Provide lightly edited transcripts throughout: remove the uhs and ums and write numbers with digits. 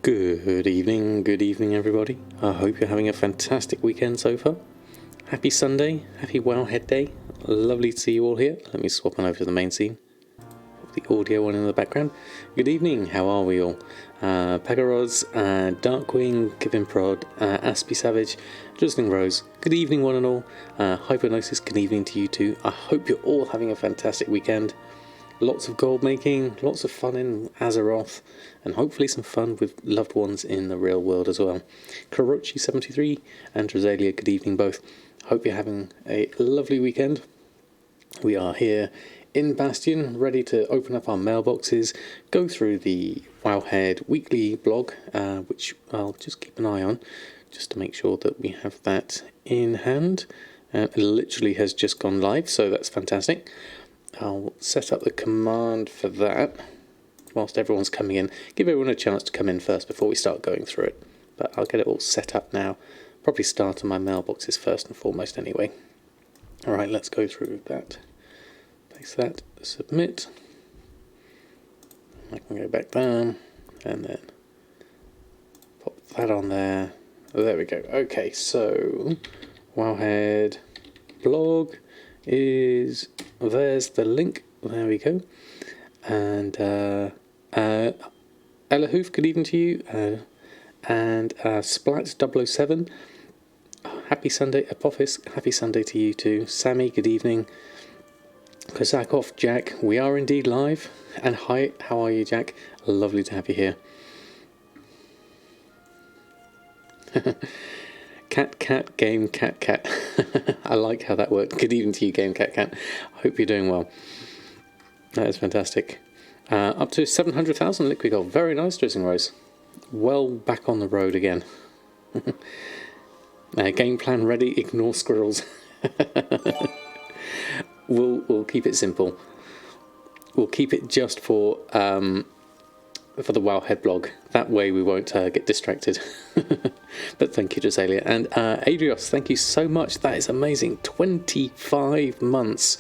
Good evening everybody. I hope you're having a fantastic weekend so far. Happy Sunday, happy Wowhead Day. Lovely to see you all here. Let me swap on over to the main scene. Put the audio one in the background. Good evening, how are we all? Pagaroz, Darkwing, Kevin Prod, Aspie Savage, Drizzling Rose. Good evening one and all. Hypnosis, good evening to you too. I hope you're all having a fantastic weekend. Lots of gold making, lots of fun in Azeroth, and hopefully some fun with loved ones in the real world as well. Karochi73 and Rosalia, good evening both. Hope you're having a lovely weekend. We are here in Bastion, ready to open up our mailboxes, go through the Wowhead weekly blog, which I'll just keep an eye on, just to make sure that we have that in hand. It literally has just gone live, so that's fantastic. I'll set up the command for that whilst everyone's coming in. Give everyone a chance to come in first before we start going through it. But I'll get it all set up now. Probably start on my mailboxes first and foremost anyway. Alright, let's go through that. Place that, submit. I can go back down and then pop that on there. There we go. Okay, so Wowhead Blog is, there's the link, there we go, and Ella Hoof, good evening to you, and Splat007, happy Sunday, Apophis, happy Sunday to you too, Sammy, good evening, Kozakov, Jack, we are indeed live, and hi, how are you Jack, lovely to have you here. Cat game cat. I like how that worked. Good evening to you, game cat. I hope you're doing well. That is fantastic. Up to 700,000 liquid gold. Very nice, Drizzling Rose. Well back on the road again. Game plan ready. Ignore squirrels. We'll keep it simple. We'll keep it just for the Wowhead blog. That way we won't get distracted. But thank you, Josalia. And Adrios, thank you so much. That is amazing. 25 months.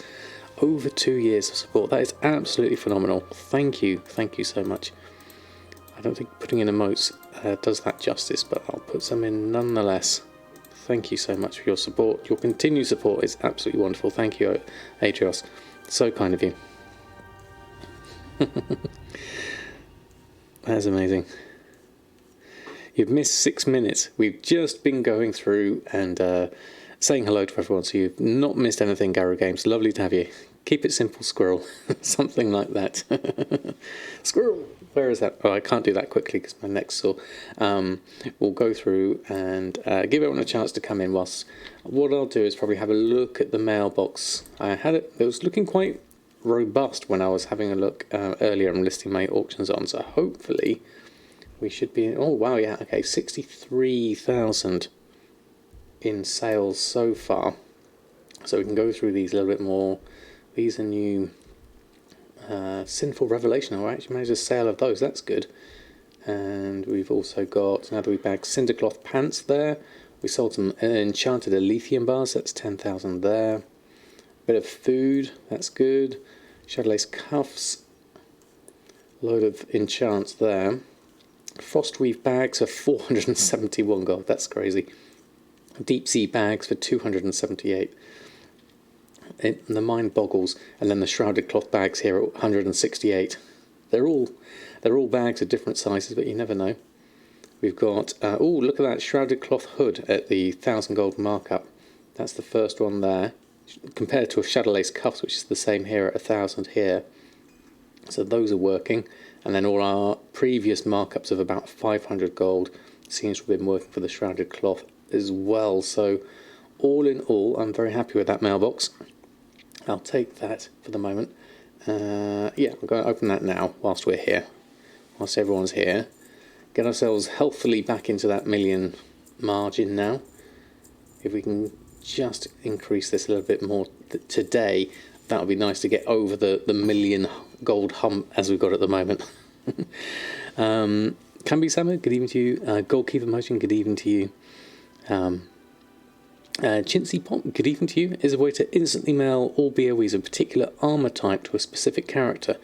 Over 2 years of support. That is absolutely phenomenal. Thank you. Thank you so much. I don't think putting in emotes does that justice, but I'll put some in nonetheless. Thank you so much for your support. Your continued support is absolutely wonderful. Thank you, Adrios. So kind of you. That's amazing. You've missed 6 minutes. We've just been going through and saying hello to everyone, so you've not missed anything, Garrow Games. Lovely to have you. Keep it simple, squirrel. Something like that. Squirrel! Where is that? Oh, I can't do that quickly because my neck's sore. We'll go through and give everyone a chance to come in whilst... What I'll do is probably have a look at the mailbox. It was looking quite robust when I was having a look earlier and listing my auctions on, so hopefully we should be, oh wow, yeah, okay, 63,000 in sales so far, so we can go through these a little bit more. These are new Sinful Revelation. I actually managed a sale of those, that's good. And we've also got, now that we bagged Cindercloth pants there, we sold some enchanted Elysium bars, that's 10,000 there. Bit of food, that's good. Shadowlace cuffs, load of enchants there. Frostweave bags for 471 gold, that's crazy. Deep sea bags for 278. The mind boggles. And then the shrouded cloth bags here at 168. They're all bags of different sizes, but you never know. We've got oh, look at that shrouded cloth hood at the 1,000 gold markup. That's the first one there, compared to a Shadowlace cuffs, which is the same here at 1,000 here. So those are working, and then all our previous markups of about 500 gold seems to have been working for the shrouded cloth as well. So all in all, I'm very happy with that mailbox. I'll take that for the moment. Yeah, we're going to open that now whilst we're here, whilst everyone's here. Get ourselves healthily back into that million margin now. If we can just increase this a little bit more today, that would be nice to get over the million gold hump as we've got at the moment. Can be Summer, good evening to you. Goalkeeper Motion, good evening to you. Chintzy Pop, good evening to you. Is a way to instantly mail all BOEs of a particular armour type to a specific character.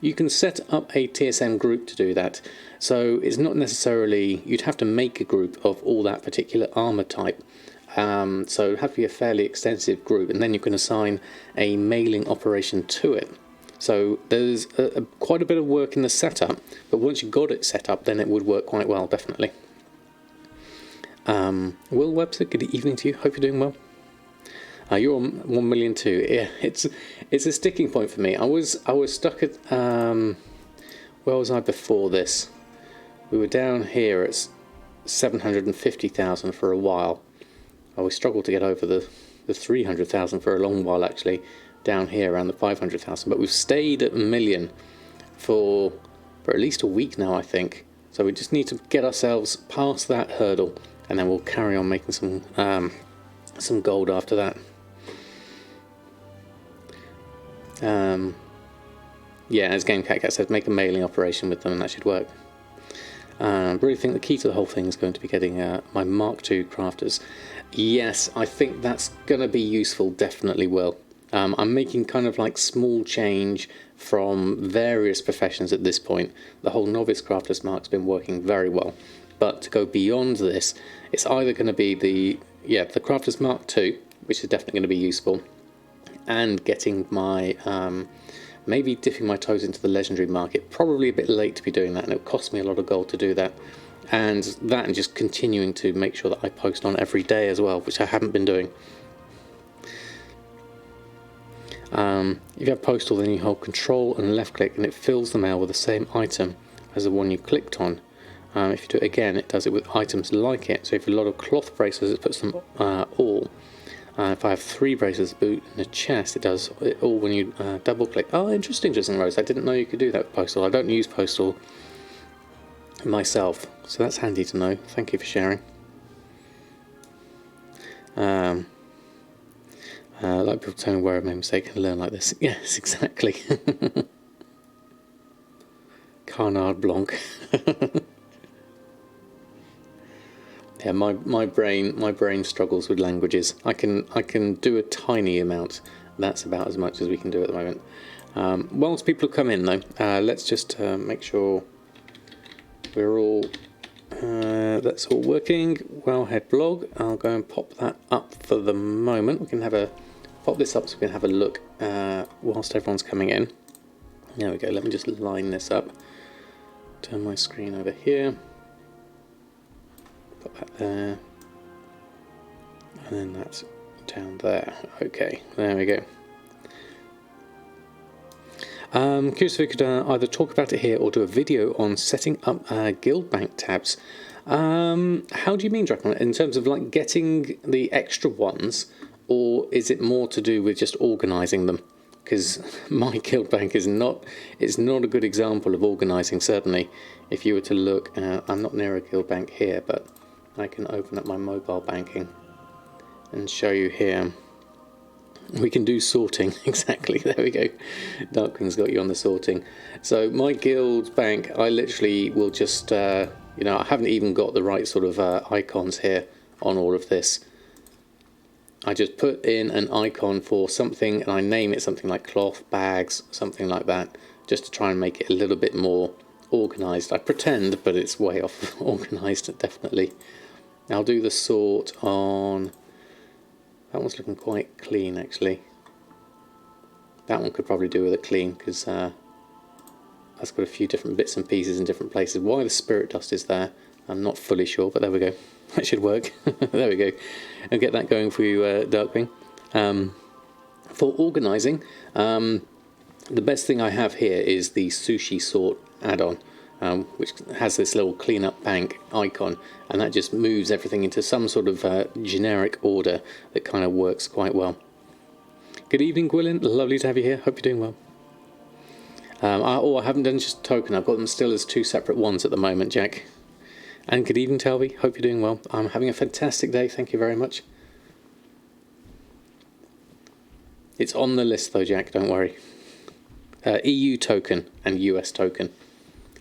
You can set up a TSM group to do that. So it's not necessarily, you'd have to make a group of all that particular armor type. So it'd have to be a fairly extensive group, and then you can assign a mailing operation to it. So there's quite a bit of work in the setup, but once you've got it set up, then it would work quite well, definitely. Will Webster, good evening to you. Hope you're doing well. You're on 1 million too. Yeah, it's a sticking point for me. I was stuck at where was I before this? We were down here at 750,000 for a while. We struggled to get over the 300,000 for a long while, actually, down here around the 500,000. But we've stayed at 1 million for at least a week now, I think. So we just need to get ourselves past that hurdle, and then we'll carry on making some gold after that. Yeah, as GameCat said, make a mailing operation with them, and that should work. I really think the key to the whole thing is going to be getting my Mark II crafters. Yes, I think that's going to be useful, definitely will. I'm making kind of like small change from various professions at this point. The whole Novice Crafter's Mark's been working very well. But to go beyond this, it's either going to be the Crafter's Mark II, which is definitely going to be useful, and getting my... maybe dipping my toes into the legendary market. Probably a bit late to be doing that, and it cost me a lot of gold to do that. And just continuing to make sure that I post on every day as well, which I haven't been doing. If you have postal, then you hold control and left click, and it fills the mail with the same item as the one you clicked on. If you do it again, it does it with items like it. So if you have a lot of cloth bracelets, it puts them all. If I have 3 bracelets, boot, and a chest, it does it all when you double click. Oh, interesting, Rose. I didn't know you could do that with postal. I don't use postal myself, so that's handy to know. Thank you for sharing. Like people telling me where I made a mistake and learn like this. Yes, exactly. Carnard Blanc. Yeah, my brain struggles with languages. I can do a tiny amount. That's about as much as we can do at the moment. Whilst people come in though, let's just make sure we're all that's all working. Wowhead Blog. I'll go and pop that up for the moment. We can pop this up so we can have a look whilst everyone's coming in. There we go. Let me just line this up. Turn my screen over here. Put that there, and then that's down there. Okay, there we go. Curious if we could either talk about it here or do a video on setting up guild bank tabs. How do you mean, Dragon? In terms of like getting the extra ones, or is it more to do with just organising them? Because my guild bank is not a good example of organising. Certainly, if you were to look, I'm not near a guild bank here, but I can open up my mobile banking and show you here. We can do sorting. Exactly, there we go. Darkwing's got you on the sorting. So my guild bank, I literally will just, I haven't even got the right sort of icons here on all of this. I just put in an icon for something and I name it something like cloth, bags, something like that, just to try and make it a little bit more organised. I pretend, but it's way off organised, definitely. I'll do the sort on... That one's looking quite clean, actually. That one could probably do with a clean, because that's got a few different bits and pieces in different places. Why the spirit dust is there, I'm not fully sure, but there we go. That should work. There we go. I'll get that going for you, Darkwing. For organising, the best thing I have here is the sushi sort add-on. Which has this little clean-up bank icon, and that just moves everything into some sort of generic order that kind of works quite well. Good evening, Gwilyn. Lovely to have you here. Hope you're doing well. I haven't done just token. I've got them still as 2 separate ones at the moment, Jack. And good evening, Telby. Hope you're doing well. I'm having a fantastic day. Thank you very much. It's on the list, though, Jack. Don't worry. EU token and US token.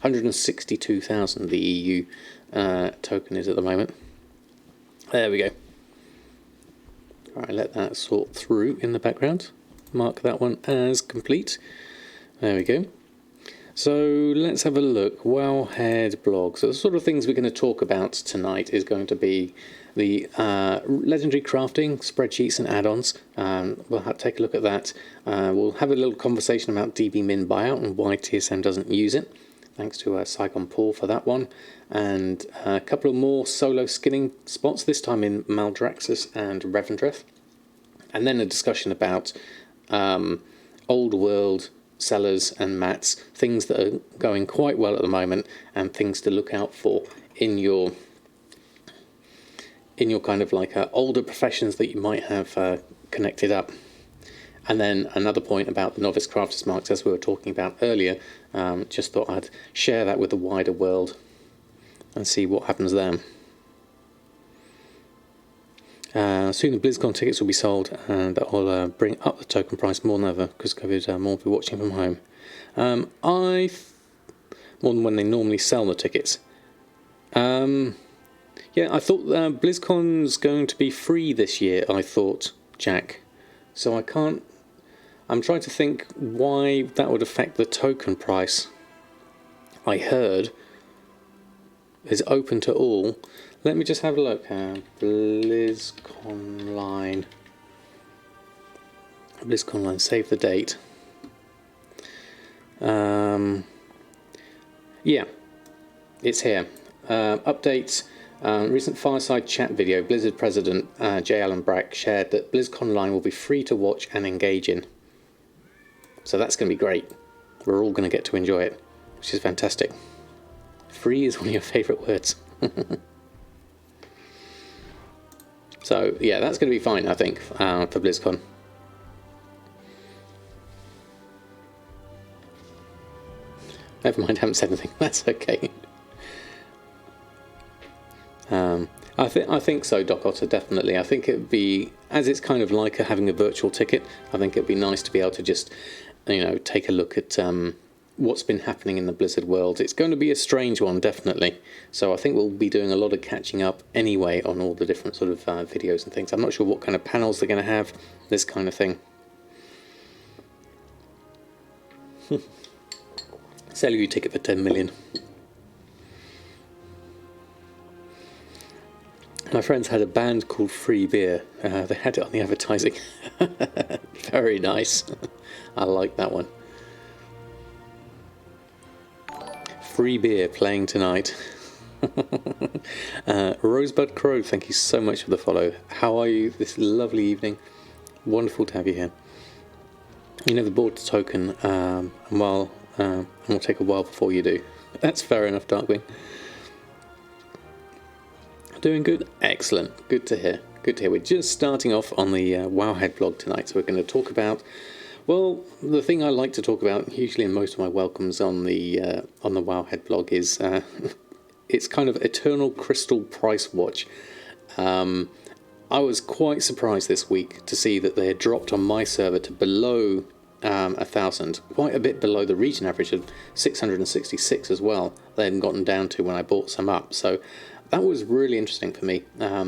162,000 the EU token is at the moment. There we go. Alright, let that sort through in the background. Mark that one as complete. There we go. So let's have a look. Wowhead Blog. So the sort of things we're going to talk about tonight is going to be the legendary crafting, spreadsheets and add-ons. We'll take a look at that. We'll have a little conversation about DB-Min buyout and why TSM doesn't use it. Thanks to Saigon Paul for that one. And a couple of more solo skinning spots, this time in Maldraxxus and Revendreth. And then a discussion about old world sellers and mats, things that are going quite well at the moment and things to look out for in your kind of like older professions that you might have connected up. And then another point about the novice crafters marks, as we were talking about earlier. Just thought I'd share that with the wider world and see what happens there. Soon the BlizzCon tickets will be sold, and I'll bring up the token price more than ever because COVID more will be watching from home. More than when they normally sell the tickets. Yeah, I thought BlizzCon's going to be free this year, I thought, Jack. So I'm trying to think why that would affect the token price. I heard is open to all. Let me just have a look. BlizzConline. BlizzConline, save the date. Yeah, it's here. Updates. Recent fireside chat video. Blizzard President J. Allen Brack shared that BlizzConline will be free to watch and engage in. So that's going to be great. We're all going to get to enjoy it, which is fantastic. Free is one of your favourite words. So, yeah, that's going to be fine, I think, for BlizzCon. Never mind, I haven't said anything. That's okay. I think so, Doc Otter, definitely. I think it would be, as it's kind of like having a virtual ticket, I think it would be nice to be able to just, take a look at what's been happening in the Blizzard world. It's going to be a strange one, definitely. So I think we'll be doing a lot of catching up anyway on all the different sort of videos and things. I'm not sure what kind of panels they're going to have, this kind of thing. Sell you a ticket for 10 million. My friends had a band called Free Beer. They had it on the advertising. Very nice. I like that one. Free Beer playing tonight. Rosebud Crow, thank you so much for the follow. How are you this lovely evening? Wonderful to have you here. You never bought the token, and it'll take a while before you do. That's fair enough, Darkwing. Doing good? Excellent. Good to hear. Good to hear. We're just starting off on the Wowhead blog tonight, so we're going to talk about, well, the thing I like to talk about usually in most of my welcomes on the Wowhead blog is it's kind of eternal crystal price watch. I was quite surprised this week to see that they had dropped on my server to below 1,000, quite a bit below the region average of 666 as well. They hadn't gotten down to when I bought some up, so that was really interesting for me,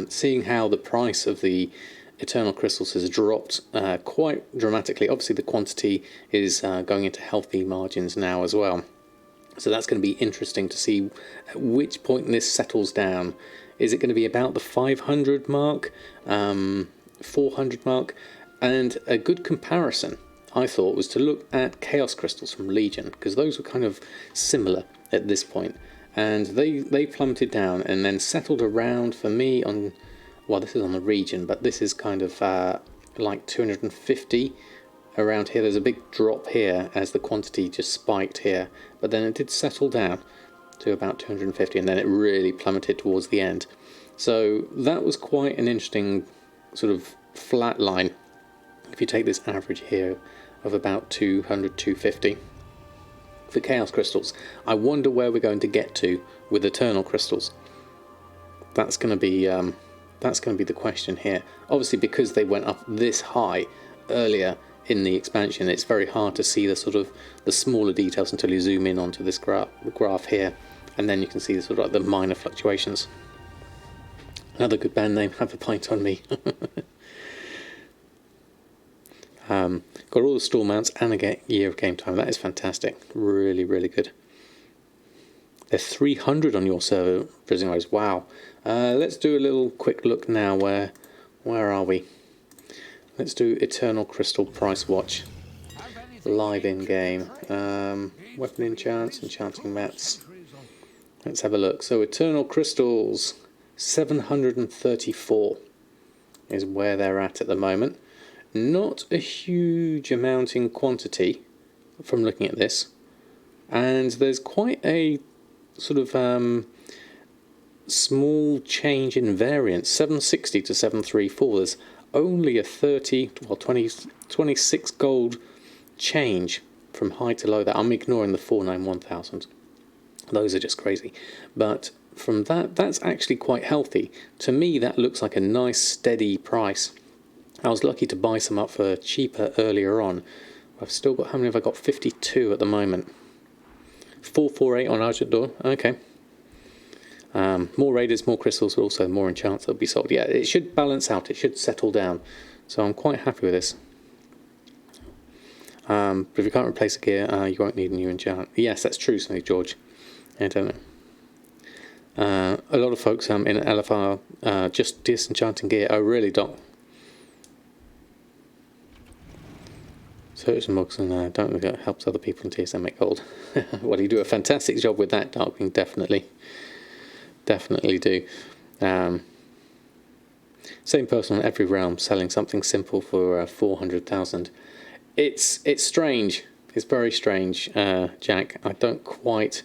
seeing how the price of the Eternal Crystals has dropped quite dramatically. Obviously the quantity is going into healthy margins now as well. So that's going to be interesting to see at which point this settles down. Is it going to be about the 500 mark, 400 mark? And a good comparison, I thought, was to look at Chaos Crystals from Legion, because those were kind of similar at this point. And they plummeted down and then settled around for me on, well, this is on the region, but this is kind of like 250 around here. There's a big drop here as the quantity just spiked here, but then it did settle down to about 250 and then it really plummeted towards the end. So that was quite an interesting sort of flat line. If you take this average here of about 200, 250. For Chaos Crystals, I wonder where we're going to get to with Eternal Crystals. That's going to be the question here. Obviously, because they went up this high earlier in the expansion, it's very hard to see the sort of the smaller details until you zoom in onto this graph here, and then you can see the sort of like the minor fluctuations. Another good band name, Have a Pint on Me. Got all the store mounts and a year of game time. That is fantastic. Really, really good. There's 300 on your server, Prison Rose. Wow. Let's do a little quick look now. Where are we? Let's do Eternal Crystal Price Watch. Live in game. Weapon enchants, enchanting mats. Let's have a look. So Eternal Crystals, 734 is where they're at the moment. Not a huge amount in quantity from looking at this. And there's quite a sort of small change in variance, 760 to 734. There's only a 26 gold change from high to low. That I'm ignoring the 491,000. Those are just crazy. But from that's actually quite healthy. To me, that looks like a nice steady price. I was lucky to buy some up for cheaper earlier on. I've still got, how many have I got? 52 at the moment. 448 on Argent Door. Okay. More raiders, more crystals, but also more enchants that'll be sold. Yeah, it should balance out. It should settle down. So I'm quite happy with this. But if you can't replace a gear, you won't need a new enchant. Yes, that's true, Smooth George. I don't know. A lot of folks in LFR just disenchanting gear. Oh, really, Doc? Search and mugs and don't think it helps other people in TSM make gold. Well, you do a fantastic job with that, Darkwing. Definitely do. Same person on every realm selling something simple for 400,000. It's strange. It's very strange, Jack. I don't quite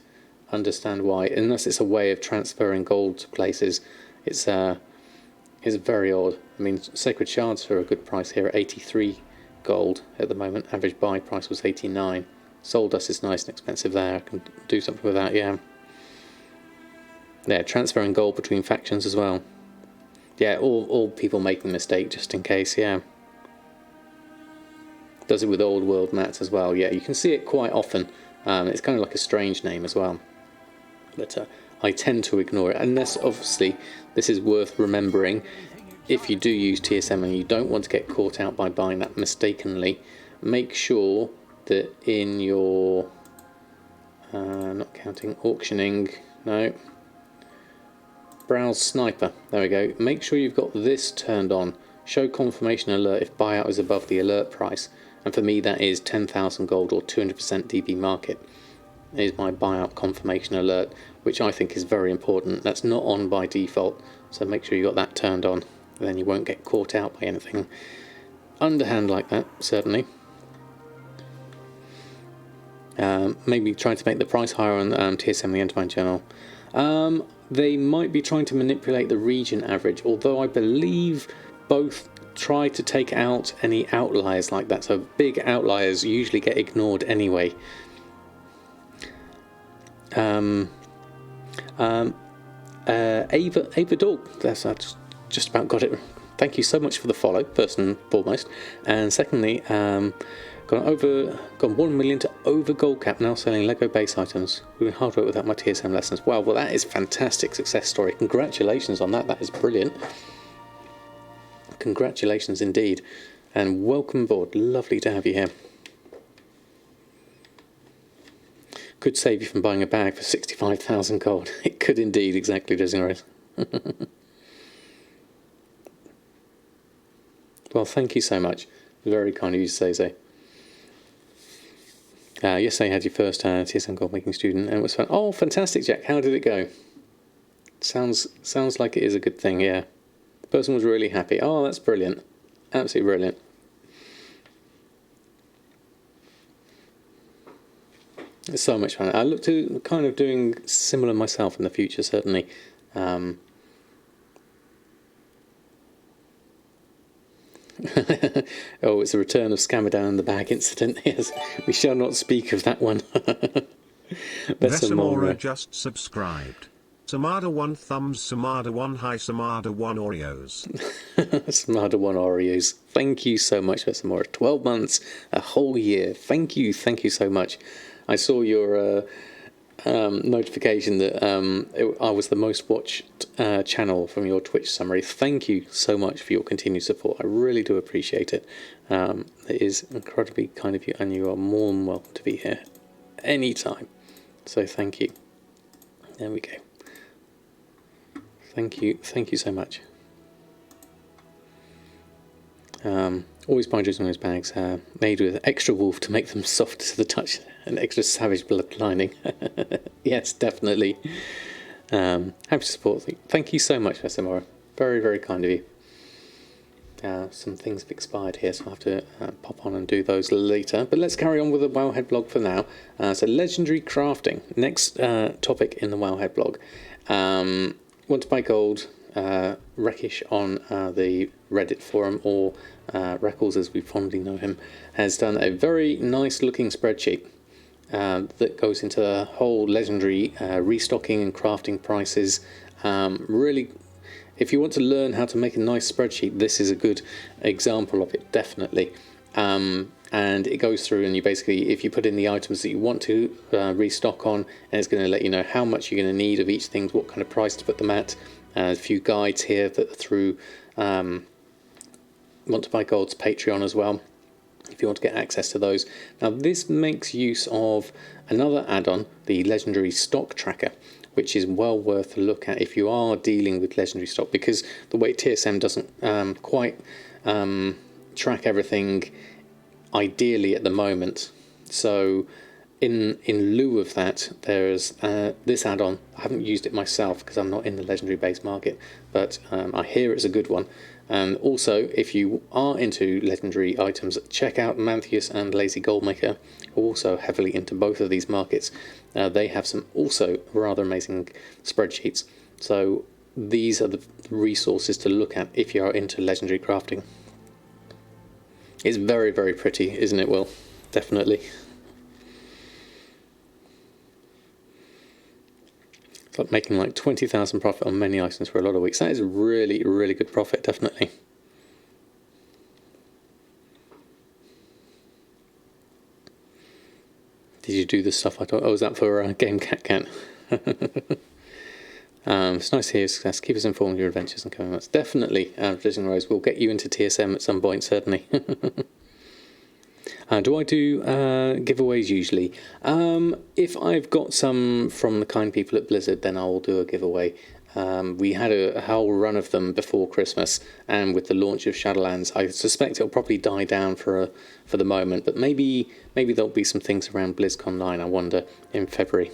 understand why, unless it's a way of transferring gold to places. It's very odd. I mean, sacred shards are a good price here at 83 gold at the moment. Average buy price was 89. Soul dust is nice and expensive there. I can do something with that. Yeah, transferring gold between factions as well. Yeah, all people making a mistake just in case. Yeah, does it with old world mats as well. Yeah, you can see it quite often. It's kind of like a strange name as well, but I tend to ignore it unless obviously this is worth remembering. If you do use TSM and you don't want to get caught out by buying that mistakenly, make sure that in your not counting auctioning, no, browse sniper, there we go, make sure you've got this turned on. Show confirmation alert if buyout is above the alert price, and for me that is 10,000 gold or 200% DB market is my buyout confirmation alert, which I think is very important. That's not on by default, so make sure you got that turned on. Then you won't get caught out by anything underhand like that, certainly. Maybe trying to make the price higher on TSM, the Enterprise Journal. They might be trying to manipulate the region average, although I believe both try to take out any outliers like that. So big outliers usually get ignored anyway. Ava Dog, that's just about got it. Thank you so much for the follow, first and foremost. And secondly, gone 1 million to over gold cap, now selling Lego base items. Doing hard work without my TSM lessons. Wow, well that is fantastic success story. Congratulations on that. That is brilliant. Congratulations indeed. And welcome aboard. Lovely to have you here. Could save you from buying a bag for 65,000 gold. It could indeed, exactly, Desiree. Well, thank you so much. Very kind of you to say so. Yesterday you had your first TSM Goldmaking student, and it was fun. Oh, fantastic, Jack. How did it go? Sounds like it is a good thing, yeah. The person was really happy. Oh, that's brilliant. Absolutely brilliant. It's so much fun. I look to kind of doing similar myself in the future, certainly. Oh, it's a return of Samadan and the bag incident. Yes, we shall not speak of that one. Vesamora just subscribed. Samada 1 thumbs, Samada 1 high, Samada 1 Oreos. Samada 1 Oreos. Thank you so much, Vesamora. 12 months, a whole year. Thank you so much. I saw your notification that I was the most watched channel from your Twitch summary. Thank you so much for your continued support. I really do appreciate it. It is incredibly kind of you, and you are more than welcome to be here anytime. So thank you. There we go. Thank you so much. Always buy jewels in those bags, made with extra wolf to make them soft to the touch, and extra savage blood lining. Yes, definitely. Happy to support. Thank you so much, Samora. Very, very kind of you. Some things have expired here, so I'll have to pop on and do those later. But let's carry on with the Wowhead blog for now. So legendary crafting, next topic in the Wowhead blog. Want to buy gold? Rekish on the Reddit forum, or Reckles as we fondly know him, has done a very nice looking spreadsheet that goes into the whole legendary restocking and crafting prices. Really, if you want to learn how to make a nice spreadsheet, this is a good example of it, definitely. And it goes through, and you basically, if you put in the items that you want to restock on, and it's going to let you know how much you're going to need of each thing, what kind of price to put them at. A few guides here that are through Want to Buy Gold's Patreon as well, if you want to get access to those. Now this makes use of another add-on, the Legendary Stock Tracker, which is well worth a look at if you are dealing with legendary stock, because the way TSM doesn't quite track everything ideally at the moment. So in lieu of that, there's this add-on. I haven't used it myself because I'm not in the legendary base market, but I hear it's a good one. Also, if you are into legendary items, check out Manthius and Lazy Goldmaker, who are also heavily into both of these markets. They have some also rather amazing spreadsheets. So these are the resources to look at if you are into legendary crafting. It's very, very pretty, isn't it, Will? Definitely. It's like making like 20,000 profit on many items for a lot of weeks. That is really, really good profit, definitely. Did you do the stuff I thought? Oh, was that for Game Cat Can? It's nice to hear success. Keep us informed of your adventures and coming months. Definitely, Blizzard Rose will get you into TSM at some point, certainly. Do I do giveaways usually? If I've got some from the kind people at Blizzard, then I will do a giveaway. We had a whole run of them before Christmas, and with the launch of Shadowlands, I suspect it'll probably die down for the moment. But maybe there'll be some things around BlizzCon 9, I wonder, in February.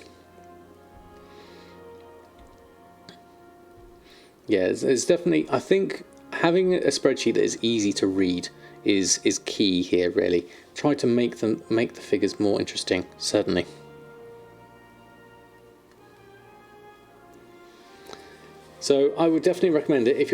Yeah, it's definitely. I think having a spreadsheet that is easy to read is key here. Really, try to make the figures more interesting. Certainly. So I would definitely recommend it if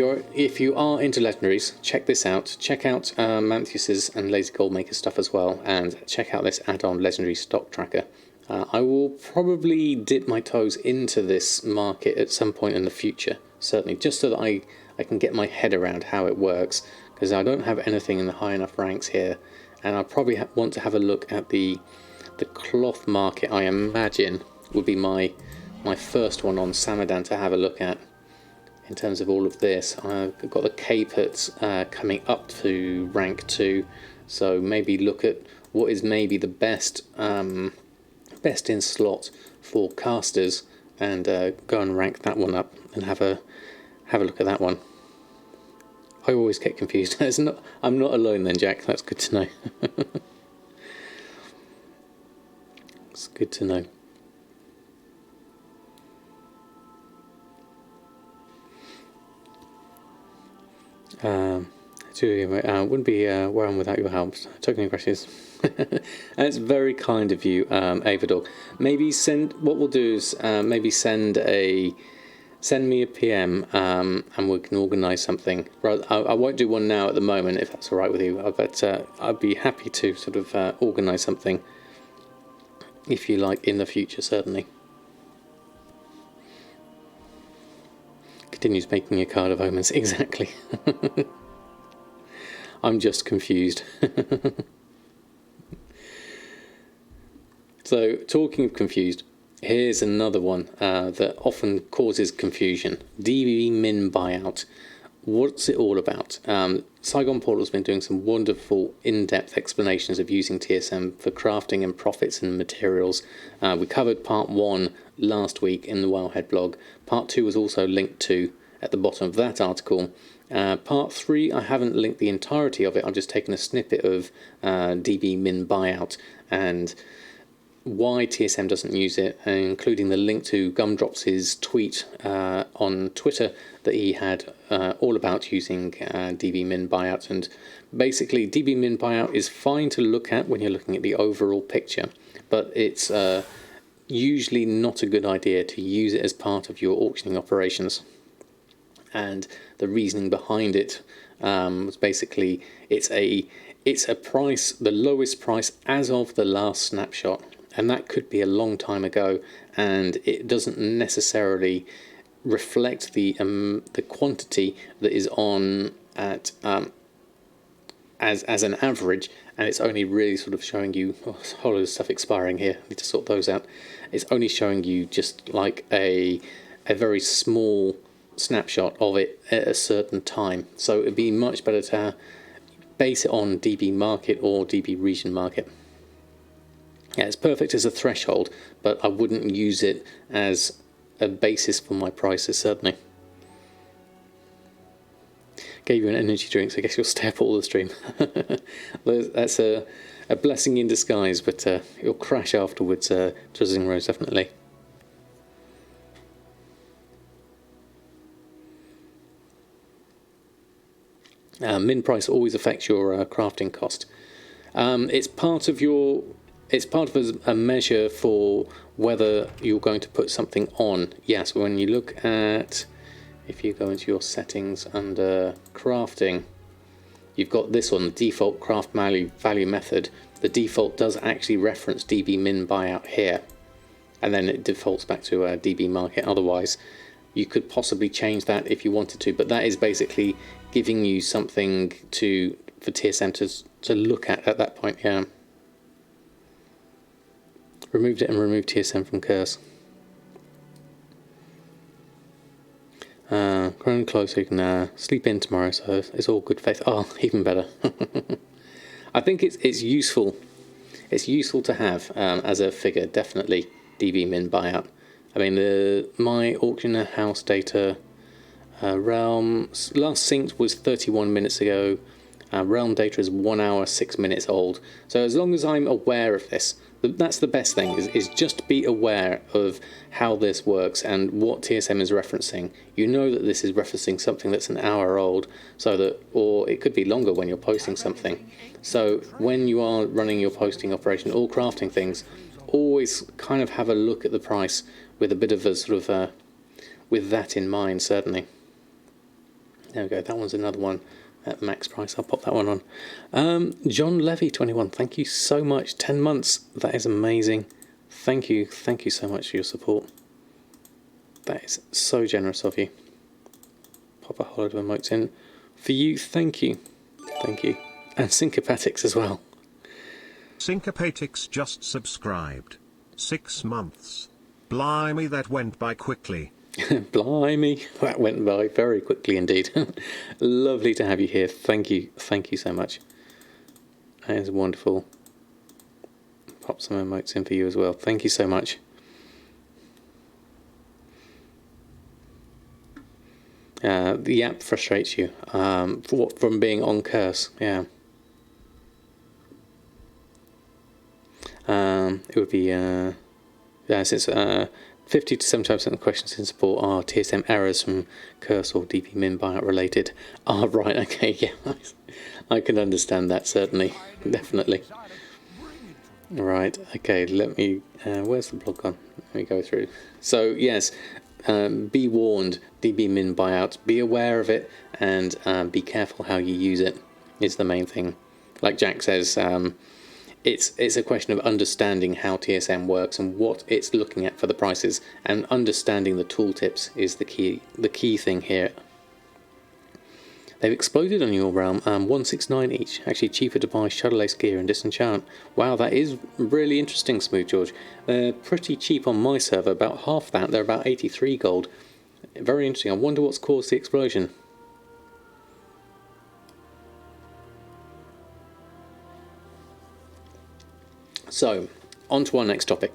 you are into legendaries. Check this out. Check out Manthius's and Lazy Goldmaker stuff as well, and check out this add-on Legendary Stock Tracker. I will probably dip my toes into this market at some point in the future, certainly, just so that I can get my head around how it works, because I don't have anything in the high enough ranks here, and I probably want to have a look at the cloth market. I imagine would be my first one on Samadan to have a look at. In terms of all of this, I've got the Capets coming up to rank 2, so maybe look at what is maybe the best in slot for casters, and go and rank that one up and have a look at that one. I always get confused. I'm not alone then, Jack. That's good to know. It's good to know. Wouldn't be where I'm without your help. Token questions. And it's very kind of you, Avador. Maybe what we'll do is maybe send me a PM, and we can organise something. I won't do one now at the moment, if that's all right with you. But I'd be happy to sort of organise something, if you like, in the future, certainly. Continues making a card of omens. Exactly. I'm just confused. So, talking of confused, Here's another one that often causes confusion. DB min buyout. What's it all about? Saigon Portal's been doing some wonderful in-depth explanations of using TSM for crafting and profits and materials. We covered part 1 last week in the Wowhead blog. Part 2 was also linked to at the bottom of that article. Part 3, I haven't linked the entirety of it. I've just taken a snippet of DB min buyout and why TSM doesn't use it, including the link to Gumdrop's tweet on Twitter that he had all about using DB min buyout. And basically DB min buyout is fine to look at when you're looking at the overall picture, but it's usually not a good idea to use it as part of your auctioning operations. And the reasoning behind it was basically it's a price, the lowest price as of the last snapshot. And that could be a long time ago, and it doesn't necessarily reflect the quantity that is on at as an average, and it's only really sort of showing you a whole lot of stuff expiring here. I need to sort those out. It's only showing you just like a very small snapshot of it at a certain time. So it'd be much better to base it on DB market or DB region market. Yeah, it's perfect as a threshold, but I wouldn't use it as a basis for my prices, certainly. Gave you an energy drink, so I guess you'll stay up all the stream. That's a blessing in disguise, but you'll crash afterwards, Drizzling Rose, definitely. Min price always affects your crafting cost. It's part of a measure for whether you're going to put something on. Yes, when you look at, if you go into your settings under crafting, you've got this one, the default craft value method. The default does actually reference DB min buyout here, and then it defaults back to DB market. Otherwise, you could possibly change that if you wanted to, but that is basically giving you something for TSM to look at that point. Yeah. Removed it and removed TSM from Curse. Growing closer, you can sleep in tomorrow, so it's all good faith. Oh, even better. I think it's useful. It's useful to have as a figure, definitely. DB min buyout. I mean, my auctioneer house data realm last synced was 31 minutes ago. Realm data is 1 hour 6 minutes old. So as long as I'm aware of this, that's the best thing, is just be aware of how this works and what TSM is referencing. You know that this is referencing something that's an hour old, or it could be longer when you're posting something. So when you are running your posting operation or crafting things, always kind of have a look at the price with a bit of a sort of with that in mind, certainly. There we go, that one's another one at max price. I'll pop that one on. John Levy 21, thank you so much. 10 months, that is amazing. Thank you so much for your support. That is so generous of you. Pop a whole load of emotes in for you. Thank you, and Syncopatics as well. Syncopatics just subscribed. 6 months. Blimey, that went by quickly. Blimey, that went by very quickly indeed. Lovely to have you here. Thank you so much. That is wonderful. Pop some emotes in for you as well. Thank you so much. The app frustrates you from being on Curse. Yeah. It would be since 50 to 75% of the questions in support are TSM errors from Curse or DP min buyout related. Ah, right, okay, yeah, I can understand that, certainly, definitely. Right, okay, let me, where's the blog gone? Let me go through. So, yes, be warned, DB min buyout, be aware of it, and be careful how you use it, is the main thing. Like Jack says, it's a question of understanding how TSM works and what it's looking at for the prices, and understanding the tooltips is the key thing here. They've exploded on your realm, 169 each. Actually cheaper to buy Shadowlands gear and disenchant. Wow, that is really interesting, Smooth George. They're pretty cheap on my server, about half that. They're about 83 gold. Very interesting. I wonder what's caused the explosion. So, on to our next topic,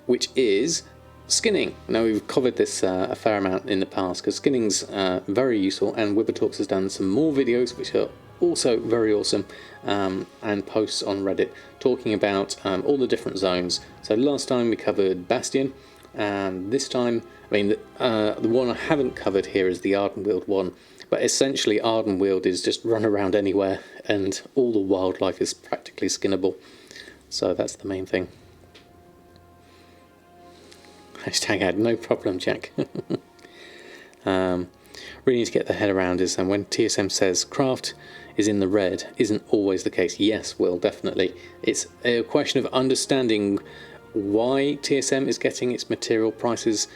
which is skinning. Now, we've covered this a fair amount in the past, because skinning's very useful, and Wibber Talks has done some more videos, which are also very awesome, and posts on Reddit, talking about all the different zones. So last time we covered Bastion, and this time, I mean, the one I haven't covered here is the Ardenweald one, but essentially Ardenweald is just run around anywhere, and all the wildlife is practically skinnable. So that's the main thing. Hashtag ad, no problem, Jack. Really need to get the head around is, and when TSM says craft is in the red, isn't always the case. Yes, Will, definitely. It's a question of understanding why TSM is getting its material prices,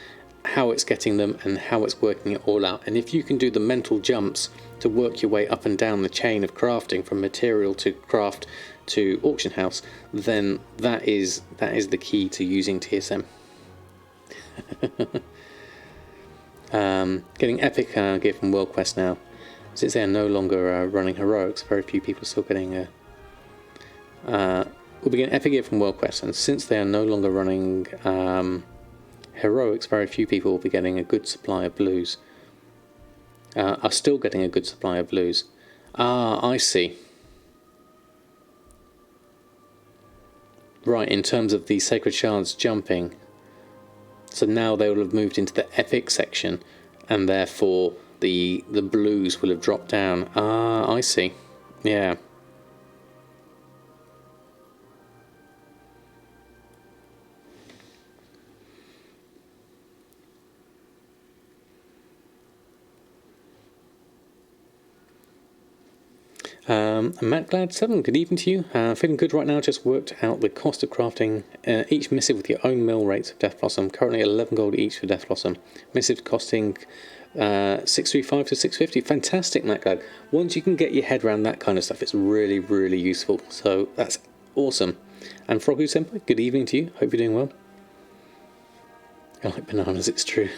how it's getting them, and how it's working it all out. And if you can do the mental jumps to work your way up and down the chain of crafting, from material to craft to auction house, then that is the key to using TSM. Getting epic gear from World Quest now. Since they are no longer running heroics, very few people are still getting we'll be getting epic gear from World Quest, and since they are no longer running heroics, very few people will be getting a good supply of blues. Are still getting a good supply of blues. Ah, I see. Right, in terms of the Sacred Shards jumping. So now they will have moved into the epic section, and therefore the blues will have dropped down. Ah, I see. Yeah. Matt Glad7, good evening to you. Feeling good right now, just worked out the cost of crafting each missive with your own mill rates of Death Blossom. Currently 11 gold each for Death Blossom. Missive costing 635 to 650. Fantastic, Matt Glad. Once you can get your head around that kind of stuff, it's really, really useful. So that's awesome. And Frogu Senpai, good evening to you. Hope you're doing well. I like bananas, it's true.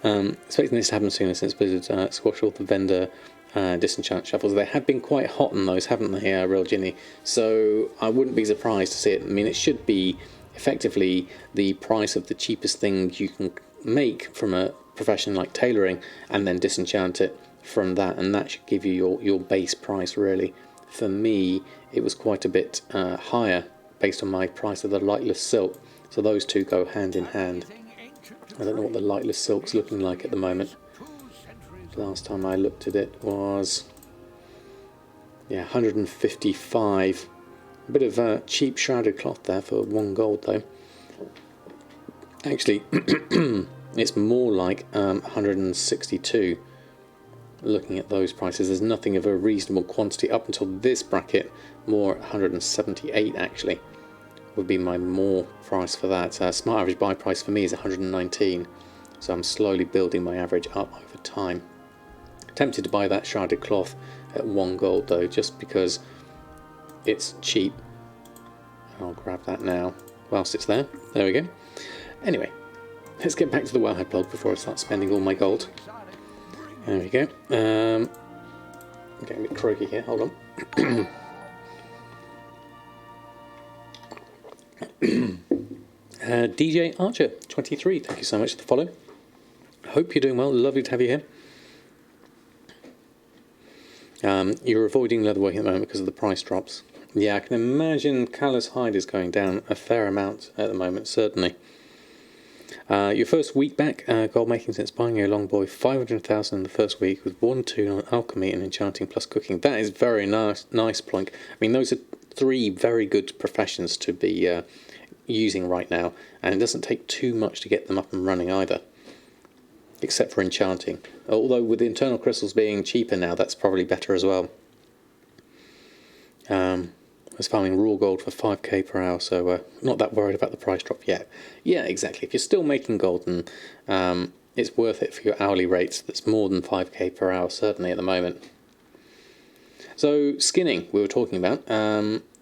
Expecting this to happen sooner since Blizzard squashed all the vendor disenchant shuffles. They have been quite hot on those, haven't they, Real Ginny? So I wouldn't be surprised to see it. I mean, it should be effectively the price of the cheapest thing you can make from a profession like tailoring, and then disenchant it from that, and that should give you your base price, really. For me, it was quite a bit higher based on my price of the lightless silk, so those two go hand in hand. I don't know what the lightless silk's looking like at the moment. Last time I looked at it was, yeah, 155. A bit of cheap shrouded cloth there for 1 gold though. Actually, it's more like 162. Looking at those prices, there's nothing of a reasonable quantity up until this bracket. More 178 actually would be my more price for that. Smart average buy price for me is 119, so I'm slowly building my average up over time. Tempted to buy that shrouded cloth at 1 gold though, just because it's cheap. I'll grab that now whilst it's there. There we go. Anyway, let's get back to the Wowhead blog before I start spending all my gold. There we go. I'm getting a bit croaky here, hold on. DJ Archer 23, thank you so much for the follow. Hope you're doing well, lovely to have you here. You're avoiding leatherworking at the moment because of the price drops. Yeah, I can imagine Callous Hide is going down a fair amount at the moment, certainly. Your first week back, gold making since buying your longboy, 500,000 in the first week with 1 toon on alchemy and enchanting plus cooking. That is very nice, Plonk. I mean, those are 3 very good professions to be using right now, and it doesn't take too much to get them up and running either, except for enchanting. Although with the internal crystals being cheaper now, that's probably better as well. I was farming raw gold for 5k per hour, so not that worried about the price drop yet. Yeah, exactly. If you're still making gold and it's worth it for your hourly rates. That's more than 5k per hour, certainly at the moment. So skinning, we were talking about.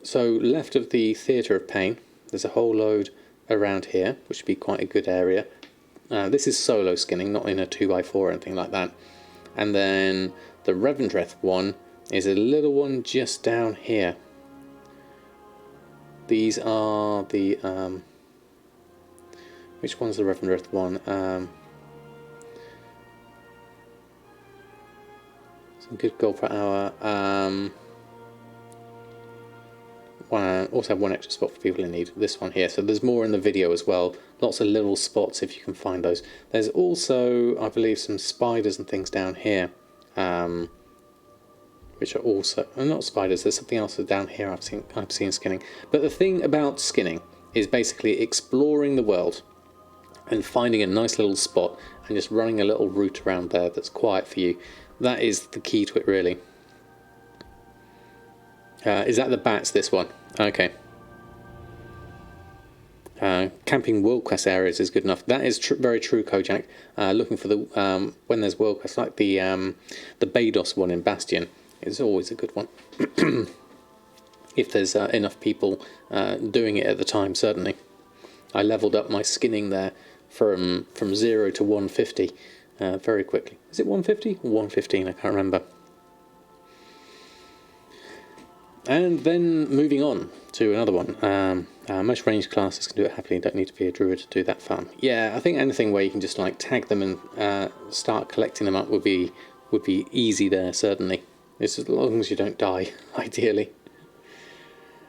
So left of the Theatre of Pain, there's a whole load around here, which would be quite a good area. This is solo skinning, not in a 2x4 or anything like that. And then the Revendreth one is a little one just down here. These are the... which one's the Revendreth one? Some good gold per hour. Also have one extra spot for people in need. This one here. So there's more in the video as well. Lots of little spots if you can find those. There's also, I believe, some spiders and things down here, which are also not spiders. There's something else down here I've seen skinning. But the thing about skinning is basically exploring the world and finding a nice little spot and just running a little route around there that's quiet for you. That is the key to it, really. Is that the bats, this one? Okay. Camping world quest areas is good enough. That is very true, Kojak. Looking for the when there's world quests, like the Bados one in Bastion, is always a good one. If there's enough people doing it at the time, certainly. I leveled up my skinning there from 0 to 150 very quickly. Is it 150 or 115? I can't remember. And then moving on to another one. Most ranged classes can do it happily. Don't need to be a druid to do that farm. Yeah, I think anything where you can just like tag them and start collecting them up would be easy there, certainly. It's as long as you don't die, ideally.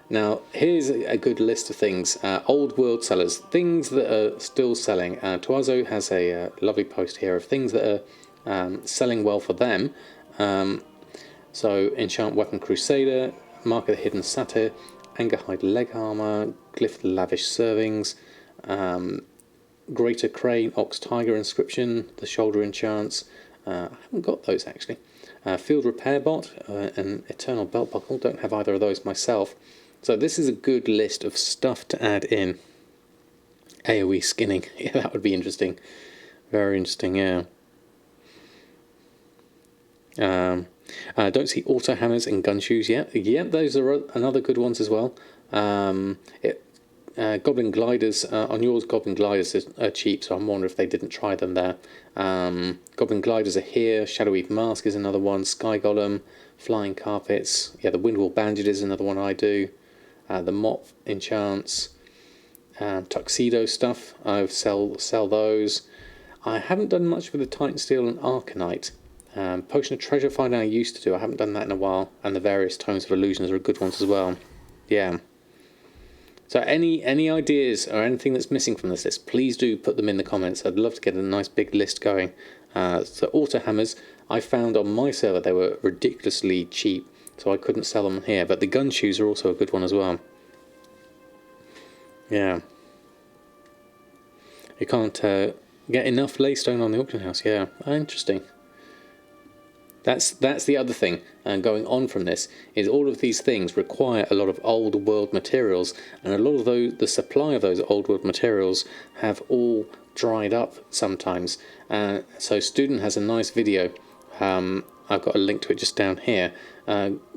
Now, here's a good list of things. Old world sellers, things that are still selling. Tuazo has a lovely post here of things that are selling well for them. So, Enchant Weapon Crusader, Mark of the Hidden Satyr, Angerhide Leg Armour, Glyph the Lavish Servings, Greater Crane, Ox Tiger Inscription, the Shoulder Enchants. I haven't got those actually. Field Repair Bot and Eternal Belt Buckle, don't have either of those myself. So this is a good list of stuff to add in. AoE skinning, yeah, that would be interesting. Very interesting, yeah. Don't see auto hammers and gun shoes yet. Yeah, those are another good ones as well. Goblin Gliders, on yours Goblin Gliders are cheap, so I'm wondering if they didn't try them there. Goblin Gliders are here, Shadowweave Mask is another one, Sky Golem, Flying Carpets, yeah, the Windwall Bandage is another one I do. The Mop Enchants, Tuxedo stuff, I sell those. I haven't done much with the Titan Steel and Arcanite. Potion of Treasure Finding I used to do, I haven't done that in a while, and the various Tomes of Illusions are good ones as well. Yeah. So any ideas or anything that's missing from this list, please do put them in the comments. I'd love to get a nice big list going. So auto hammers, I found on my server they were ridiculously cheap, so I couldn't sell them here, but the gun shoes are also a good one as well. Yeah. You can't get enough laystone on the auction house, yeah. Interesting. That's the other thing going on from this, is all of these things require a lot of old world materials, and a lot of the supply of those old world materials have all dried up sometimes. So Student has a nice video, I've got a link to it just down here,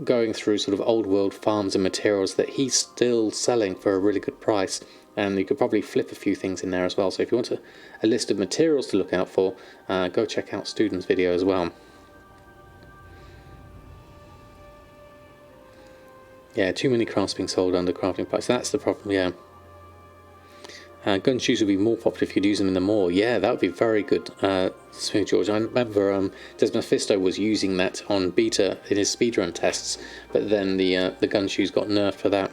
going through sort of old world farms and materials that he's still selling for a really good price, and you could probably flip a few things in there as well. So if you want a list of materials to look out for, go check out Student's video as well. Yeah, too many crafts being sold under crafting price. That's the problem, yeah. Gun shoes would be more popular if you'd use them in the Maw. Yeah, that would be very good, Smooth George. I remember Desmophisto was using that on beta in his speedrun tests, but then the gun shoes got nerfed for that.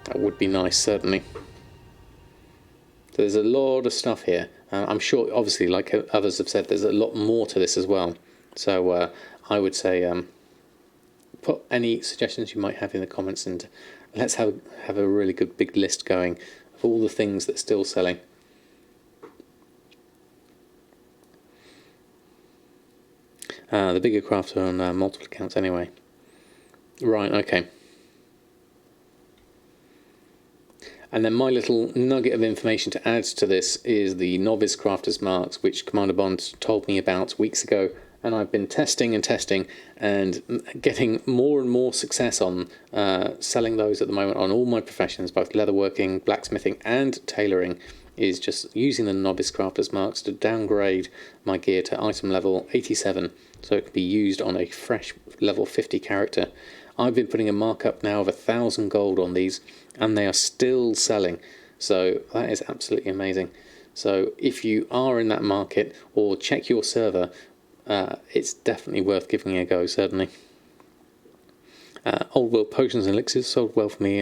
That would be nice, certainly. There's a lot of stuff here. I'm sure, obviously, like others have said, there's a lot more to this as well. So I would say... put any suggestions you might have in the comments, and let's have a really good big list going of all the things that are still selling. The bigger crafts are on multiple accounts anyway. Right, okay. And then my little nugget of information to add to this is the Novice Crafter's Marks, which Commander Bond told me about weeks ago. And I've been testing and getting more and more success on selling those at the moment on all my professions, both leatherworking, blacksmithing and tailoring, is just using the Novice Crafter's Marks to downgrade my gear to item level 87 so it can be used on a fresh level 50 character. I've been putting a markup now of 1,000 gold on these and they are still selling, so that is absolutely amazing. So if you are in that market, or check your server, it's definitely worth giving it a go, certainly. Old world potions and elixirs sold well for me.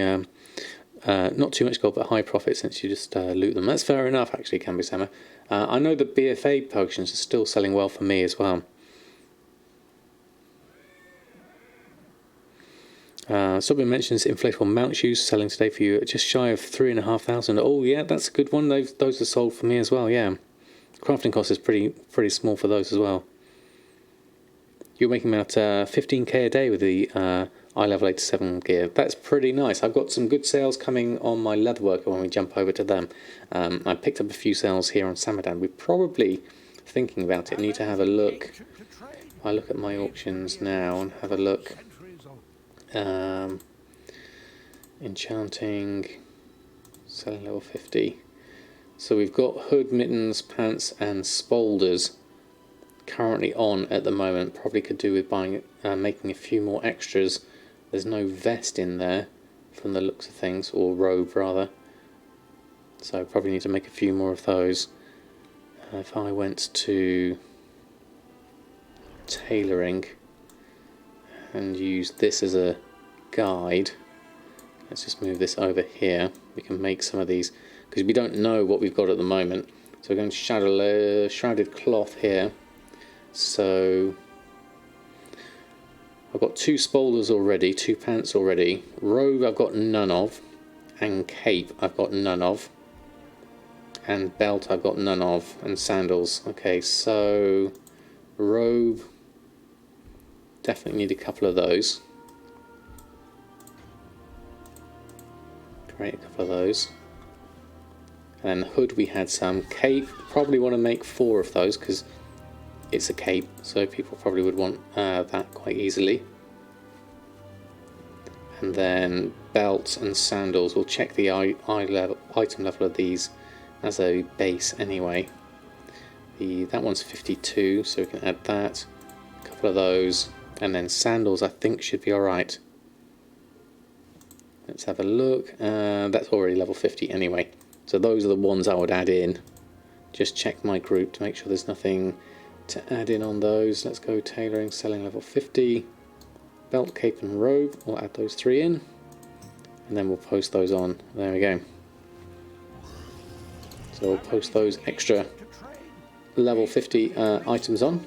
Not too much gold, but high profit since you just loot them. That's fair enough, actually, Camby-sama. I know the BFA potions are still selling well for me as well. Somebody mentions inflatable mount shoes selling today for you at just shy of 3,500. Oh yeah, that's a good one. Those are sold for me as well. Yeah, crafting cost is pretty small for those as well. You're making about 15k a day with the eye level 87 gear. That's pretty nice. I've got some good sales coming on my leatherworker when we jump over to them. I picked up a few sales here on Samadan. We're probably thinking about it. Need to have a look. I look at my auctions now and have a look. Enchanting, selling level 50. So we've got hood, mittens, pants and spolders currently on at the moment. Probably could do with buying, making a few more extras. There's no vest in there from the looks of things, or robe rather. So I probably need to make a few more of those. If I went to tailoring and use this as a guide, let's just move this over here. We can make some of these because we don't know what we've got at the moment. So we're going to shrouded cloth here. So I've got 2 spolders already, 2 pants already. Robe I've got none of, and cape I've got none of, and belt I've got none of, and sandals. Okay, so robe, definitely need a couple of those. Create a couple of those. And hood we had some. Cape, probably want to make 4 of those because it's a cape, so people probably would want that quite easily. And then belts and sandals, we'll check the item level of these as a base anyway. That one's 52, so we can add that. A couple of those. And then sandals I think should be alright. Let's have a look. That's already level 50 anyway. So those are the ones I would add in. Just check my group to make sure there's nothing to add in on those. Let's go tailoring, selling level 50. Belt, cape and robe. We'll add those 3 in. And then we'll post those on. There we go. So we'll post those extra level 50 items on.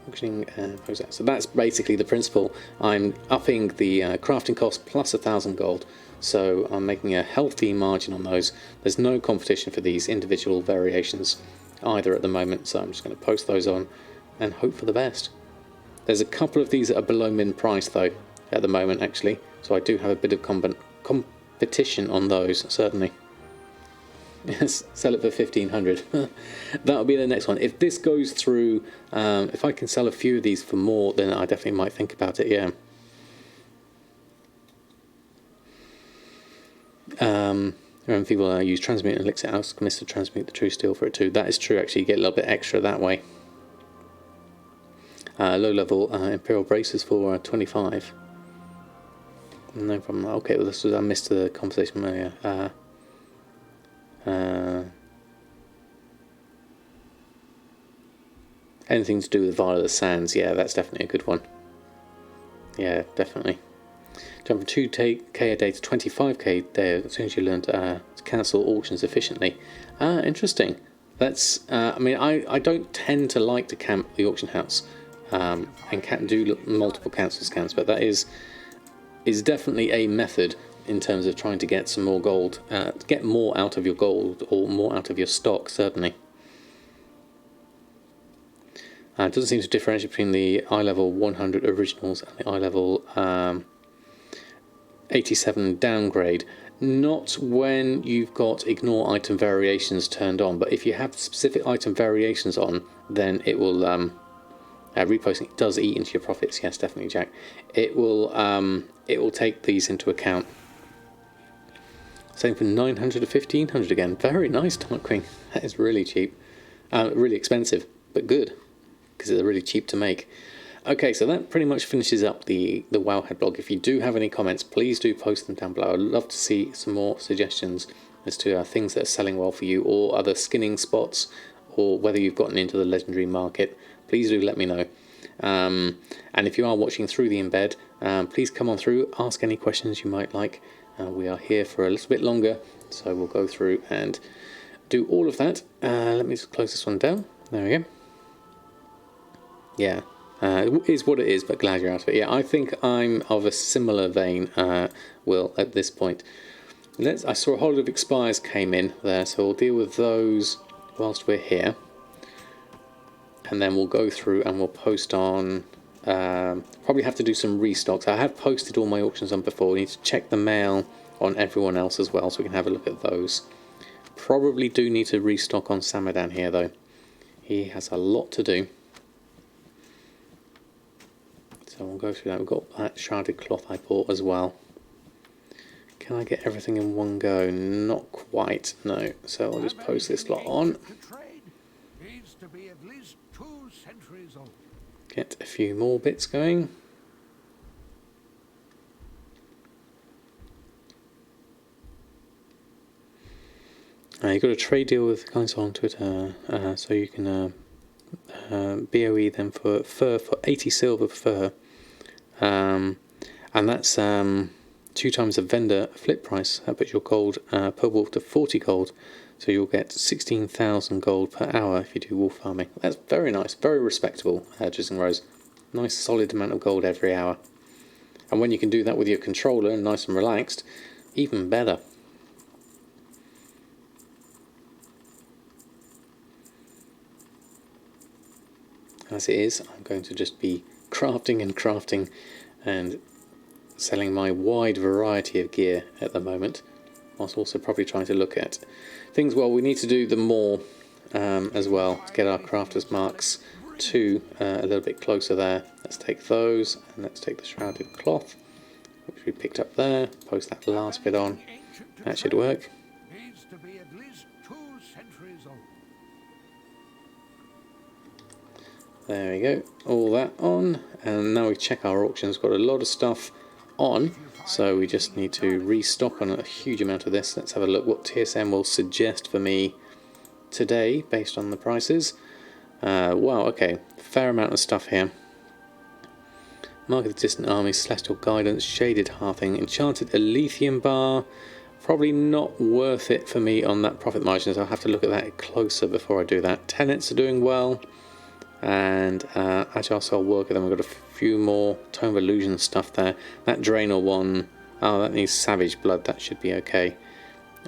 Auctioning and post that. So that's basically the principle. I'm upping the crafting cost plus 1,000 gold. So I'm making a healthy margin on those. There's no competition for these individual variations either at the moment, so I'm just going to post those on and hope for the best. There's a couple of these that are below min price though at the moment actually, so I do have a bit of competition on those, certainly. Yes, sell it for 1,500. That'll be the next one. If this goes through, if I can sell a few of these for more, then I definitely might think about it, yeah. When people use transmute and elixir, alchemists to transmute the true steel for it too. That is true, actually. You get a little bit extra that way. Low level imperial braces for 25. No problem. Okay, well, this was, I missed the conversation earlier. Anything to do with Vile of the Sands, yeah, that's definitely a good one. Yeah, definitely. Jump from 2k a day to 25k a day as soon as you learn to cancel auctions efficiently. Interesting. That's, I mean, I don't tend to like to camp the auction house and do multiple cancel scans, but that is definitely a method in terms of trying to get some more gold, get more out of your gold or more out of your stock, certainly. It doesn't seem to differentiate between the eye level 100 originals and the eye level 87 downgrade. Not when you've got ignore item variations turned on, but if you have specific item variations on, then it will reposting does eat into your profits. Yes, definitely, Jack. It will take these into account. Same for 900 to 1500 again. Very nice, Darkwing. That is really cheap. Really expensive, but good, because they're really cheap to make. Okay, so that pretty much finishes up the Wowhead blog. If you do have any comments, please do post them down below. I'd love to see some more suggestions as to things that are selling well for you, or other skinning spots, or whether you've gotten into the legendary market. Please do let me know. And if you are watching through the embed, please come on through, ask any questions you might like. We are here for a little bit longer, so we'll go through and do all of that. Let me just close this one down. There we go. Yeah. It is what it is, but glad you're out of it. Yeah, I think I'm of a similar vein, Will, at this point. I saw a whole lot of expires came in there, so we'll deal with those whilst we're here. And then we'll go through and we'll post on... probably have to do some restocks. I have posted all my auctions on before. We need to check the mail on everyone else as well, so we can have a look at those. Probably do need to restock on Samadan here, though. He has a lot to do. So we'll go through that. We've got that shrouded cloth I bought as well. Can I get everything in one go? Not quite, no. So I'll just post this lot on. Get a few more bits going. You've got a trade deal with guys on Twitter, so you can BOE them for fur, for 80 silver fur. And that's 2 times the vendor flip price. That puts your gold per wolf to 40 gold, so you'll get 16,000 gold per hour if you do wolf farming. That's very nice, very respectable, Jizzing Rose. Nice solid amount of gold every hour. And when you can do that with your controller, nice and relaxed, even better. As it is, I'm going to just be crafting and selling my wide variety of gear at the moment, whilst also probably trying to look at things. Well, we need to do the more as well to get our crafters marks to a little bit closer there. Let's take those, and let's take the shrouded cloth, which we picked up there, post that last bit on. That should work. There we go, all that on, and now we check our auctions. Got a lot of stuff on, so we just need to restock on a huge amount of this. Let's have a look what TSM will suggest for me today based on the prices. Wow, okay, fair amount of stuff here. Mark of the Distant Army, Celestial Guidance, Shaded Hearthing, Enchanted Aletheian Bar. Probably not worth it for me on that profit margin, so I'll have to look at that closer before I do that. Tenets are doing well. And Agile Soul Worker, then we've got a few more Tome of Illusion stuff there. That Draenor one, oh, that needs Savage Blood, that should be okay.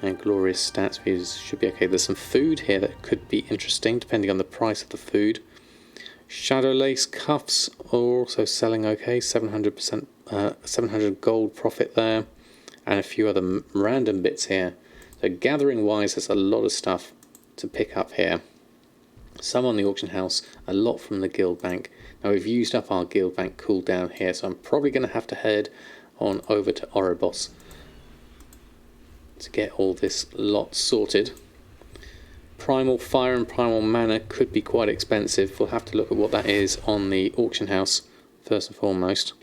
And Glorious Stats views should be okay. There's some food here that could be interesting, depending on the price of the food. Shadow Lace Cuffs are also selling okay, 700%, 700 gold profit there. And a few other random bits here. So gathering wise, there's a lot of stuff to pick up here. Some on the auction house, a lot from the guild bank. Now we've used up our guild bank cooldown here, so I'm probably going to have to head on over to Oribos to get all this lot sorted. Primal Fire and Primal Mana could be quite expensive. We'll have to look at what that is on the auction house first and foremost.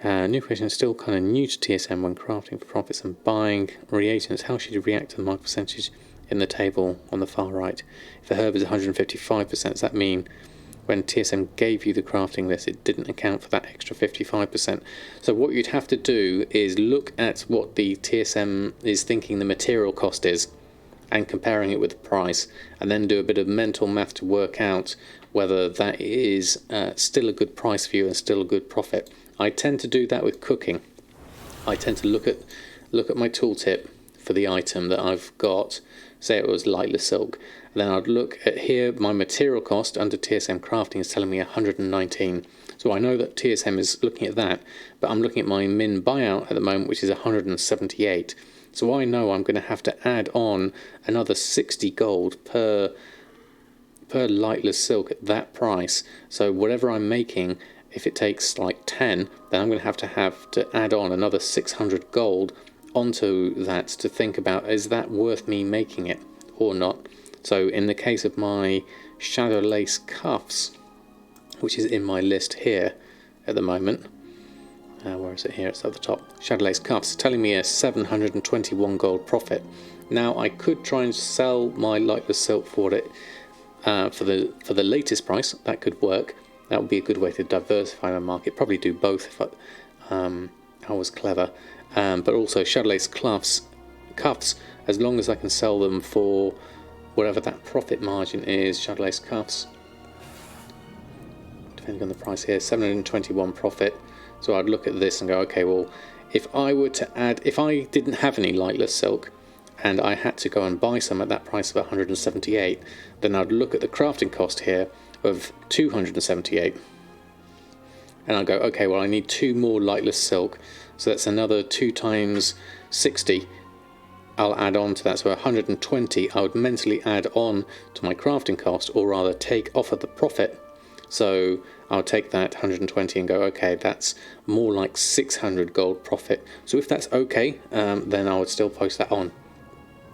New question is still kind of new to TSM when crafting for profits and buying reagents. How should you react to the mark percentage in the table on the far right? If the herb is 155%, does that mean when TSM gave you the crafting list it didn't account for that extra 55%? So what you'd have to do is look at what the TSM is thinking the material cost is and comparing it with the price, and then do a bit of mental math to work out whether that is still a good price for you and still a good profit. I tend to do that with cooking. I tend to look at my tooltip for the item that I've got. Say it was lightless silk, and then I'd look at here, my material cost under TSM crafting is telling me 119. So I know that TSM is looking at that, but I'm looking at my min buyout at the moment, which is 178. So I know I'm going to have to add on another 60 gold per lightless silk at that price. So whatever I'm making, if it takes like 10, then I'm going to have to add on another 600 gold onto that to think about, is that worth me making it or not. So in the case of my shadow lace cuffs, which is in my list here at the moment, where is it here? It's at the top. Shadow lace cuffs telling me a 721 gold profit. Now I could try and sell my lightless silk for it for the latest price. That could work. That would be a good way to diversify my market. Probably do both if I was clever. But also shadow lace cuffs, as long as I can sell them for whatever that profit margin is. Shadow lace cuffs, depending on the price here, 721 profit. So I'd look at this and go, okay, well, if I were to add, if I didn't have any lightless silk and I had to go and buy some at that price of 178, then I'd look at the crafting cost here of 278, and I'll go, okay, well, I need 2 more lightless silk, so that's another 2 times 60. I'll add on to that, so 120 I would mentally add on to my crafting cost, or rather take off of the profit. So I'll take that 120 and go, okay, that's more like 600 gold profit. So if that's okay, then I would still post that on.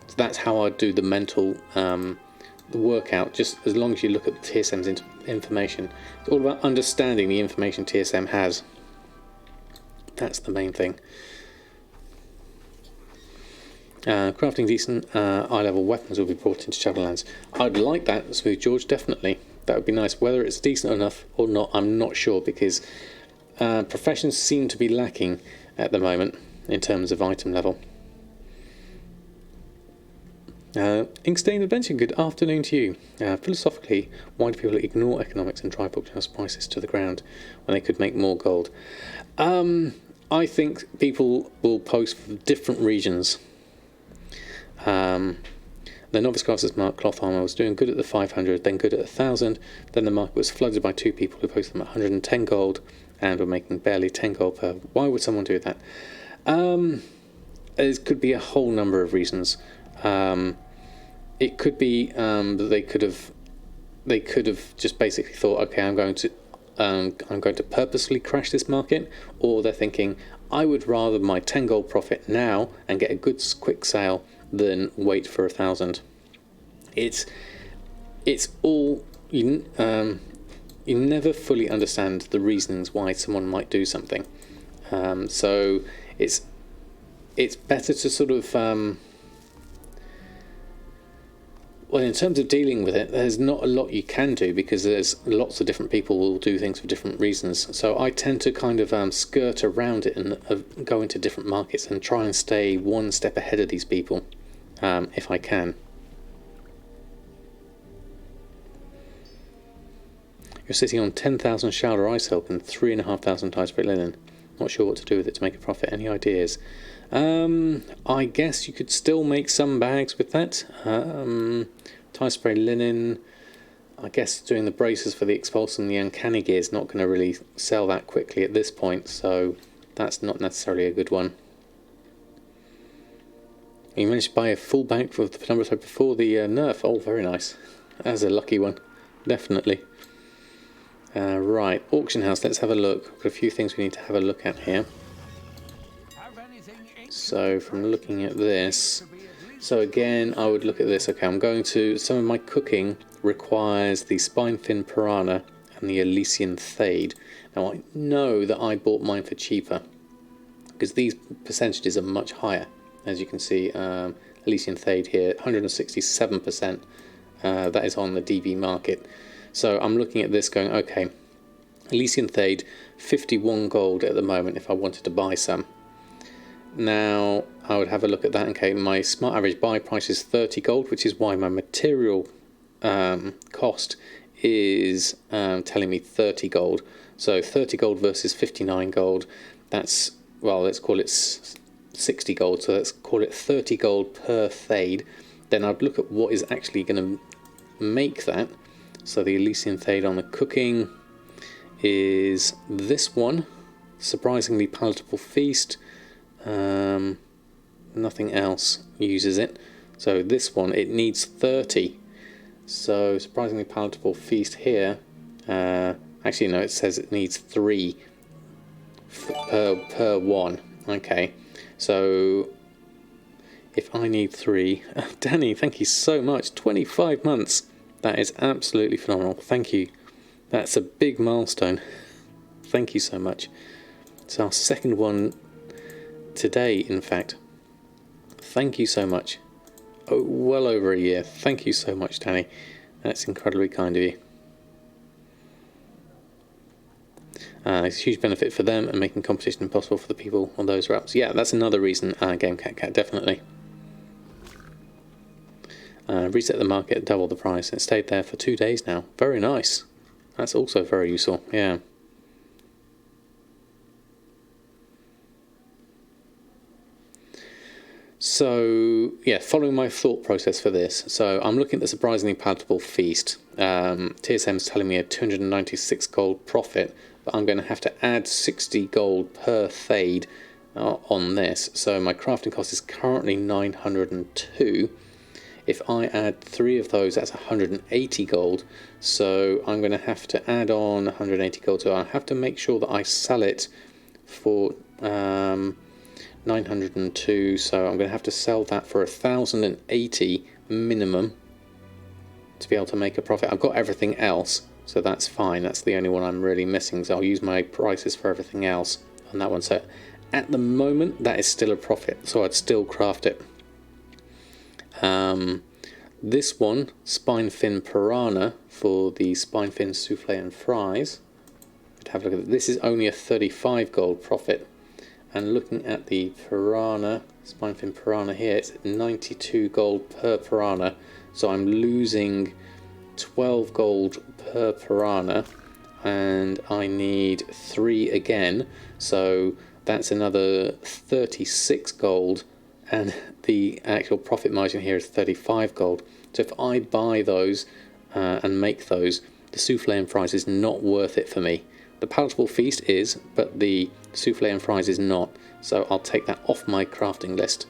So that's how I do the mental the workout, just as long as you look at the TSM's information. It's all about understanding the information TSM has. That's the main thing. Crafting decent eye level weapons will be brought into Shadowlands. I'd like that, Smooth George, definitely. That would be nice. Whether it's decent enough or not, I'm not sure, because professions seem to be lacking at the moment in terms of item level. Inkstained Adventure, good afternoon to you. Philosophically, why do people ignore economics and drive bookhouse prices to the ground when they could make more gold? I think people will post for different regions. The Novice Crafter's Mark cloth armor was doing good at the 500, then good at 1,000. Then the market was flooded by 2 people who posted them at 110 gold and were making barely 10 gold per. Why would someone do that? There could be a whole number of reasons. It could be that they could have just basically thought, okay, I'm going to purposely crash this market, or they're thinking, I would rather my 10 gold profit now and get a good quick sale than wait for 1,000. It's all you never fully understand the reasons why someone might do something. So it's better to sort of well, in terms of dealing with it, there's not a lot you can do, because there's lots of different people who will do things for different reasons. So I tend to kind of skirt around it and go into different markets and try and stay one step ahead of these people, if I can. You're sitting on 10,000 Shouder Eye Silk and 3,500 tie spray linen. Not sure what to do with it to make a profit. Any ideas? I guess you could still make some bags with that. Tie spray linen, I guess doing the braces for the Expulse and the Uncanny Gear is not going to really sell that quickly at this point, so that's not necessarily a good one. You managed to buy a full bag for the penumbra thread before the nerf. Oh, very nice. That's a lucky one, definitely. Right, auction house, let's have a look. We've got a few things we need to have a look at here. So from looking at this, so again I would look at this. Okay, I'm going to, some of my cooking requires the Spinefin Piranha and the Elysian Thade. Now I know that I bought mine for cheaper because these percentages are much higher. As you can see, Elysian Thade here, 167%, that is on the DB market. So I'm looking at this going, okay, Elysian Thade, 51 gold at the moment if I wanted to buy some. Now I would have a look at that. Okay, my smart average buy price is 30 gold, which is why my material cost is telling me 30 gold. So 30 gold versus 59 gold, that's, well, let's call it 60 gold, so let's call it 30 gold per Thade. Then I'd look at what is actually going to make that. So the Elysian Thade on the cooking is this one, Surprisingly Palatable Feast. Nothing else uses it. So this one, it needs 30. So Surprisingly Palatable Feast here, actually no, it says it needs 3 per one. Okay, so if I need 3, Danny, thank you so much. 25 months. That is absolutely phenomenal. Thank you. That's a big milestone. Thank you so much. It's our second one today, in fact. Thank you so much. Oh, well over a year. Thank you so much, Danny. That's incredibly kind of you. It's a huge benefit for them and making competition impossible for the people on those routes. Yeah, that's another reason, Game Cat, definitely. Reset the market at double the price. It stayed there for 2 days now. Very nice. That's also very useful, yeah. So, yeah, following my thought process for this. So, I'm looking at the Surprisingly Palatable Feast. TSM's telling me a 296 gold profit, but I'm going to have to add 60 gold per Thade on this. So, my crafting cost is currently 902. If I add 3 of those, that's 180 gold. So I'm going to have to add on 180 gold. So I have to make sure that I sell it for 902. So I'm going to have to sell that for 1,080 minimum to be able to make a profit. I've got everything else, so that's fine. That's the only one I'm really missing. So I'll use my prices for everything else on that one. So at the moment, that is still a profit. So I'd still craft it. This one, Spinefin Piranha, for the Spinefin Souffle and Fries. Have a look at it. This is only a 35 gold profit. And looking at the Piranha, Spinefin Piranha here, it's 92 gold per Piranha. So I'm losing 12 gold per Piranha. And I need 3 again. So that's another 36 gold. And the actual profit margin here is 35 gold. So if I buy those and make those, the souffle and fries is not worth it for me. The palatable feast is, but the souffle and fries is not. So I'll take that off my crafting list.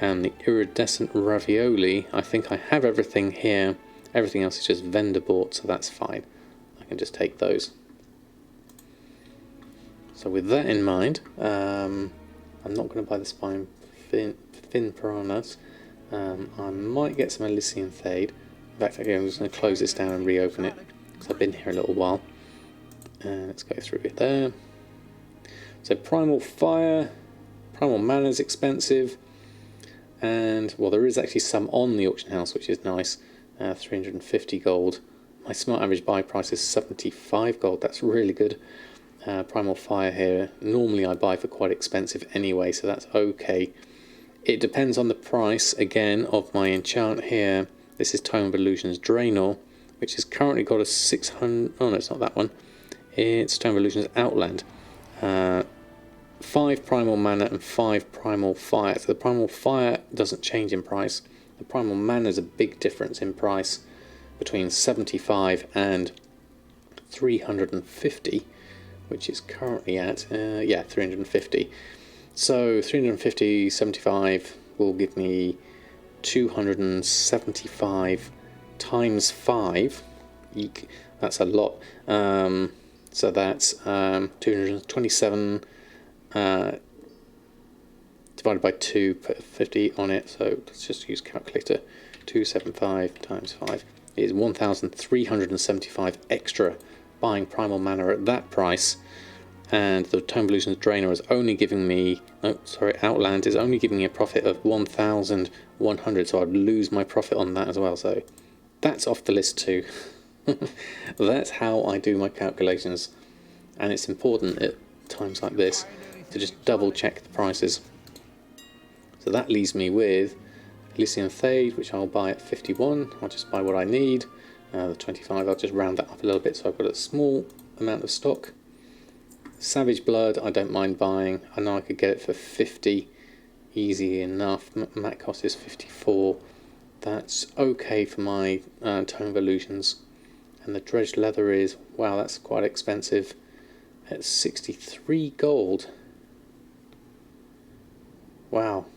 And the iridescent ravioli, I think I have everything here. Everything else is just vendor bought, so that's fine. I can just take those. So with that in mind, I'm not going to buy the spine fin piranhas. I might get some Elysian Thade. In fact, I'm just going to close this down and reopen it because I've been here a little while. Let's go through it there. So Primal Fire, Primal Mana is expensive, and well, there is actually some on the auction house, which is nice. 350 gold. My smart average buy price is 75 gold. That's really good. Primal Fire here. Normally I buy for quite expensive anyway, so that's okay. It depends on the price, again, of my enchant here. This is Tome of Illusions Draenor, which has currently got a 600... Oh, no, it's not that one. It's Tome of Illusions Outland. 5 Primal Mana and 5 Primal Fire. So the Primal Fire doesn't change in price. The Primal Mana is a big difference in price between 75 and 350, which is currently at, 350. So 350, 75 will give me 275 times 5. Eek, that's a lot. So that's 227 divided by 2, put 50 on it. So let's just use calculator. 275 times 5 is 1,375 extra buying Primal Mana at that price. And the Tome of Illusions Draenor is only giving me, Outland is only giving me a profit of 1,100, so I'd lose my profit on that as well. So that's off the list too. That's how I do my calculations, and it's important at times like this to just double check the prices. So that leaves me with Elysian Thade, which I'll buy at 51. I'll just buy what I need. The 25, I'll just round that up a little bit so I've got a small amount of stock. Savage Blood, I don't mind buying. I know I could get it for 50, easy enough. Mat cost is 54. That's okay for my Tome of Illusions. And the dredged leather is, wow, that's quite expensive. It's 63 gold. Wow.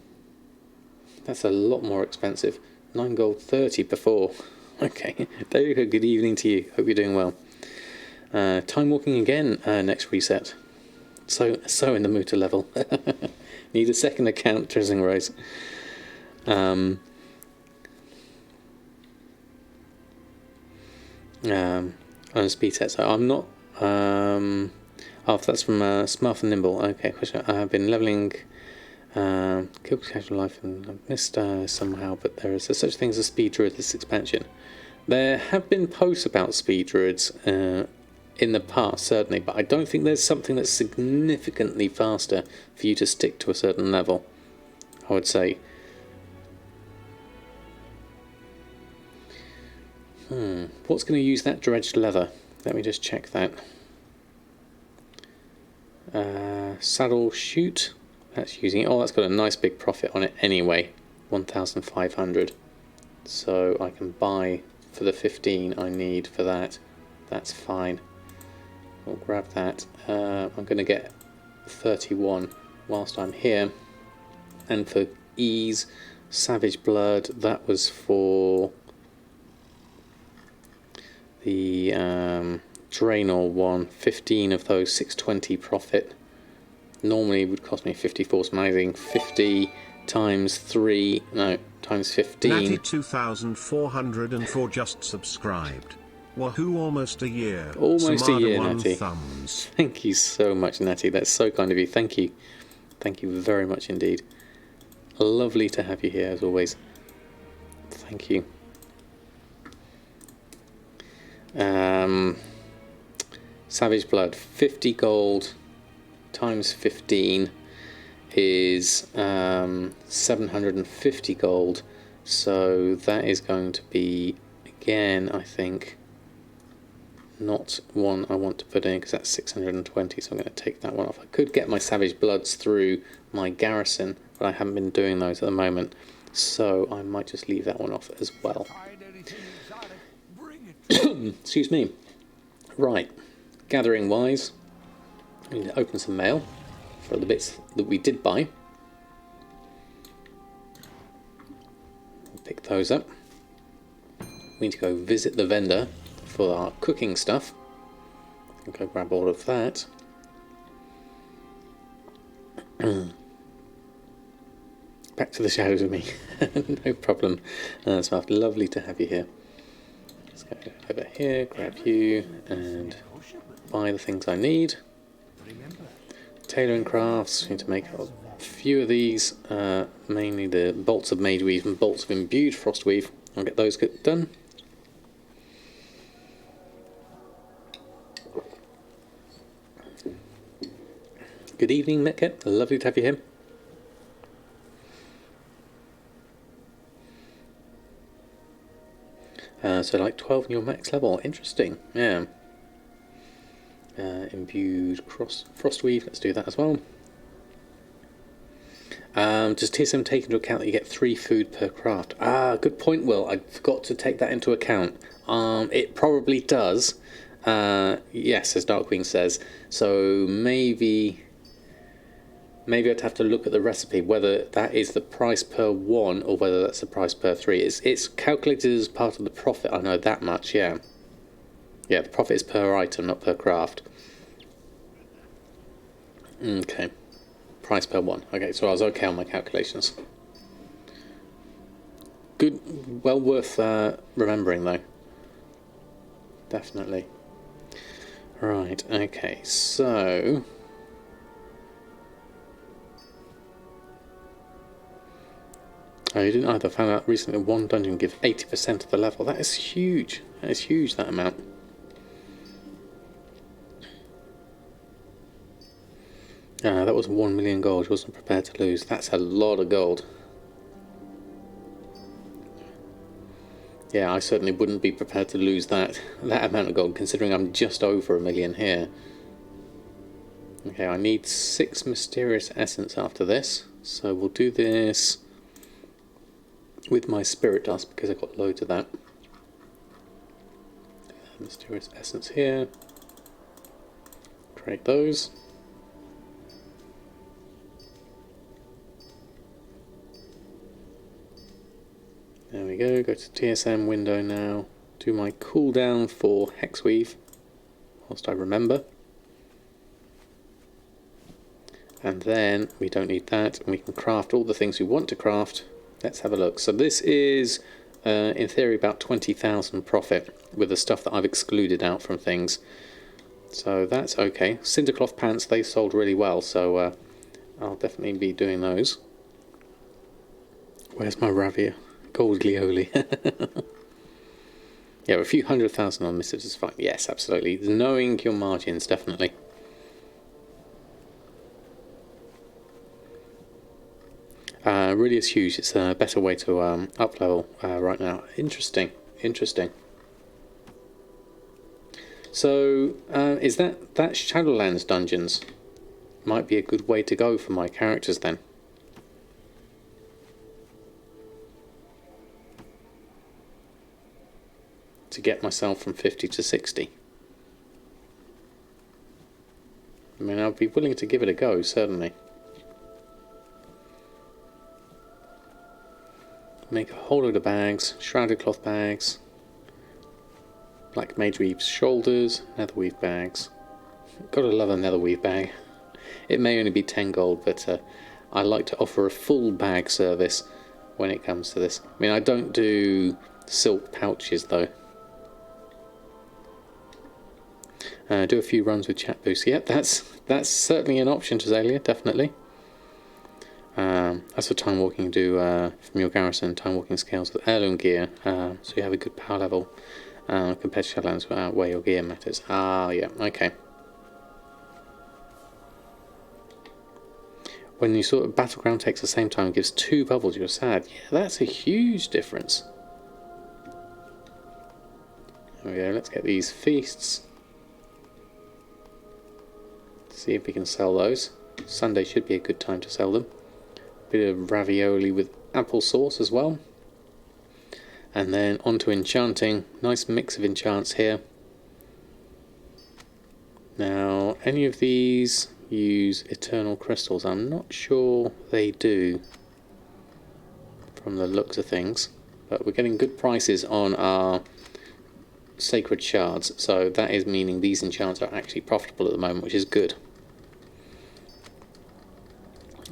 That's a lot more expensive. 9 gold 30 before. Okay, there you go. Good evening to you. Hope you're doing well. Time walking again next reset. So in the mood to level. Need a second account, Trizzing Rose. On speed set, so I'm not. Oh, that's from Smart and Nimble. Okay, question. I've been leveling. Killed Casual Life and I've missed somehow, but there is such things as speed druid this expansion. There have been posts about speed druids in the past, certainly, but I don't think there's something that's significantly faster for you to stick to a certain level, I would say. What's going to use that dredged leather? Let me just check that. Saddle shoot. That's using it. Oh, that's got a nice big profit on it anyway. 1,500. So I can buy for the 15 I need for that. That's fine. I'll grab that. I'm going to get 31 whilst I'm here. And for ease, Savage Blood, that was for the Draenor one. 15 of those, 620 profit. Normally would cost me 54, so I'm adding 50 times 3, no, times 15. Natty 2404 just subscribed. Wahoo, almost a year. Almost a year, Natty. Thumbs. Thank you so much, Natty. That's so kind of you. Thank you. Thank you very much indeed. Lovely to have you here, as always. Thank you. Savage Blood, 50 gold times 15 is 750 gold, so that is going to be, again, I think, not one I want to put in because that's 620, so I'm going to take that one off. I could get my Savage Bloods through my garrison, but I haven't been doing those at the moment, so I might just leave that one off as well. Excuse me. Right, gathering wise, I need to open some mail for the bits that we did buy. Pick those up. We need to go visit the vendor for our cooking stuff. I'll go grab all of that. Back to the shadows with me. No problem. So lovely to have you here. Let's go over here, grab you, and buy the things I need. Tailoring crafts, need to make a few of these, mainly the bolts of made weave and bolts of imbued frost weave. I'll get those done. Good evening, Metket. Lovely to have you here. So like 12 in your max level. Interesting. Yeah. Imbued frost weave. Let's do that as well. Does TSM take into account that you get 3 food per craft? Good point, Will. I forgot to take that into account. It probably does. Yes, as Darkwing says. So maybe I'd have to look at the recipe, whether that is the price per 1 or whether that's the price per 3. It's calculated as part of the profit, I know that much, yeah. Yeah, the profit is per item, not per craft. Okay. Price per 1. Okay, so I was okay on my calculations. Good, well worth remembering though. Definitely. Right, okay, so... Oh, you didn't either. I found out recently one dungeon gives 80% of the level. That is huge. That is huge, that amount. That was 1 million gold. I wasn't prepared to lose. That's a lot of gold. Yeah, I certainly wouldn't be prepared to lose that amount of gold, considering I'm just over 1 million here. Okay, I need 6 mysterious essence after this, so we'll do this with my spirit dust because I've got loads of that. Mysterious essence here. Create those. There we go, go to TSM window now. Do my cooldown for Hexweave, whilst I remember. And then we don't need that, and we can craft all the things we want to craft. Let's have a look. So this is, in theory, about 20,000 profit with the stuff that I've excluded out from things. So that's okay. Cindercloth pants, they sold really well, so I'll definitely be doing those. Where's my Ravia? Gold Glioli. Yeah, a few 100,000 on Mr. is fine. Yes, absolutely. Knowing your margins, definitely. Really is huge. It's a better way to up level right now. Interesting. So, is that Shadowlands dungeons? Might be a good way to go for my characters then. To get myself from 50 to 60. I mean, I'd be willing to give it a go, certainly. Make a whole load of bags, shrouded cloth bags, black mage weave shoulders, nether weave bags. Gotta love a nether weave bag. It may only be 10 gold, but I like to offer a full bag service when it comes to this. I mean, I don't do silk pouches though. Do a few runs with chat boost. Yep, that's certainly an option, Tazalia, definitely. As for time walking, do from your garrison time walking scales with heirloom gear, so you have a good power level compared to Shadowlands where your gear matters. Ah, yeah, okay. When you sort of battleground takes the same time and gives 2 bubbles, you're sad. Yeah, that's a huge difference. There we go. Let's get these feasts. See if we can sell those. Sunday should be a good time to sell them. Bit of ravioli with applesauce as well. And then on to Enchanting. Nice mix of enchants here. Now, any of these use eternal crystals? I'm not sure they do from the looks of things. But we're getting good prices on our sacred shards. So that is meaning these enchants are actually profitable at the moment, which is good.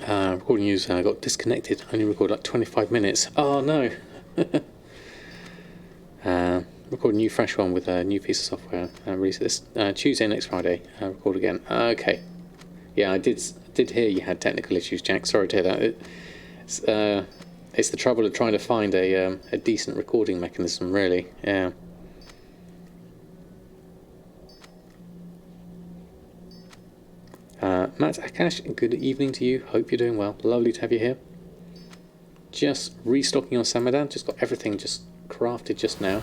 Recording news got disconnected. Only recorded like 25 minutes. Oh no! Record a new fresh one with a new piece of software. Release this Tuesday next Friday. Record again. Okay. Yeah, I did hear you had technical issues, Jack. Sorry to hear that. It's the trouble of trying to find a decent recording mechanism, really. Yeah. Matt Akash, good evening to you. Hope you're doing well. Lovely to have you here. Just restocking on Samadan. Just got everything just crafted just now.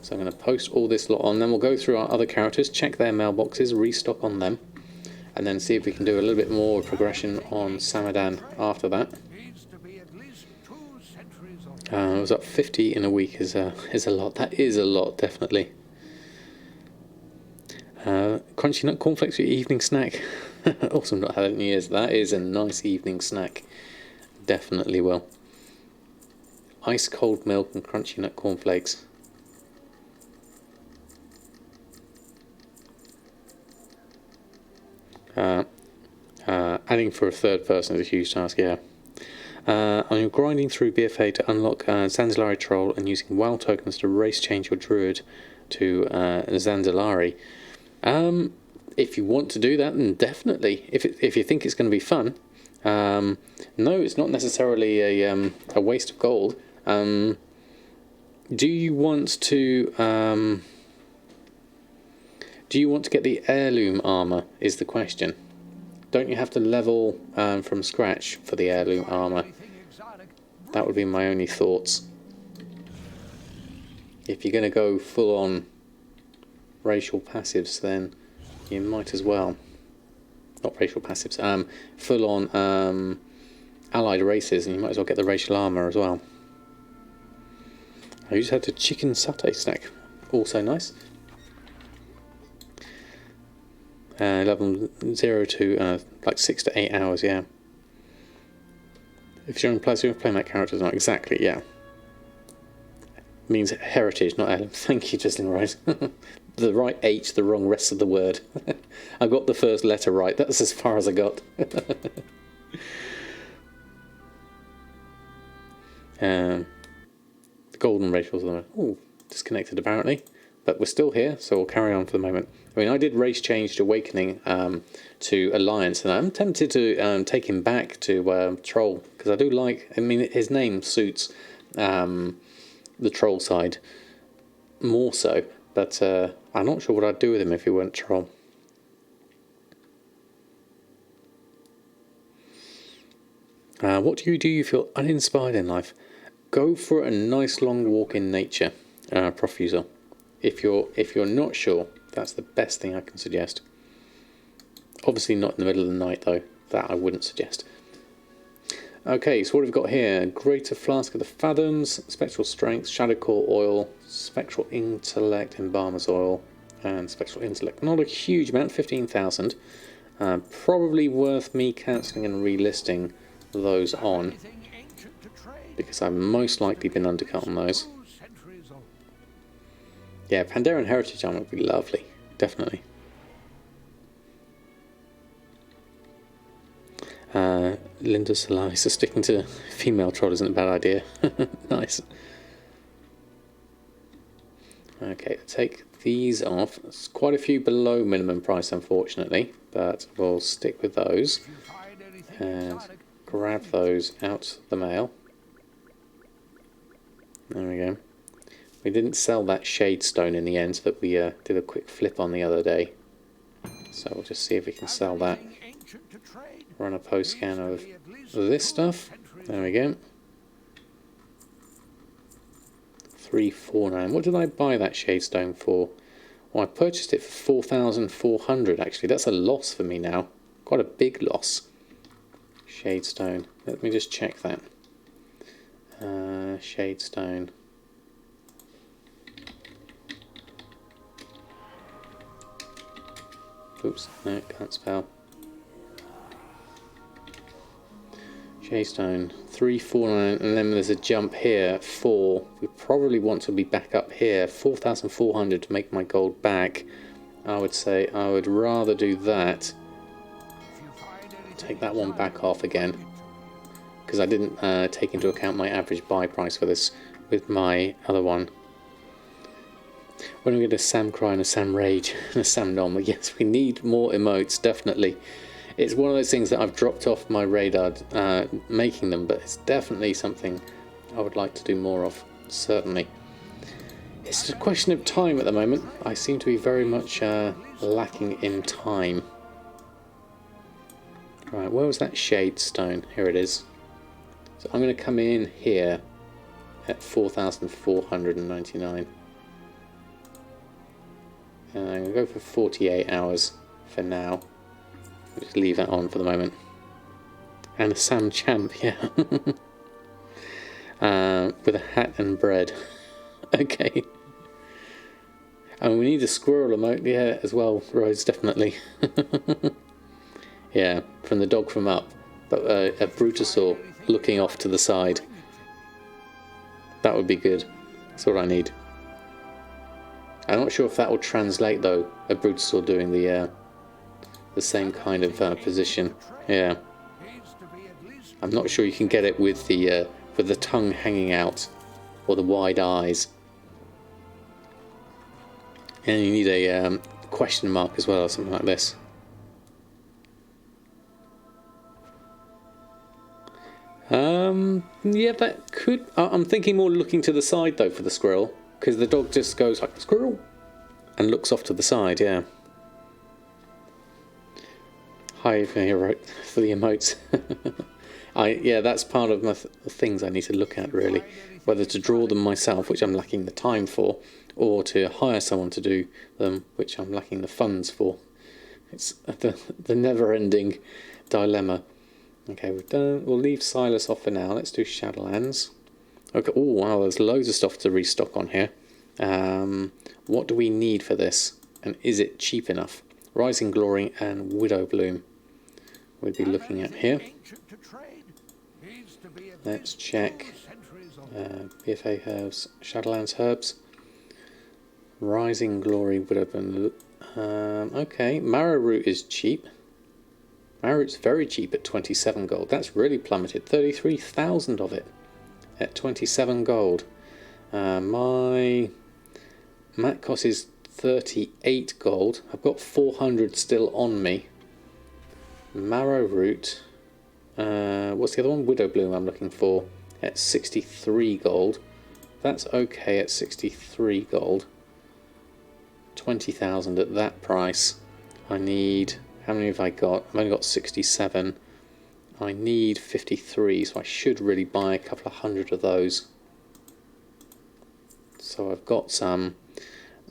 So I'm going to post all this lot on. Then we'll go through our other characters, check their mailboxes, restock on them, and then see if we can do a little bit more progression on Samadan after that. I was up 50 in a week is a lot. That is a lot, definitely. Crunchy nut cornflakes for your evening snack. Awesome, not had it in years. That is a nice evening snack. Definitely will. Ice cold milk and crunchy nut cornflakes. Adding for a third person is a huge task, yeah. You're grinding through BFA to unlock Zanzilari Troll and using WoW tokens to race change your druid to Zanzilari. If you want to do that, then definitely. If you think it's going to be fun, no, it's not necessarily a waste of gold. Do you want to get the heirloom armor? Is the question. Don't you have to level from scratch for the heirloom armor? That would be my only thoughts. If you're going to go full on racial passives, then you might as well. Not racial passives, full on allied races, and you might as well get the racial armor as well. I just had a chicken satay snack. Also nice. 11:0 to like 6 to 8 hours, yeah. If you're playing that character, not exactly, yeah. Means heritage, not Ellen. Thank you, Justin Rice. The right H, the wrong rest of the word. I got the first letter right. That's as far as I got. The golden rachel's disconnected apparently, but we're still here, so we'll carry on for the moment. I mean, I did race change to Awakening to Alliance, and I'm tempted to take him back to Troll, because I do like, I mean, his name suits the Troll side more so, but I'm not sure what I'd do with him if he weren't Troll. What do you feel uninspired in life? Go for a nice long walk in nature, Prof. User. If you're not sure, that's the best thing I can suggest. Obviously not in the middle of the night though. That I wouldn't suggest. Okay, so what have we got here? Greater Flask of the Fathoms, Spectral Strength, Shadow Core Oil, Spectral Intellect, Embalmer's Oil, and Spectral Intellect. Not a huge amount, 15,000. Probably worth me cancelling and relisting those on, because I've most likely been undercut on those. Yeah, Pandaren Heritage Armor would be lovely, definitely. Linda Salai, so sticking to female troll isn't a bad idea. Nice. Okay, take these off. There's quite a few below minimum price, unfortunately, but we'll stick with those and grab those out the mail. There we go. We didn't sell that shade stone in the end that we did a quick flip on the other day, so we'll just see if we can sell that. Run a post scan of this stuff. There we go. 349. What did I buy that shade stone for? Well, I purchased it for 4,400 actually. That's a loss for me now. Quite a big loss. Shade stone. Let me just check that. Shade stone. Oops, no, can't spell. Shadestone 349, and then there's a jump here 4. We probably want to be back up here 4,400 to make my gold back. I would say I would rather do that. Take that one back off again, because I didn't take into account my average buy price for this with my other one. When we get a Sam Cry and a Sam Rage and a Sam Nom, yes, we need more emotes, definitely. It's one of those things that I've dropped off my radar making them, but it's definitely something I would like to do more of, certainly. It's a question of time at the moment. I seem to be very much lacking in time. Right, where was that shade stone? Here it is. So I'm going to come in here at 4,499. I'm going to go for 48 hours for now. Just leave that on for the moment. And a Sam Champ, yeah. With a hat and bread. Okay. And we need a squirrel emote, yeah, as well, Rose, definitely. Yeah, from the dog from Up. But a Brutosaur looking off to the side. That would be good. That's what I need. I'm not sure if that will translate though, a Brutosaur doing the same kind of position. Yeah. I'm not sure you can get it with the tongue hanging out or the wide eyes. And you need a question mark as well or something like this. Yeah, that could... I'm thinking more looking to the side though for the squirrel, because the dog just goes like squirrel and looks off to the side, yeah. Hi, you're right, for the emotes. Yeah, that's part of my things I need to look at really, whether to draw them myself, which I'm lacking the time for, or to hire someone to do them, which I'm lacking the funds for. It's the never-ending dilemma. Okay, we've done. We'll leave Silas off for now. Let's do Shadowlands. Okay. Oh wow, there's loads of stuff to restock on here. What do we need for this? And is it cheap enough? Rising Glory and Widow Bloom. We'd be looking at here. Let's check. BFA herbs, Shadowlands herbs. Rising Glory, Widow Bloom. Okay, Marrow Root is cheap. Marrow Root's very cheap at 27 gold. That's really plummeted. 33,000 of it at 27 gold. My mat cost is 38 gold. I've got 400 still on me. Marrow Root. What's the other one? Widow Bloom I'm looking for at 63 gold. That's okay at 63 gold. 20,000 at that price. I need... How many have I got? I've only got 67. I need 53, so I should really buy a couple of hundred of those. So I've got some.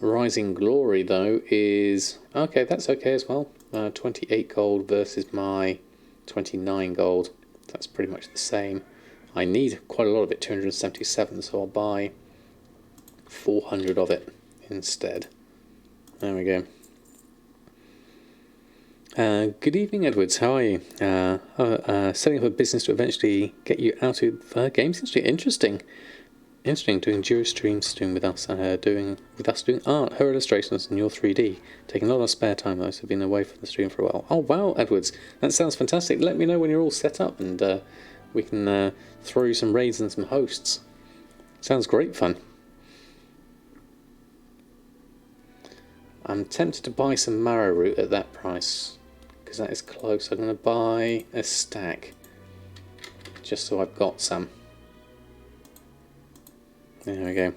Rising Glory, though, is... Okay, that's okay as well. 28 gold versus my 29 gold. That's pretty much the same. I need quite a lot of it, 277, so I'll buy 400 of it instead. There we go. Good evening, Edwards. How are you? Setting up a business to eventually get you out of games industry. Interesting. Doing duo streams soon with us. Doing art, her illustrations, and your 3D. Taking a lot of spare time though, so I've been away from the stream for a while. Oh wow, Edwards, that sounds fantastic. Let me know when you're all set up, and we can throw you some raids and some hosts. Sounds great fun. I'm tempted to buy some Marrow Root at that price, because that is close. I'm going to buy a stack, just so I've got some. There we go.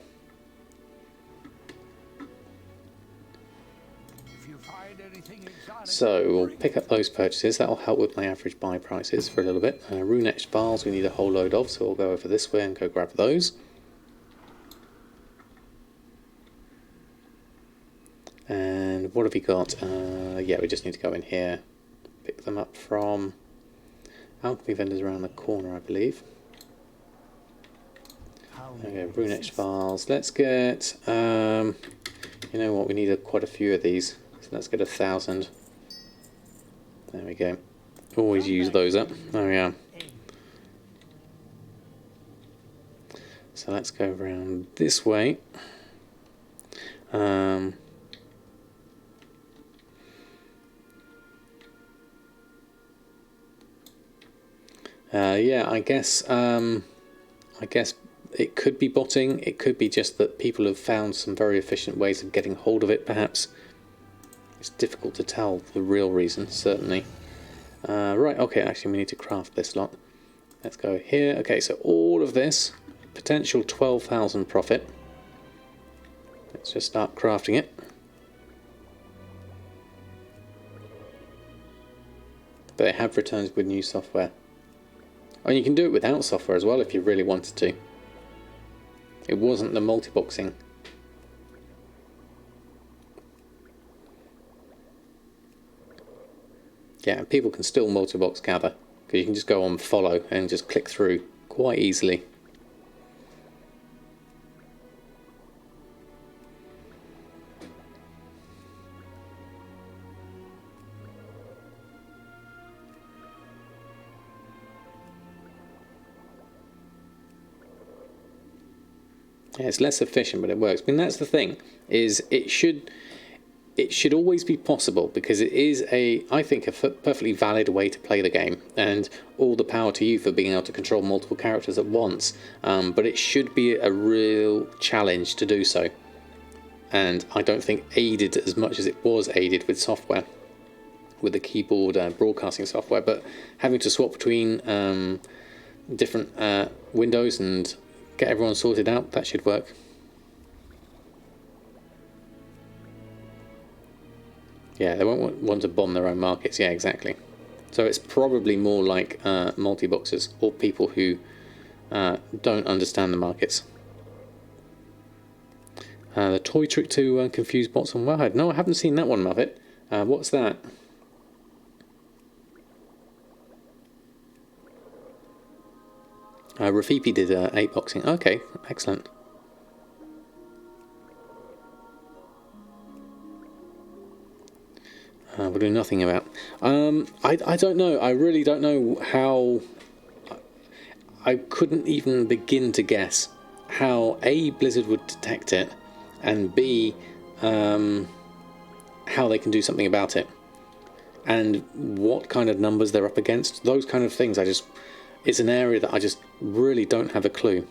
So we'll pick up those purchases. That'll help with my average buy prices for a little bit. Rune-etched files we need a whole load of, so we'll go over this way and go grab those. And what have we got? Yeah, we just need to go in here, pick them up from alchemy vendors around the corner, I believe. Okay, rune-etched files. Let's get, you know what, we need quite a few of these, so let's get 1,000. There we go. Always use those up. There we are. So let's go around this way. Yeah, I guess it could be botting. It could be just that people have found some very efficient ways of getting hold of it, perhaps. It's difficult to tell the real reason, certainly. Right, okay, actually we need to craft this lot. Let's go here. Okay, so all of this, potential 12,000 profit. Let's just start crafting it. But they have returns with new software. Oh, and you can do it without software as well if you really wanted to. It wasn't the multi-boxing. Yeah, people can still multi-box gather, because you can just go on follow and just click through quite easily. Yeah, it's less efficient, but it works. I mean, that's the thing, is it should always be possible, because it is I think, a perfectly valid way to play the game, and all the power to you for being able to control multiple characters at once. But it should be a real challenge to do so, and I don't think aided as much as it was aided with software, with the keyboard broadcasting software. But having to swap between different windows and get everyone sorted out, that should work. Yeah, they won't want to bomb their own markets. Yeah, exactly. So it's probably more like multi-boxers or people who don't understand the markets. The toy trick to confuse bots on Wowhead. No, I haven't seen that one, Muppet. What's that? Rafipi did 8 boxing. Okay, excellent. We'll do nothing about. I don't know. I really don't know how. I couldn't even begin to guess how A, Blizzard would detect it, and B, how they can do something about it, and what kind of numbers they're up against. Those kind of things. It's an area that I just really don't have a clue.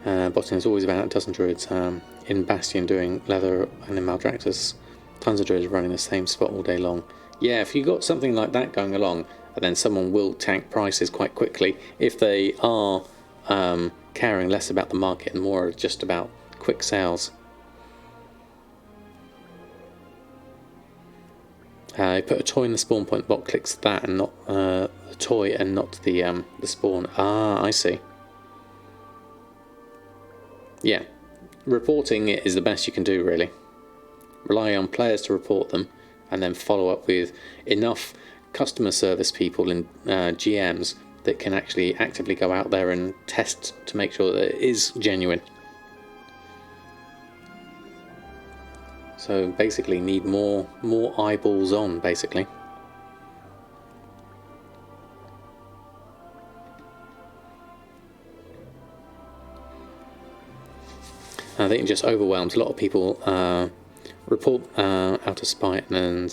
Botting is always about a dozen druids in Bastion doing leather, and in Maldraxxus tons of druids running the same spot all day long. Yeah, if you got something like that going along, and then someone will tank prices quite quickly if they are caring less about the market and more just about quick sales. I put a toy in the spawn point. Bot clicks that and not the toy and not the spawn. Ah, I see. Yeah, reporting it is the best you can do, really. Rely on players to report them, and then follow up with enough customer service people and GMs that can actually actively go out there and test to make sure that it is genuine. So basically need more eyeballs on, basically. I think it just overwhelms a lot of people. Report out of spite, and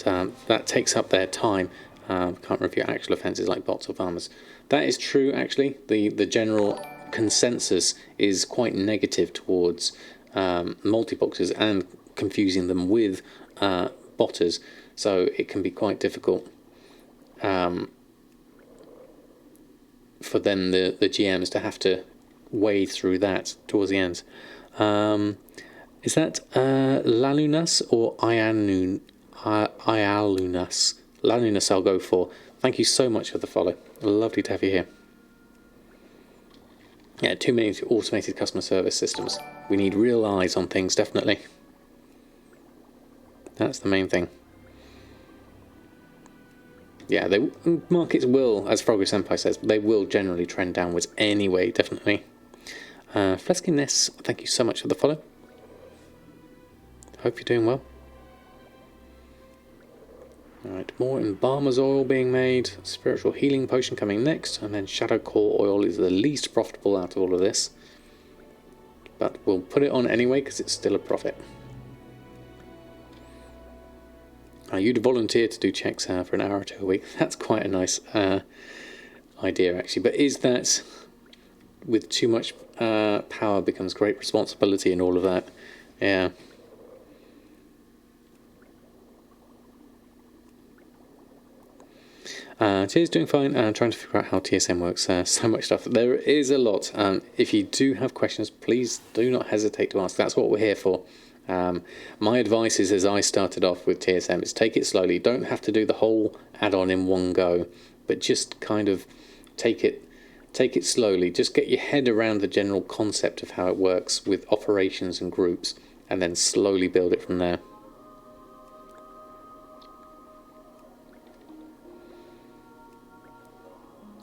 that takes up their time. Can't review actual offences like bots or farmers. That is true, actually. The general consensus is quite negative towards multi-boxers and confusing them with botters, so it can be quite difficult for them, the GMs, to have to wade through that towards the end. Is that Lalunas or Ialunas? Lalunas I'll go for. Thank you so much for the follow. Lovely to have you here. Yeah, too many automated customer service systems. We need real eyes on things, definitely. That's the main thing. Yeah, markets will, as Frogger Senpai says, they will generally trend downwards anyway, definitely. Fleskiness, thank you so much for the follow. Hope you're doing well. Alright, more Embalmer's Oil being made, Spiritual Healing Potion coming next, and then Shadow Core Oil is the least profitable out of all of this. But we'll put it on anyway because it's still a profit. You'd volunteer to do checks for an hour or two a week. That's quite a nice idea, actually. But is that, with too much power becomes great responsibility and all of that? Yeah. Tier's doing fine. Trying to figure out how TSM works. So much stuff. There is a lot. If you do have questions, please do not hesitate to ask. That's what we're here for. My advice is, as I started off with TSM, is take it slowly. Don't have to do the whole add-on in one go, but just kind of take it slowly. Just get your head around the general concept of how it works with operations and groups, and then slowly build it from there.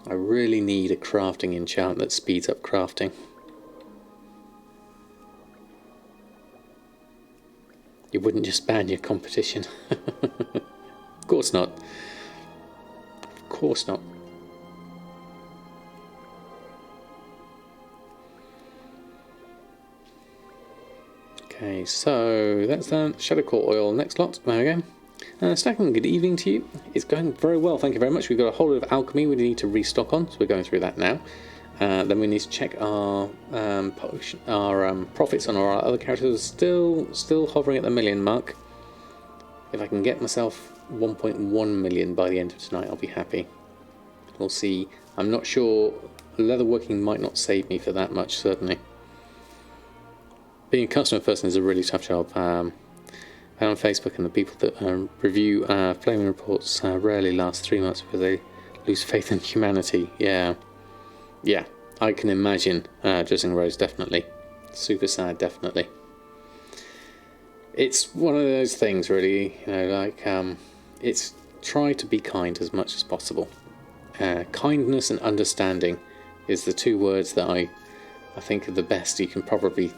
I really need a crafting enchant that speeds up crafting. You wouldn't just ban your competition. Of course not. Of course not. Okay, so that's that. Shadow Core Oil, next lot. There we go. Stacking, good evening to you. It's going very well, thank you very much. We've got a whole lot of alchemy we need to restock on, so we're going through that now. Then we need to check our profits on our other characters. Still hovering at the million mark. If I can get myself 1.1 million by the end of tonight, I'll be happy. We'll see. I'm not sure. Leatherworking might not save me for that much, certainly. Being a customer person is a really tough job. And on Facebook, and the people that review flaming reports rarely last 3 months because they lose faith in humanity. Yeah, I can imagine. Dressing Rose, definitely. Super sad, definitely. It's one of those things, really. You know, like it's try to be kind as much as possible. Kindness and understanding is the two words that I think are the best you can probably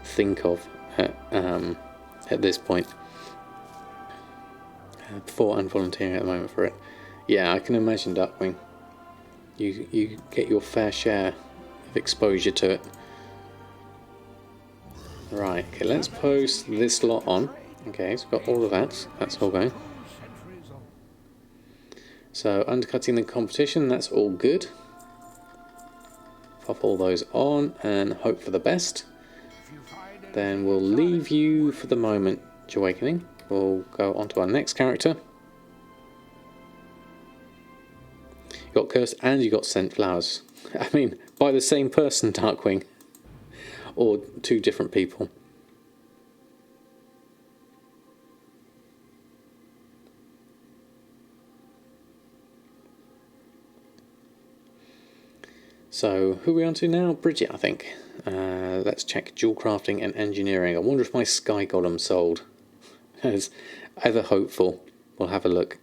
think of at this point. Before I'm volunteering at the moment for it. Yeah, I can imagine, Duckwing. You get your fair share of exposure to it. Right, okay, let's post this lot on. Okay, so we've got all of that. That's all going. So, undercutting the competition, that's all good. Pop all those on and hope for the best. Then we'll leave you for the moment, Awakening. We'll go on to our next character. You got Cursed and you got Sent Flowers. I mean, by the same person, Darkwing. Or two different people. So, who are we on to now? Bridget, I think. Let's check dual crafting and engineering. I wonder if my Sky Golem sold. As ever hopeful. We'll have a look.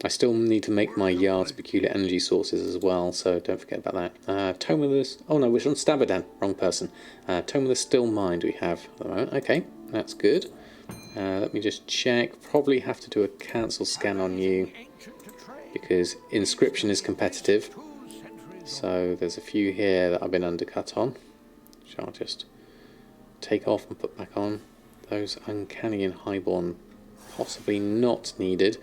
I still need to make my yard's peculiar energy sources as well, so don't forget about that. Tome of the... Oh no, we're on Samadan. Wrong person. Tome of the Still Mind we have at the moment. Okay, that's good. Let me just check. Probably have to do a cancel scan on you, because inscription is competitive. So there's a few here that I've been undercut on, which I'll just take off and put back on. Those Uncanny and Highborn possibly not needed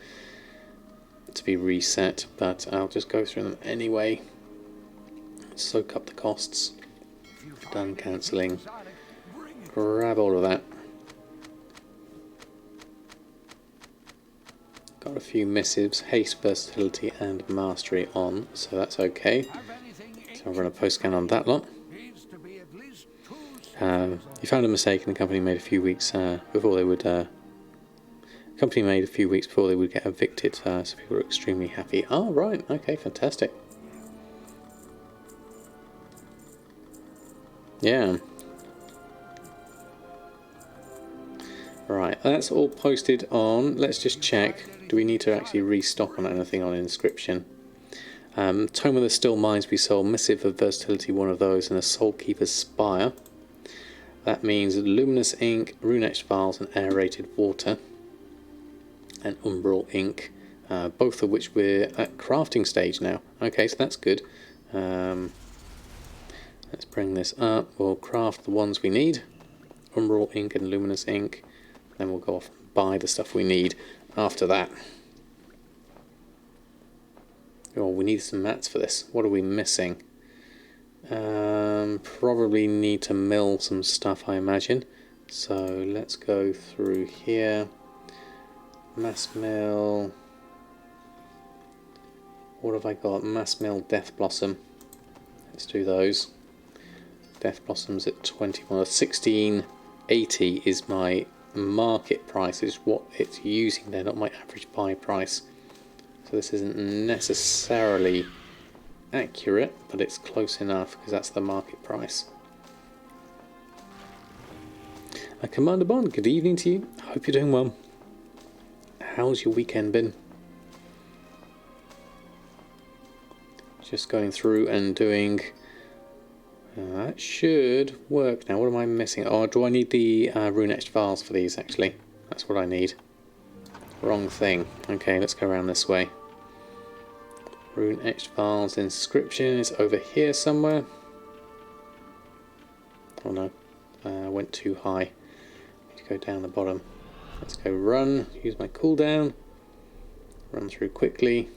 to be reset, but I'll just go through them anyway. Soak up the costs. Done cancelling. Grab all of that. Got a few missives, haste, versatility and mastery on, so that's okay. So I'm going to post scan on that lot. You found a mistake and the company made a few weeks before they would get evicted, so people were extremely happy. Oh right, okay, fantastic. Yeah. Right, that's all posted on. Let's just check. Do we need to actually restock on anything on inscription? Tome of the Still Minds we sold. Missive of Versatility, one of those, and a Soulkeeper's Spire. That means luminous ink, rune-etched vials, and aerated water. And umbral ink. Both of which we're at crafting stage now. Okay, so that's good. Let's bring this up. We'll craft the ones we need. Umbral ink and luminous ink. Then we'll go off and buy the stuff we need after that. Oh, we need some mats for this. What are we missing? Probably need to mill some stuff, I imagine. So let's go through here. Mass mill. What have I got? Mass mill, Death Blossom. Let's do those. Death Blossom's at 21. 1680 is my market price, is what it's using there, not my average buy price. So this isn't necessarily accurate, but it's close enough because that's the market price. Commander Bond, good evening to you. Hope you're doing well. How's your weekend been? Just going through and doing... that should work now. What am I missing? Oh, do I need the rune-etched vials for these, actually? That's what I need. Wrong thing. Okay, let's go around this way. Rune-etched vials inscription is over here somewhere. Oh no, went too high. Need to go down the bottom. Let's go run, use my cooldown. Run through quickly.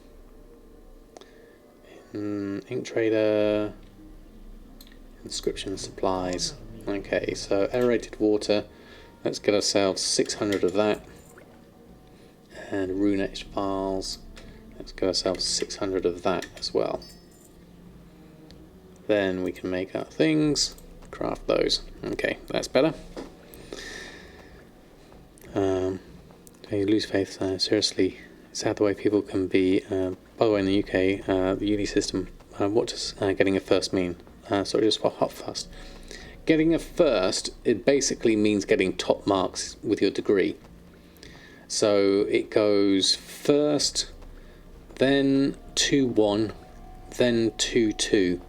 Ink trader... Inscription supplies. Okay, so aerated water. Let's get ourselves 600 of that. And rune-etched vials. Let's get ourselves 600 of that as well. Then we can make our things. Craft those. Okay, that's better. You lose faith. Seriously, it's how the way people can be. By the way, in the UK, the uni system. What does getting a first mean? Sorry, just for hot fast. Getting a first, it basically means getting top marks with your degree. So it goes first, then 2-1, then 2-2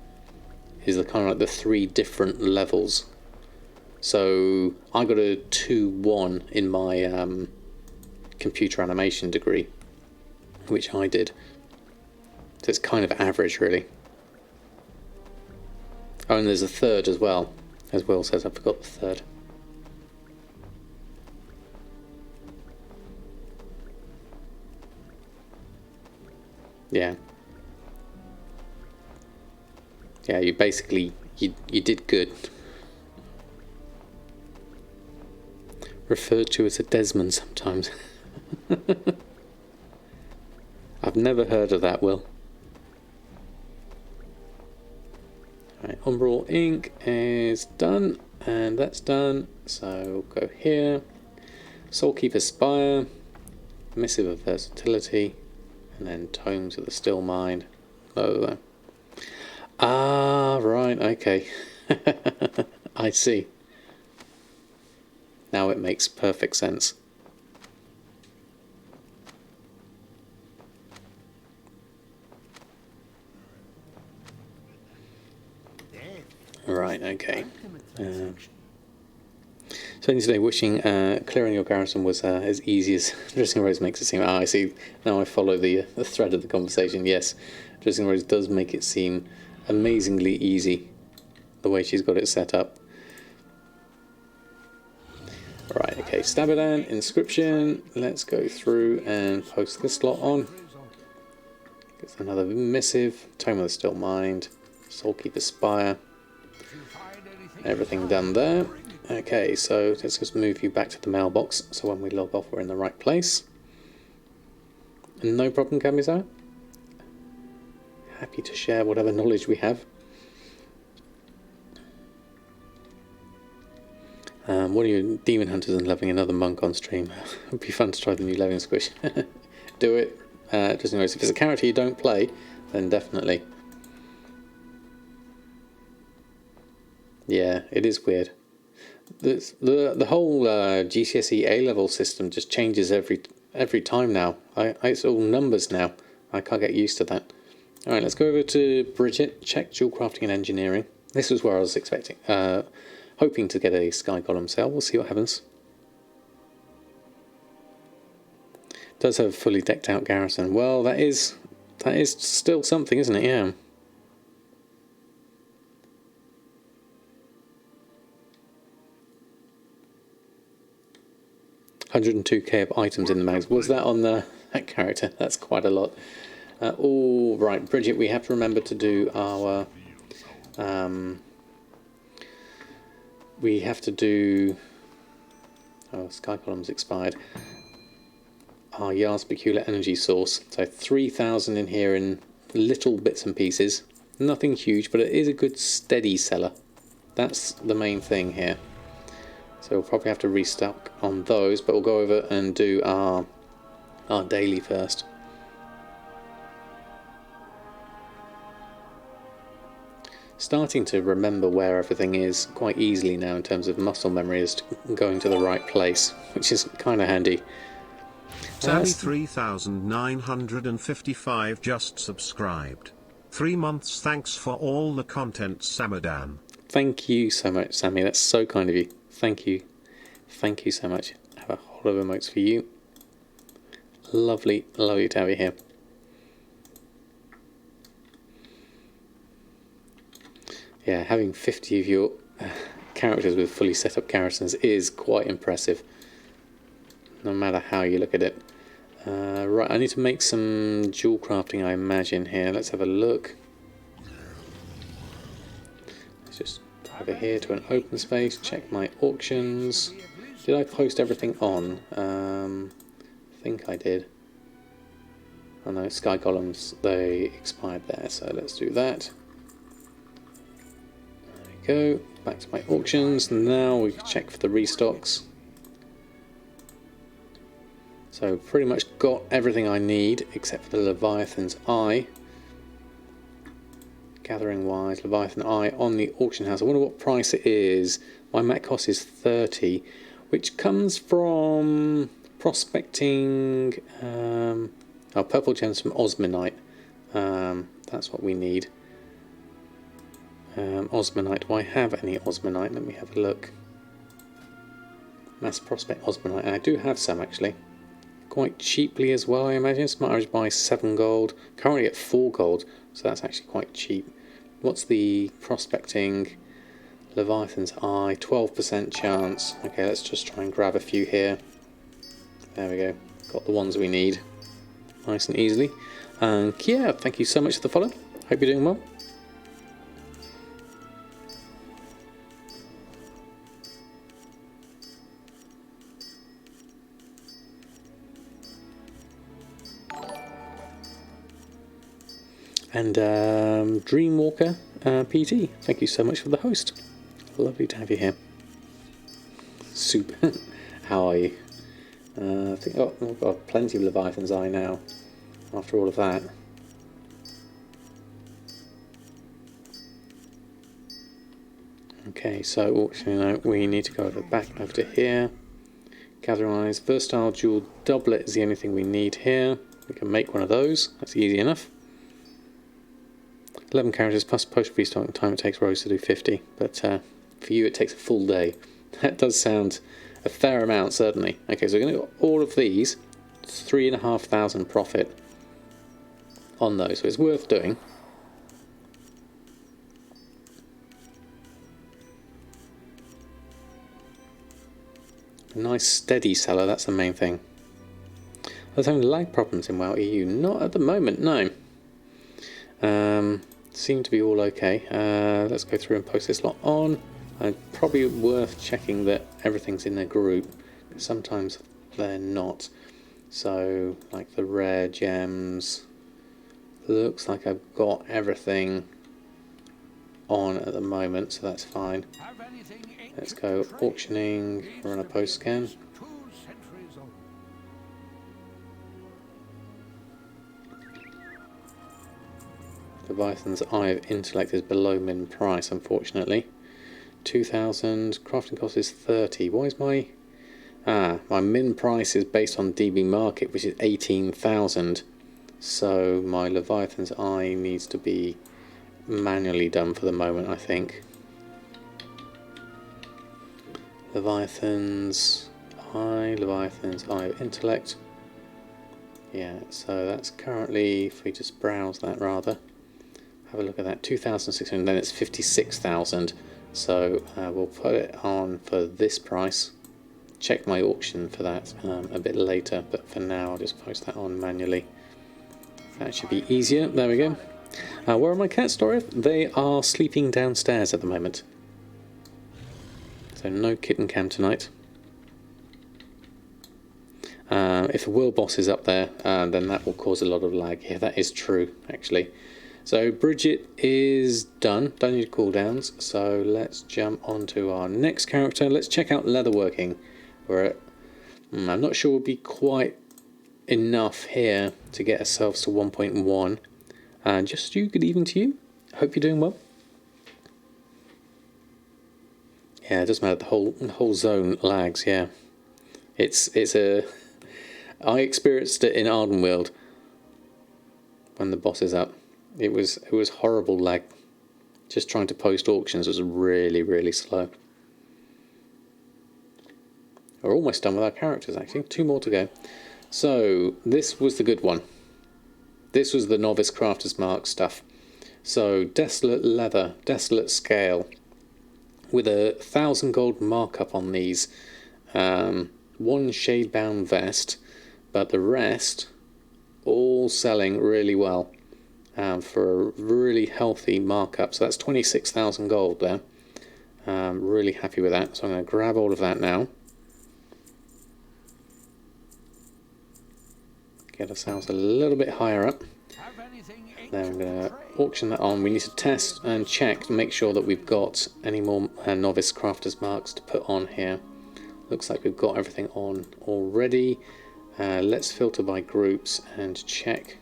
is the kind of like the 3 different levels. So I got a 2-1 in my computer animation degree, which I did. So it's kind of average, really. Oh, and there's a third as well. As Will says, I forgot the third. Yeah. Yeah, you basically, you did good. Referred to as a Desmond sometimes. I've never heard of that, Will. Right, Umbral ink is done, and that's done. So we'll go here. Soulkeeper Spire, Missive of Versatility, and then Tomes of the Still Mind. Oh, there. Ah, right, okay. I see. Now it makes perfect sense. Right, okay. So today, wishing clearing your garrison was as easy as Dressing Rose makes it seem. Ah, I see. Now I follow the thread of the conversation. Yes, Dressing Rose does make it seem amazingly easy, the way she's got it set up. Right, okay, Samadan, inscription. Let's go through and post this lot on. Gets another missive, Tome of the Still Mind, Soulkeeper Spire. Everything done there. Okay, so let's just move you back to the mailbox so when we log off we're in the right place. No problem, Kamizo. Happy to share whatever knowledge we have. What are you, demon hunters and loving another monk on stream? It would be fun to try the new Levin Squish. Do it. Just in case, if it's a character you don't play, then definitely. Yeah, it is weird. The whole GCSE A-level system just changes every time now. It's all numbers now. I can't get used to that. All right, let's go over to Bridget. Check dual crafting and engineering. This was where I was expecting, hoping to get a Sky Golem sale. We'll see what happens. Does have a fully decked out garrison. Well, that is still something, isn't it? Yeah. $102k of items in the mags. Was that on that character? That's quite a lot. All right, Bridget. We have to remember to do our. We have to do. Oh, Sky Column's expired. Our Yar's peculiar energy source. So 3,000 in here in little bits and pieces. Nothing huge, but it is a good steady seller. That's the main thing here. So we'll probably have to restock on those, but we'll go over and do our daily first. Starting to remember where everything is quite easily now in terms of muscle memory as to going to the right place, which is kind of handy. Sammy 3955 just subscribed. 3 months. Thanks for all the content, Samadan. Thank you so much, Sammy. That's so kind of you. Thank you. Thank you so much. I have a whole lot of emotes for you. Lovely, lovely to have you here. Yeah, having 50 of your characters with fully set up garrisons is quite impressive. No matter how you look at it. Right, I need to make some jewel crafting, I imagine, here. Let's have a look. Let's just over here to an open space, check my auctions. Did I post everything on? I think I did. Oh no, Sky Golems, they expired there, so let's do that. There we go, back to my auctions. Now we can check for the restocks. So pretty much got everything I need except for the Leviathan's Eye. Gathering wise, Leviathan Eye on the auction house. I wonder what price it is. My mat cost is 30, which comes from Prospecting. Purple gems from Osmanite. That's what we need. Osmanite. Do I have any Osmanite? Let me have a look. Mass prospect Osmanite. And I do have some actually. Quite cheaply as well, I imagine. Smart average buy 7 gold. Currently at 4 gold, so that's actually quite cheap. What's the prospecting? Leviathan's Eye, 12% chance. Okay, let's just try and grab a few here. There we go. Got the ones we need. Nice and easily. And yeah, thank you so much for the follow. Hope you're doing well. And Dreamwalker PT, thank you so much for the host. Lovely to have you here. Super. How are you? I think I've got plenty of Leviathan's Eye now, after all of that. Okay, so we need to go back over to here. Gather Eyes, Versatile Jewel Doublet is the only thing we need here. We can make one of those, that's easy enough. 11 characters plus post restarting time it takes Rose to do 50, but for you it takes a full day. That does sound a fair amount, certainly. Okay, so we're going to do all of these. It's 3,500 profit on those, so it's worth doing. A nice steady seller, that's the main thing. I was having lag problems in WoW EU. Not at the moment, no. Seem to be all okay. Let's go through and post this lot on. Probably worth checking that everything's in a group, because sometimes they're not. So, like the rare gems, looks like I've got everything on at the moment, so that's fine. Let's go auctioning, run a post scan. Leviathan's Eye of Intellect is below min price, unfortunately. 2,000, crafting cost is 30. Why is my min price is based on DB market, which is 18,000. So my Leviathan's Eye needs to be manually done for the moment, I think. Leviathan's Eye of Intellect. Yeah, so that's currently, if we just browse that rather, have a look at that, 2,600, then it's 56,000. So we'll put it on for this price. Check my auction for that a bit later, but for now I'll just post that on manually. That should be easier. There we go. Where are my cats, Dora? They are sleeping downstairs at the moment. So no kitten cam tonight. If the world boss is up there, then that will cause a lot of lag. Yeah, that is true, actually. So Bridget is done. Don't need cooldowns. So let's jump on to our next character. Let's check out Leatherworking. We're at, I'm not sure we'll be quite enough here to get ourselves to 1.1. Just you, good evening to you. Hope you're doing well. Yeah, it doesn't matter. The whole zone lags. Yeah, it's a. I experienced it in Ardenweald when the boss is up. It was horrible lag. Just trying to post auctions was really slow. We're almost done with our characters actually. 2 more to go. So this was the good one. This was the Novice Crafter's Mark stuff. So Desolate Leather, Desolate Scale, with 1,000 gold markup on these. 1 Shadebound Vest, but the rest all selling really well. For a really healthy markup. So that's 26,000 gold there. Really happy with that. So I'm going to grab all of that now. Get ourselves a little bit higher up. Then I'm going to auction that on. We need to test and check to make sure that we've got any more Novice Crafter's Marks to put on here. Looks like we've got everything on already. Let's filter by groups and check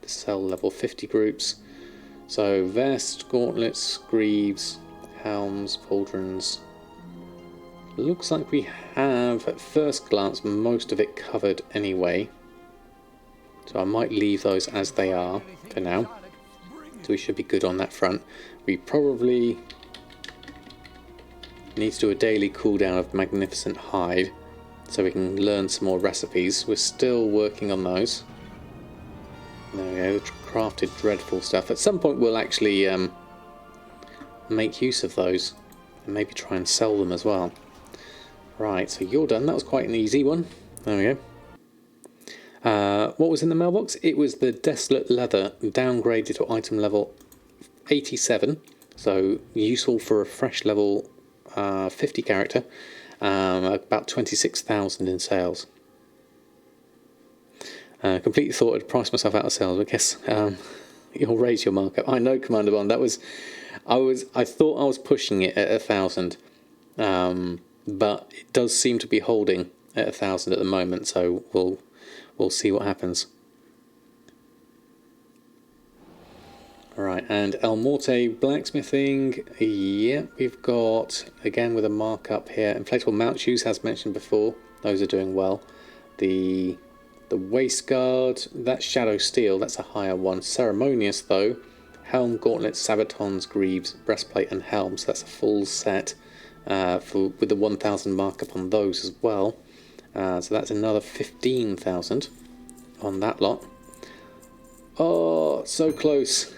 the sell level 50 groups. So vest, gauntlets, greaves, helms, pauldrons. Looks like we have, at first glance, most of it covered anyway. So I might leave those as they are for now. So we should be good on that front. We probably need to do a daily cooldown of Magnificent Hide so we can learn some more recipes. We're still working on those. There we go, the crafted dreadful stuff. At some point we'll actually make use of those and maybe try and sell them as well. Right, so you're done. That was quite an easy one. There we go. What was in the mailbox? It was the Desolate Leather, downgraded to item level 87. So useful for a fresh level 50 character. About 26,000 in sales. Completely thought I'd price myself out of sales. I guess you'll raise your markup. I know, Commander Bond. I thought I was pushing it at 1,000, but it does seem to be holding at 1,000 at the moment. So we'll see what happens. Alright, and El Morte Blacksmithing, yeah, we've got, again with a markup here, inflatable mount shoes, as mentioned before, those are doing well. The waist guard, that's Shadow Steel, that's a higher one. Ceremonious though, helm, gauntlets, sabatons, greaves, breastplate and helm, so that's a full set with the 1,000 markup on those as well. So that's another 15,000 on that lot. Oh, so close.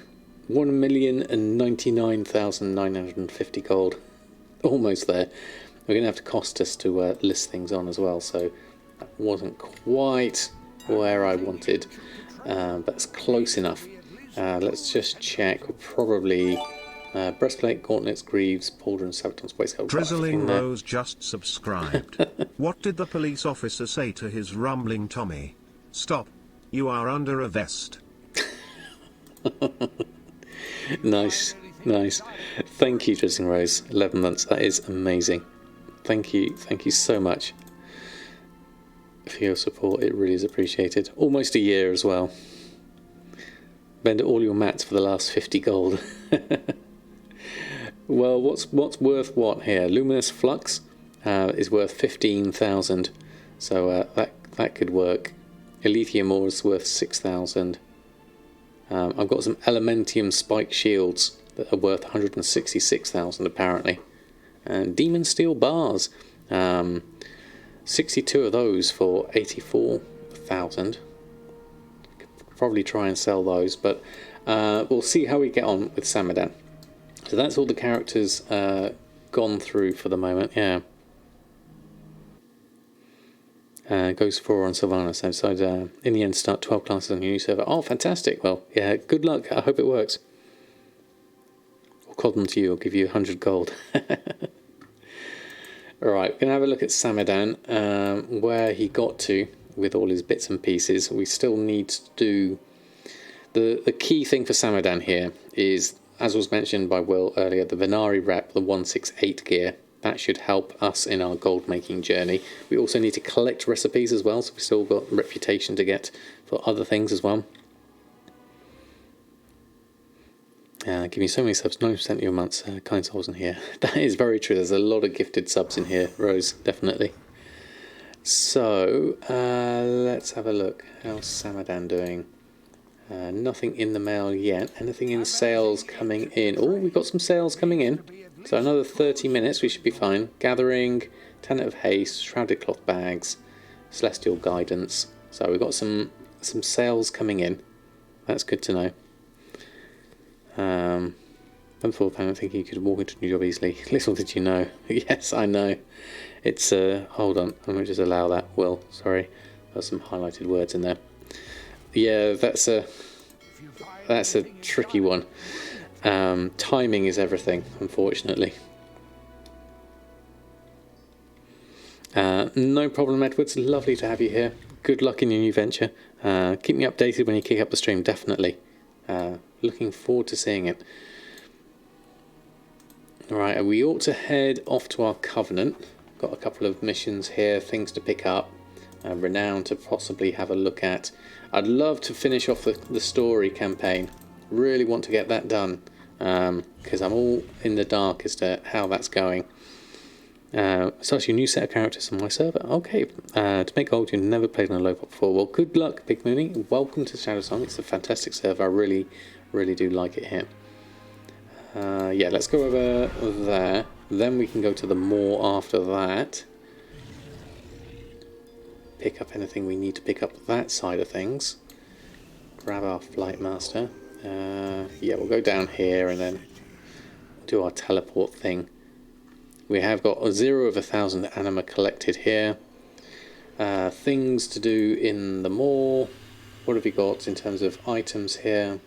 1,099,950 gold. Almost there. We're going to have to cost us to list things on as well, so that wasn't quite where I wanted, but it's close enough. Let's just check. Probably breastplate, gauntlets, greaves, pauldron, sabatons, waistcoat. Drizzling Rose just subscribed. What did the police officer say to his rumbling Tommy? Stop. You are under arrest. Nice, nice. Thank you, Drizzling Rose. 11 months. That is amazing. Thank you so much for your support. It really is appreciated. Almost a year as well. Bend all your mats for the last 50 gold. Well, what's worth what here? Luminous Flux is worth 15,000, so that could work. Elythium ore is worth 6,000. I've got some Elementium spike shields that are worth 166,000 apparently, and Demon Steel bars, 62 of those for 84,000. Probably try and sell those, but we'll see how we get on with Samadan. So that's all the characters gone through for the moment. Yeah. Goes 4 on Sylvanas. So in the end, start 12 classes on your new server. Oh, fantastic. Well, yeah, good luck. I hope it works. I'll call them to you. I'll give you 100 gold. Alright, we're going to have a look at Samadan, where he got to with all his bits and pieces. We still need to do... The key thing for Samadan here is, as was mentioned by Will earlier, the Venari rep, the 168 gear. That should help us in our gold making journey. We also need to collect recipes as well, so we've still got reputation to get for other things as well. Give me so many subs, 9% of your months, kind souls in here. That is very true, there's a lot of gifted subs in here, Rose, definitely. So, let's have a look. How's Samadan doing? Nothing in the mail yet. Anything in sales coming in? Oh, we've got some sales coming in. So another 30 minutes, we should be fine. Gathering, Tenet of Haste, Shrouded Cloth Bags, Celestial Guidance. So we've got some sales coming in. That's good to know. Before I don't think you could walk into a new job easily. Little did you know. Yes, I know. It's hold on, I'm going to just allow that. Will, sorry, there's some highlighted words in there. Yeah, that's a tricky one. Timing is everything, unfortunately. No problem, Edwards. Lovely to have you here. Good luck in your new venture. Keep me updated when you kick up the stream, definitely. Looking forward to seeing it. Right, we ought to head off to our Covenant. Got a couple of missions here, things to pick up. Renown to possibly have a look at. I'd love to finish off the story campaign. Really want to get that done, because I'm all in the dark as to how that's going. Starts your new set of characters on my server. Okay, to make gold, you've never played on a low pot before. Well, good luck, Big Mooney. Welcome to Shadowsong. It's a fantastic server. I really, really do like it here. Yeah, let's go over there. Then we can go to the moor after that. Pick up anything we need to pick up that side of things. Grab our Flight Master. Yeah, we'll go down here and then do our teleport thing. We have got 0 of 1,000 anima collected here. Things to do in the moor. What have we got in terms of items here?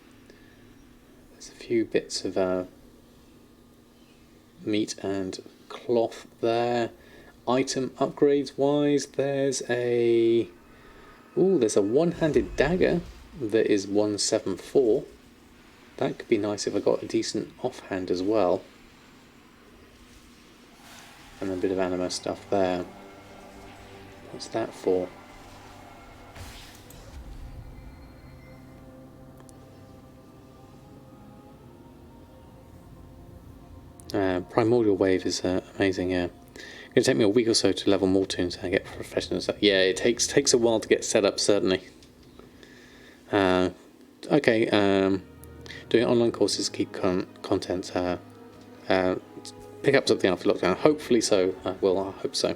There's a few bits of meat and cloth there. Item upgrades wise, there's a one-handed dagger that is 174. That could be nice if I got a decent offhand as well. And a bit of anima stuff there. What's that for? Primordial Wave is amazing, yeah. It's going to take me a week or so to level more toons and get professional stuff. Yeah, it takes a while to get set up, certainly. Okay, doing online courses, keep content, pick up something after lockdown. Hopefully so. I hope so.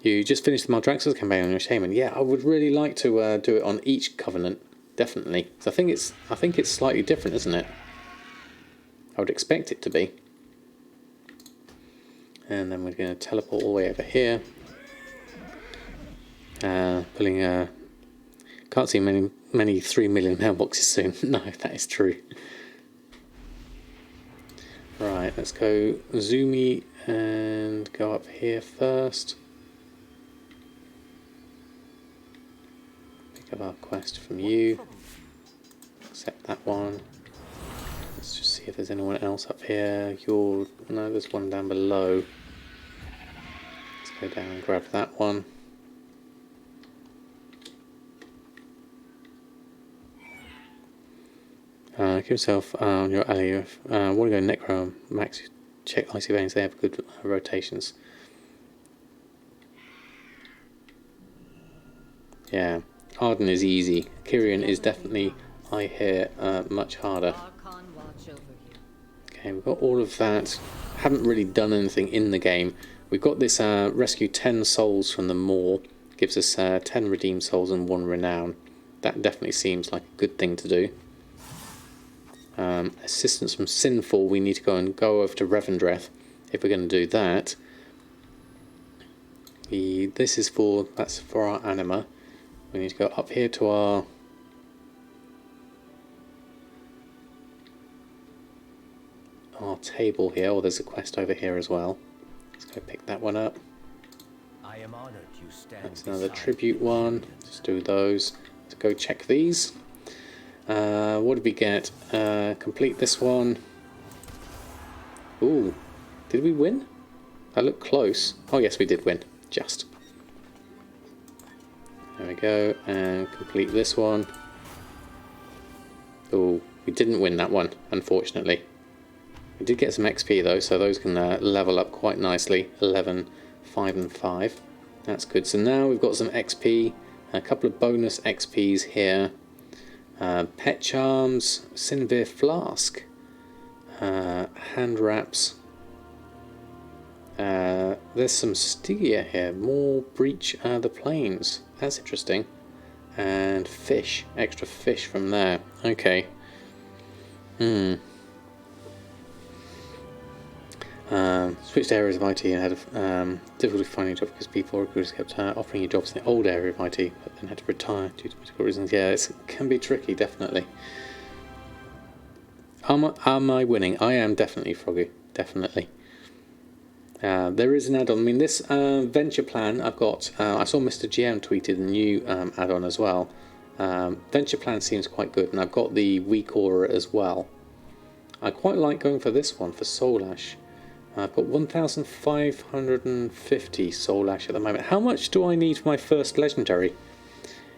You just finished the Maldraxxus campaign on your Shaman. Yeah, I would really like to do it on each Covenant, definitely. So I think it's slightly different, isn't it? I would expect it to be. And then we're going to teleport all the way over here. Pulling can't see many 3 million mailboxes soon. No, that is true. Right, let's go zoomy and go up here first. Pick up our quest from you. Accept that one. Let's just see if there's anyone else up here. No, there's one down below. Let's go down and grab that one. Give yourself your ally. Want to go Necro Max? Check Icy Veins. They have good rotations. Yeah, Arden is easy. Kyrian is definitely, I hear, much harder. Okay, we've got all of that. Haven't really done anything in the game. We've got this rescue 10 souls from the moor. Gives us 10 redeemed souls and 1 renown. That definitely seems like a good thing to do. Assistance from Sinful, we need to go over to Revendreth if we're going to do that. That's for our anima. We need to go up here to our table here. Oh, there's a quest over here as well. Let's go pick that one up. I am honored you stand. That's another tribute one. Just do those. Let's go check these. What did we get? Complete this one. Ooh, did we win? That looked close. Oh yes, we did win. Just. There we go, and complete this one. Ooh, we didn't win that one, unfortunately. We did get some XP though, so those can level up quite nicely. 11, 5 and 5. That's good. So now we've got some XP, a couple of bonus XPs here. Pet Charms, Sinvir Flask, Hand Wraps. There's some Stygia here, more Breach the Plains. That's interesting. And fish, extra fish from there. Okay. Switched areas of IT and had difficulty finding a job because people recruiters kept offering you jobs in the old area of IT, but then had to retire due to medical reasons. Yeah, it can be tricky, definitely. Am I winning? I am definitely, Froggy. Definitely. There is an add-on. I mean, this venture plan I've got. I saw Mr. GM tweeted a new add-on as well. Venture plan seems quite good, and I've got the weak aura as well. I quite like going for this one for Soul Ash. I've got 1,550 Soul Ash at the moment. How much do I need for my first legendary?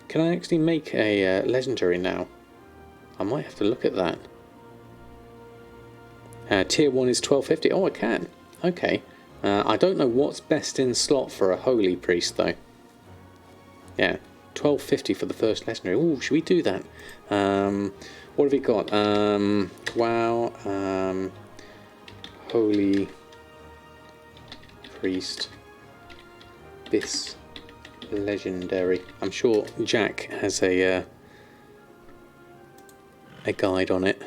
Can I actually make a legendary now? I might have to look at that. Tier 1 is 1250. Oh, I can. Okay. I don't know what's best in slot for a holy priest, though. Yeah, 1250 for the first legendary. Oh, should we do that? What have we got? Wow. Holy priest. This legendary. I'm sure Jack has a guide on it.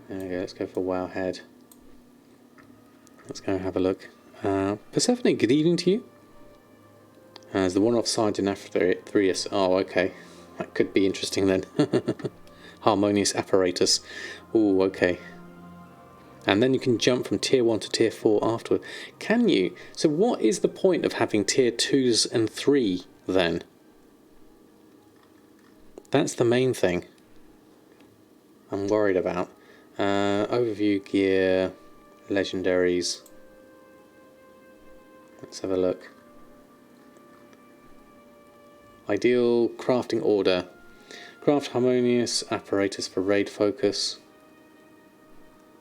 There we go. Let's go for Wowhead. Let's go and have a look. Persephone, good evening to you. As the one-off side in Aphthrius. Oh, okay. That could be interesting then. Harmonious apparatus. Oh, okay. And then you can jump from tier 1 to tier 4 afterward. Can you? So what is the point of having tier 2s and 3 then? That's the main thing I'm worried about. Overview gear, legendaries. Let's have a look. Ideal crafting order. Craft harmonious apparatus for raid focus.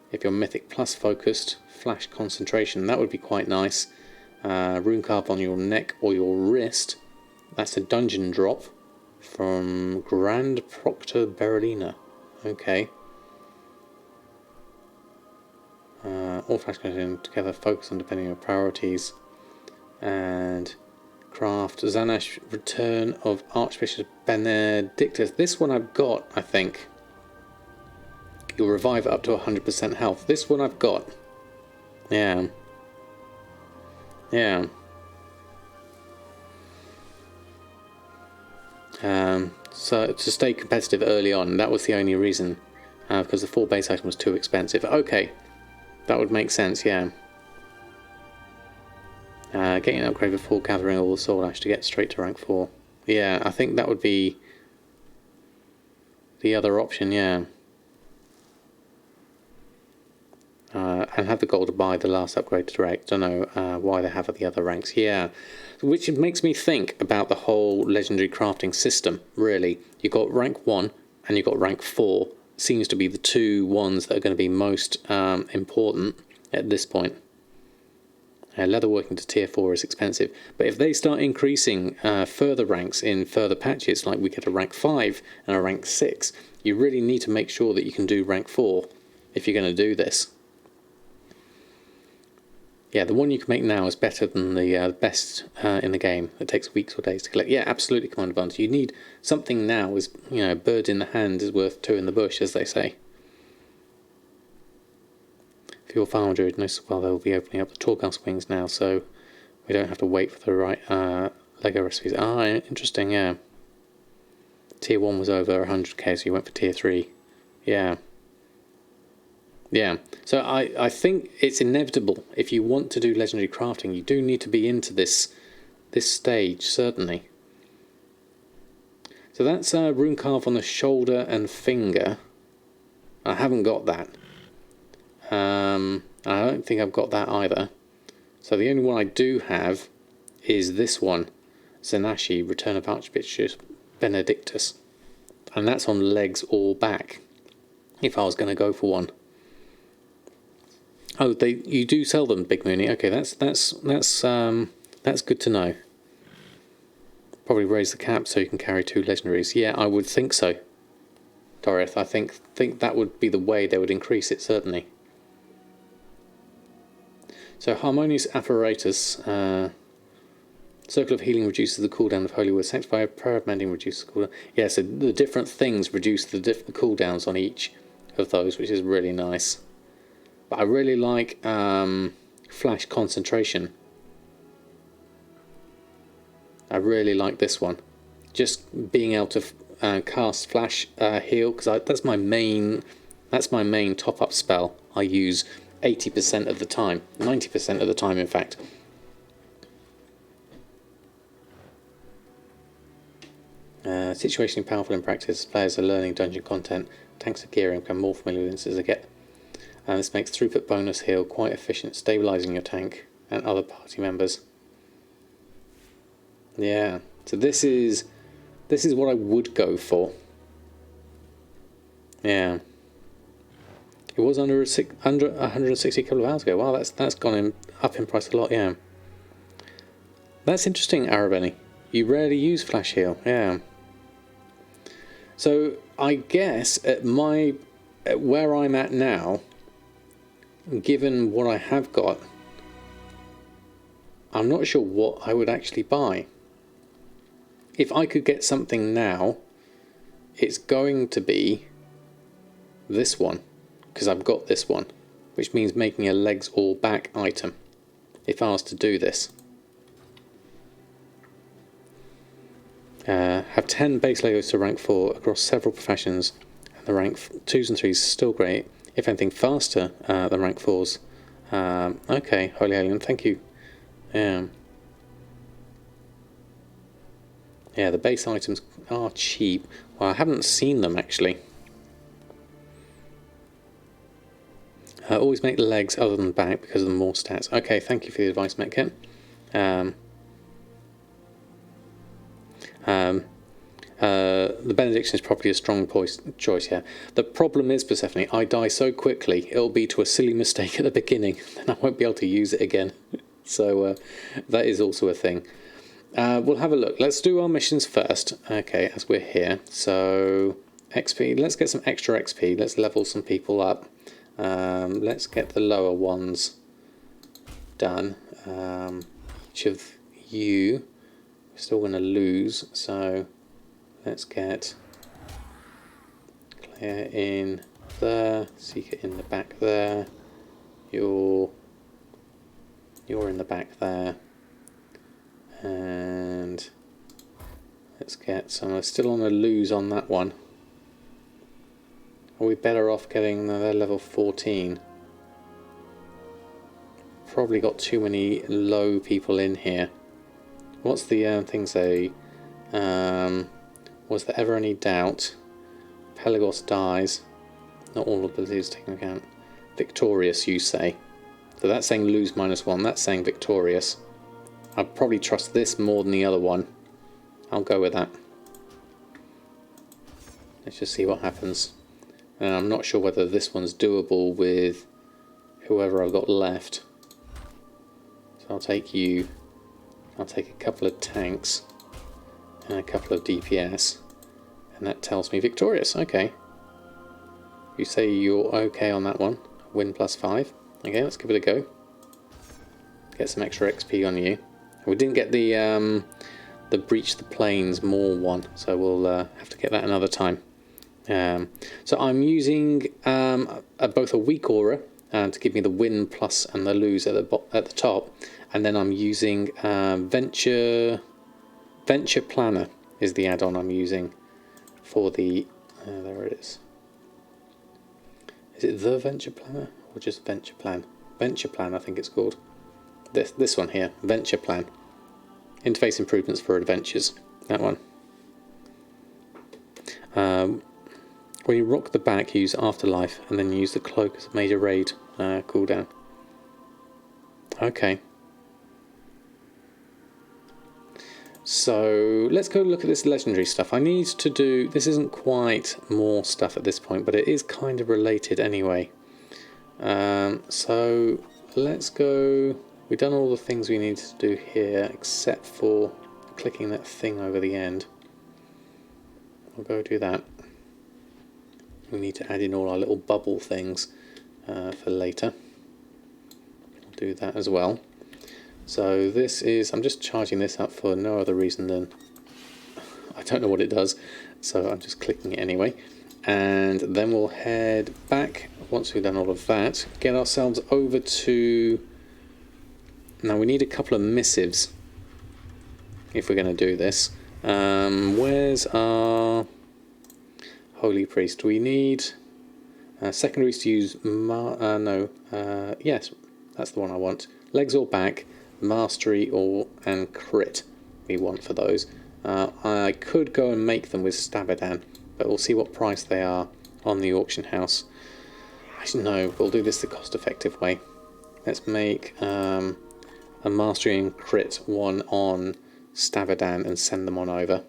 If you're mythic plus focused, flash concentration. That would be quite nice. Rune carve on your neck or your wrist. That's a dungeon drop from Grand Proctor Berolina. Okay. All flash concentration together. Focus on depending on your priorities. And craft Zanash Return of Archbishop Benedictus. This one I've got, I think. You'll revive it up to 100% health. This one I've got. Yeah. Yeah. So to stay competitive early on, that was the only reason. Because the 4 base item was too expensive. Okay. That would make sense, yeah. Getting an upgrade before gathering all the soul ash to get straight to rank 4. Yeah, I think that would be the other option, yeah. And have the gold to buy the last upgrade direct. Don't know why they have at the other ranks. Yeah, which makes me think about the whole legendary crafting system, really. You've got rank 1 and you've got rank 4. Seems to be the two ones that are going to be most important at this point. Leatherworking to tier 4 is expensive, but if they start increasing further ranks in further patches, like we get a rank 5 and a rank 6, you really need to make sure that you can do rank 4 if you're going to do this. Yeah, the one you can make now is better than the best in the game. It takes weeks or days to collect. Yeah, absolutely, Commander Barnes. You need something now. Is bird in the hand is worth 2 in the bush, as they say. For your farm druid, notice well they'll be opening up the Torghast wings now, so we don't have to wait for the right Lego recipes. Ah, interesting. Yeah. Tier 1 was over 100k, so you went for tier 3. Yeah. Yeah, so I think it's inevitable. If you want to do legendary crafting, you do need to be into this stage, certainly. So that's rune carve on the shoulder and finger. I haven't got that. I don't think I've got that either. So the only one I do have is this one, Zenashi, Return of Archbishop Benedictus. And that's on legs or back, if I was going to go for one. Oh, you do sell them, Big Mooney. Okay, that's good to know. Probably raise the cap so you can carry 2 legendaries. Yeah, I would think so, Dorith. I think that would be the way they would increase it, certainly. So harmonious apparatus. Circle of healing reduces the cooldown of holy word. Sanctify prayer of mending reduces the cooldown. Yeah, so the different things reduce the different cooldowns on each of those, which is really nice. But I really like flash concentration. I really like this one. Just being able to cast flash heal, because that's my main top-up spell. I use 80% of the time, 90% of the time, in fact. Situationally powerful in practice. Players are learning dungeon content. Tanks are gearing, become more familiar with this as they get. And this makes throughput bonus heal quite efficient, stabilising your tank and other party members. Yeah, so this is what I would go for. Yeah. It was under 160 a couple of hours ago. Wow, that's gone up in price a lot. Yeah, that's interesting, Arabeni. You rarely use flash heal. Yeah. So I guess at where I'm at now, given what I have got, I'm not sure what I would actually buy. If I could get something now, it's going to be this one, because I've got this one, which means making a legs or back item if I was to do this. Have 10 base Legos to rank 4 across several professions, and the rank 2s and 3s is still great, if anything faster than rank 4s. Okay, Holy Alien, thank you. Yeah, the base items are cheap. Well, I haven't seen them actually. Always make legs other than back because of the more stats. Okay, thank you for the advice, Metkit. The benediction is probably a strong choice, yeah. The problem is, Persephone, I die so quickly, it'll be to a silly mistake at the beginning, and I won't be able to use it again. So that is also a thing. We'll have a look. Let's do our missions first, okay, as we're here. So, XP, let's get some extra XP. Let's level some people up. Let's get the lower ones done. Each of you, we're still going to lose, so let's get Claire in there, Seeker in the back there, you're in the back there, and let's get some. Still on a lose on that one. Are we better off getting their level 14? Probably got too many low people in here. What's the thing say? Was there ever any doubt? Pelagos dies. Not all abilities taken into account. Victorious, you say. So that's saying lose -1. That's saying victorious. I'd probably trust this more than the other one. I'll go with that. Let's just see what happens. And I'm not sure whether this one's doable with whoever I've got left. So I'll take you. I'll take a couple of tanks and a couple of DPS. And that tells me victorious. Okay. You say you're okay on that one. Win +5. Okay, let's give it a go. Get some extra XP on you. We didn't get the Breach the Plains more one, so we'll have to get that another time. So I'm using both a weak aura to give me the win plus and the lose at the top, and then I'm using Venture Planner is the add-on I'm using for the there it is. Is it the Venture Planner or just Venture Plan? Venture Plan, I think it's called. This one here, Venture Plan. Interface improvements for adventures. That one. When you rock the back, you use Afterlife, and then you use the cloak as a major raid cooldown. Okay. So let's go look at this legendary stuff. I need to do. This isn't quite more stuff at this point, but it is kind of related anyway. So let's go. We've done all the things we need to do here, except for clicking that thing over the end. I'll go do that. We need to add in all our little bubble things for later. I'll do that as well. So this is, I'm just charging this up for no other reason than I don't know what it does, so I'm just clicking it anyway. And then we'll head back once we've done all of that, get ourselves over to, now we need a couple of missives if we're going to do this. Where's our Holy Priest? We need secondaries to use, yes, that's the one I want. Legs or back, mastery and crit we want for those. I could go and make them with Samadan, but we'll see what price they are on the auction house. Actually, no, we'll do this the cost-effective way. Let's make a mastery and crit one on Samadan and send them on over.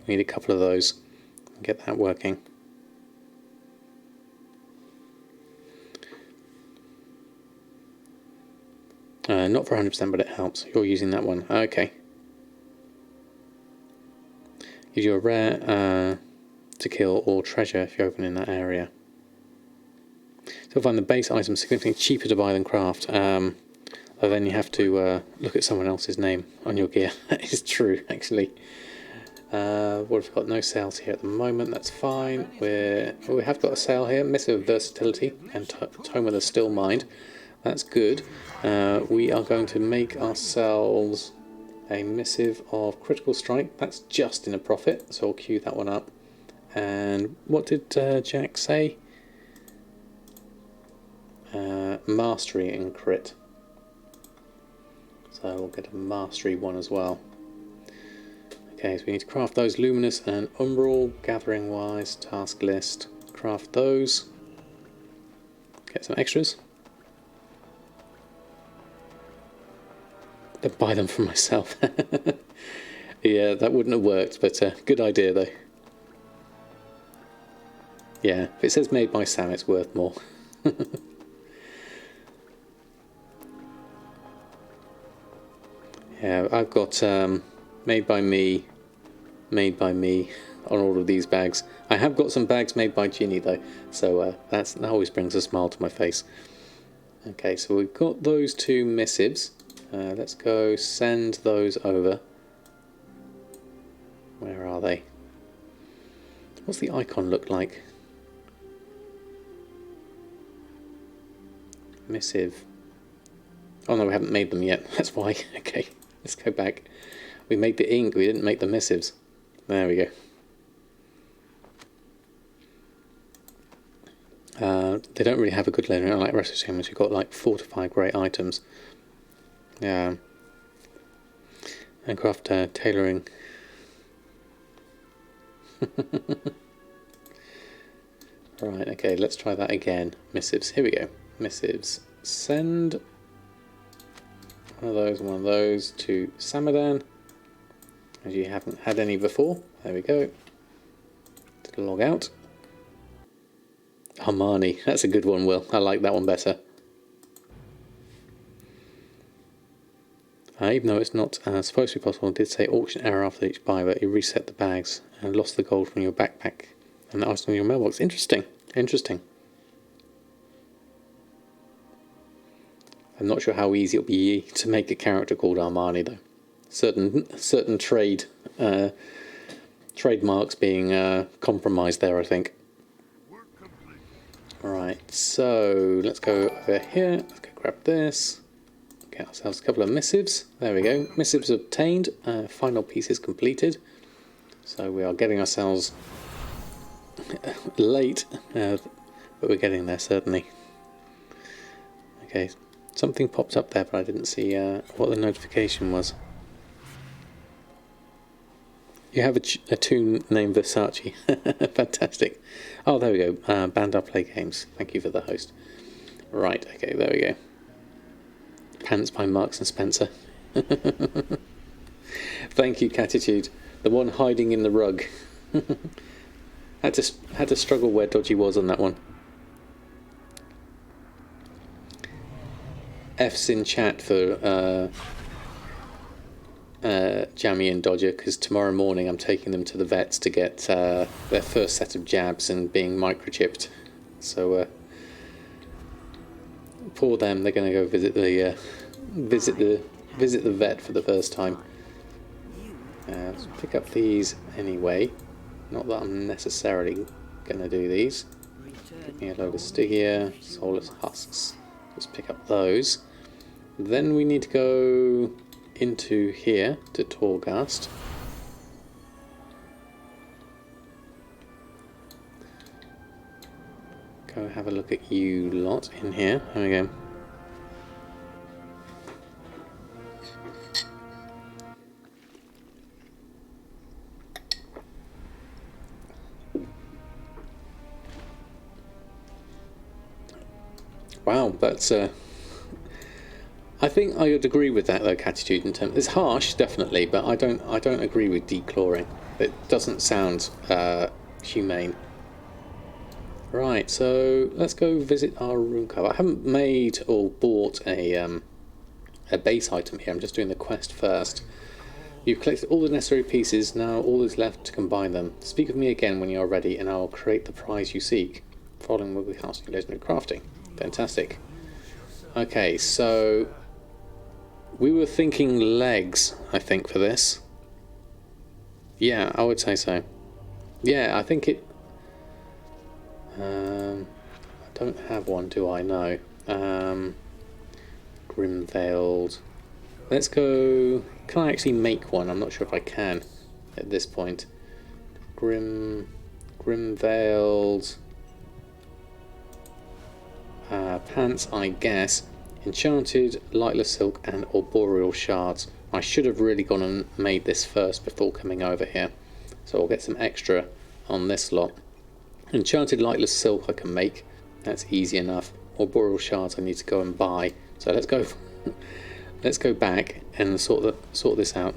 We need a couple of those. Get that working. Not for 100%, but it helps. You're using that one. Okay. Gives you a rare to kill or treasure if you open in that area. So find the base item significantly cheaper to buy than craft. But then you have to look at someone else's name on your gear. That is true, actually. What have we got? No sales here at the moment. That's fine. We have got a sale here. Missive of Versatility and Tome of the Still Mind. That's good. We are going to make ourselves a Missive of Critical Strike. That's just in a profit, so I'll queue that one up. And what did Jack say? Mastery and Crit. So we'll get a Mastery one as well. Okay, so we need to craft those Luminous and Umbral, gathering wise, task list. Craft those. Get some extras. Then buy them for myself. Yeah, that wouldn't have worked, but good idea though. Yeah, if it says made by Sam, it's worth more. Yeah, I've got made by me on all of these bags. I have got some bags made by Ginny though, so that always brings a smile to my face. Okay, so we've got those two missives. Let's go send those over. Where are they? What's the icon look like? Missive. Oh no, we haven't made them yet. That's why. Okay, let's go back. We made the ink, we didn't make the missives. There we go. They don't really have a good lettering like rest of the humans. We've got like 4 to 5 great items. Yeah. And craft tailoring. Right, okay, let's try that again. Missives, here we go. Missives. Send one of those to Samadan. As you haven't had any before. There we go. To log out. Armani, that's a good one, Will. I like that one better. Even though it's not supposed to be possible, it did say auction error after each buy, but you reset the bags and lost the gold from your backpack and the item in your mailbox. Interesting. Interesting. I'm not sure how easy it'll be to make a character called Armani though. Certain trademarks being compromised there, I think. Right, so let's go over here. Let's go grab this. Get ourselves a couple of missives. There we go. Missives obtained. Final pieces completed. So we are getting ourselves late, but we're getting there certainly. Okay, something popped up there, but I didn't see what the notification was. You have a tune named Versace. Fantastic. Oh, there we go. Bandar Play Games. Thank you for the host. Right, okay, there we go. Pants by Marks and Spencer. Thank you, Catitude. The one hiding in the rug. had to struggle where Dodgy was on that one. F's in chat for Jammy and Dodger, because tomorrow morning I'm taking them to the vets to get their first set of jabs and being microchipped. So poor them, they're going to go visit the vet for the first time. Let's pick up these anyway. Not that I'm necessarily going to do these. Give me a load of Stygia, Soulless Husks. Let's pick up those. Then we need to go into here to Torghast. Go have a look at you lot in here. There we go. Wow, that's I think I would agree with that though, Catitude, in terms it's harsh, definitely, but I don't agree with declawing. It doesn't sound humane. Right, so let's go visit our room cover. I haven't made or bought a a base item here. I'm just doing the quest first. You've collected all the necessary pieces. Now all is left to combine them. Speak with me again when you are ready, and I will create the prize you seek. Following will be house in legendary crafting. Fantastic. Okay, so we were thinking legs, I think, for this. Yeah, I would say so. Yeah, I think it... I don't have one, do I? No. Grim-veiled. Let's go... Can I actually make one? I'm not sure if I can at this point. Grim-veiled... pants, I guess. Enchanted, lightless silk, and arboreal shards. I should have really gone and made this first before coming over here. So I'll get some extra on this lot. Enchanted lightless silk I can make. That's easy enough. Arboreal shards I need to go and buy. So let's go. Let's go back and sort this out.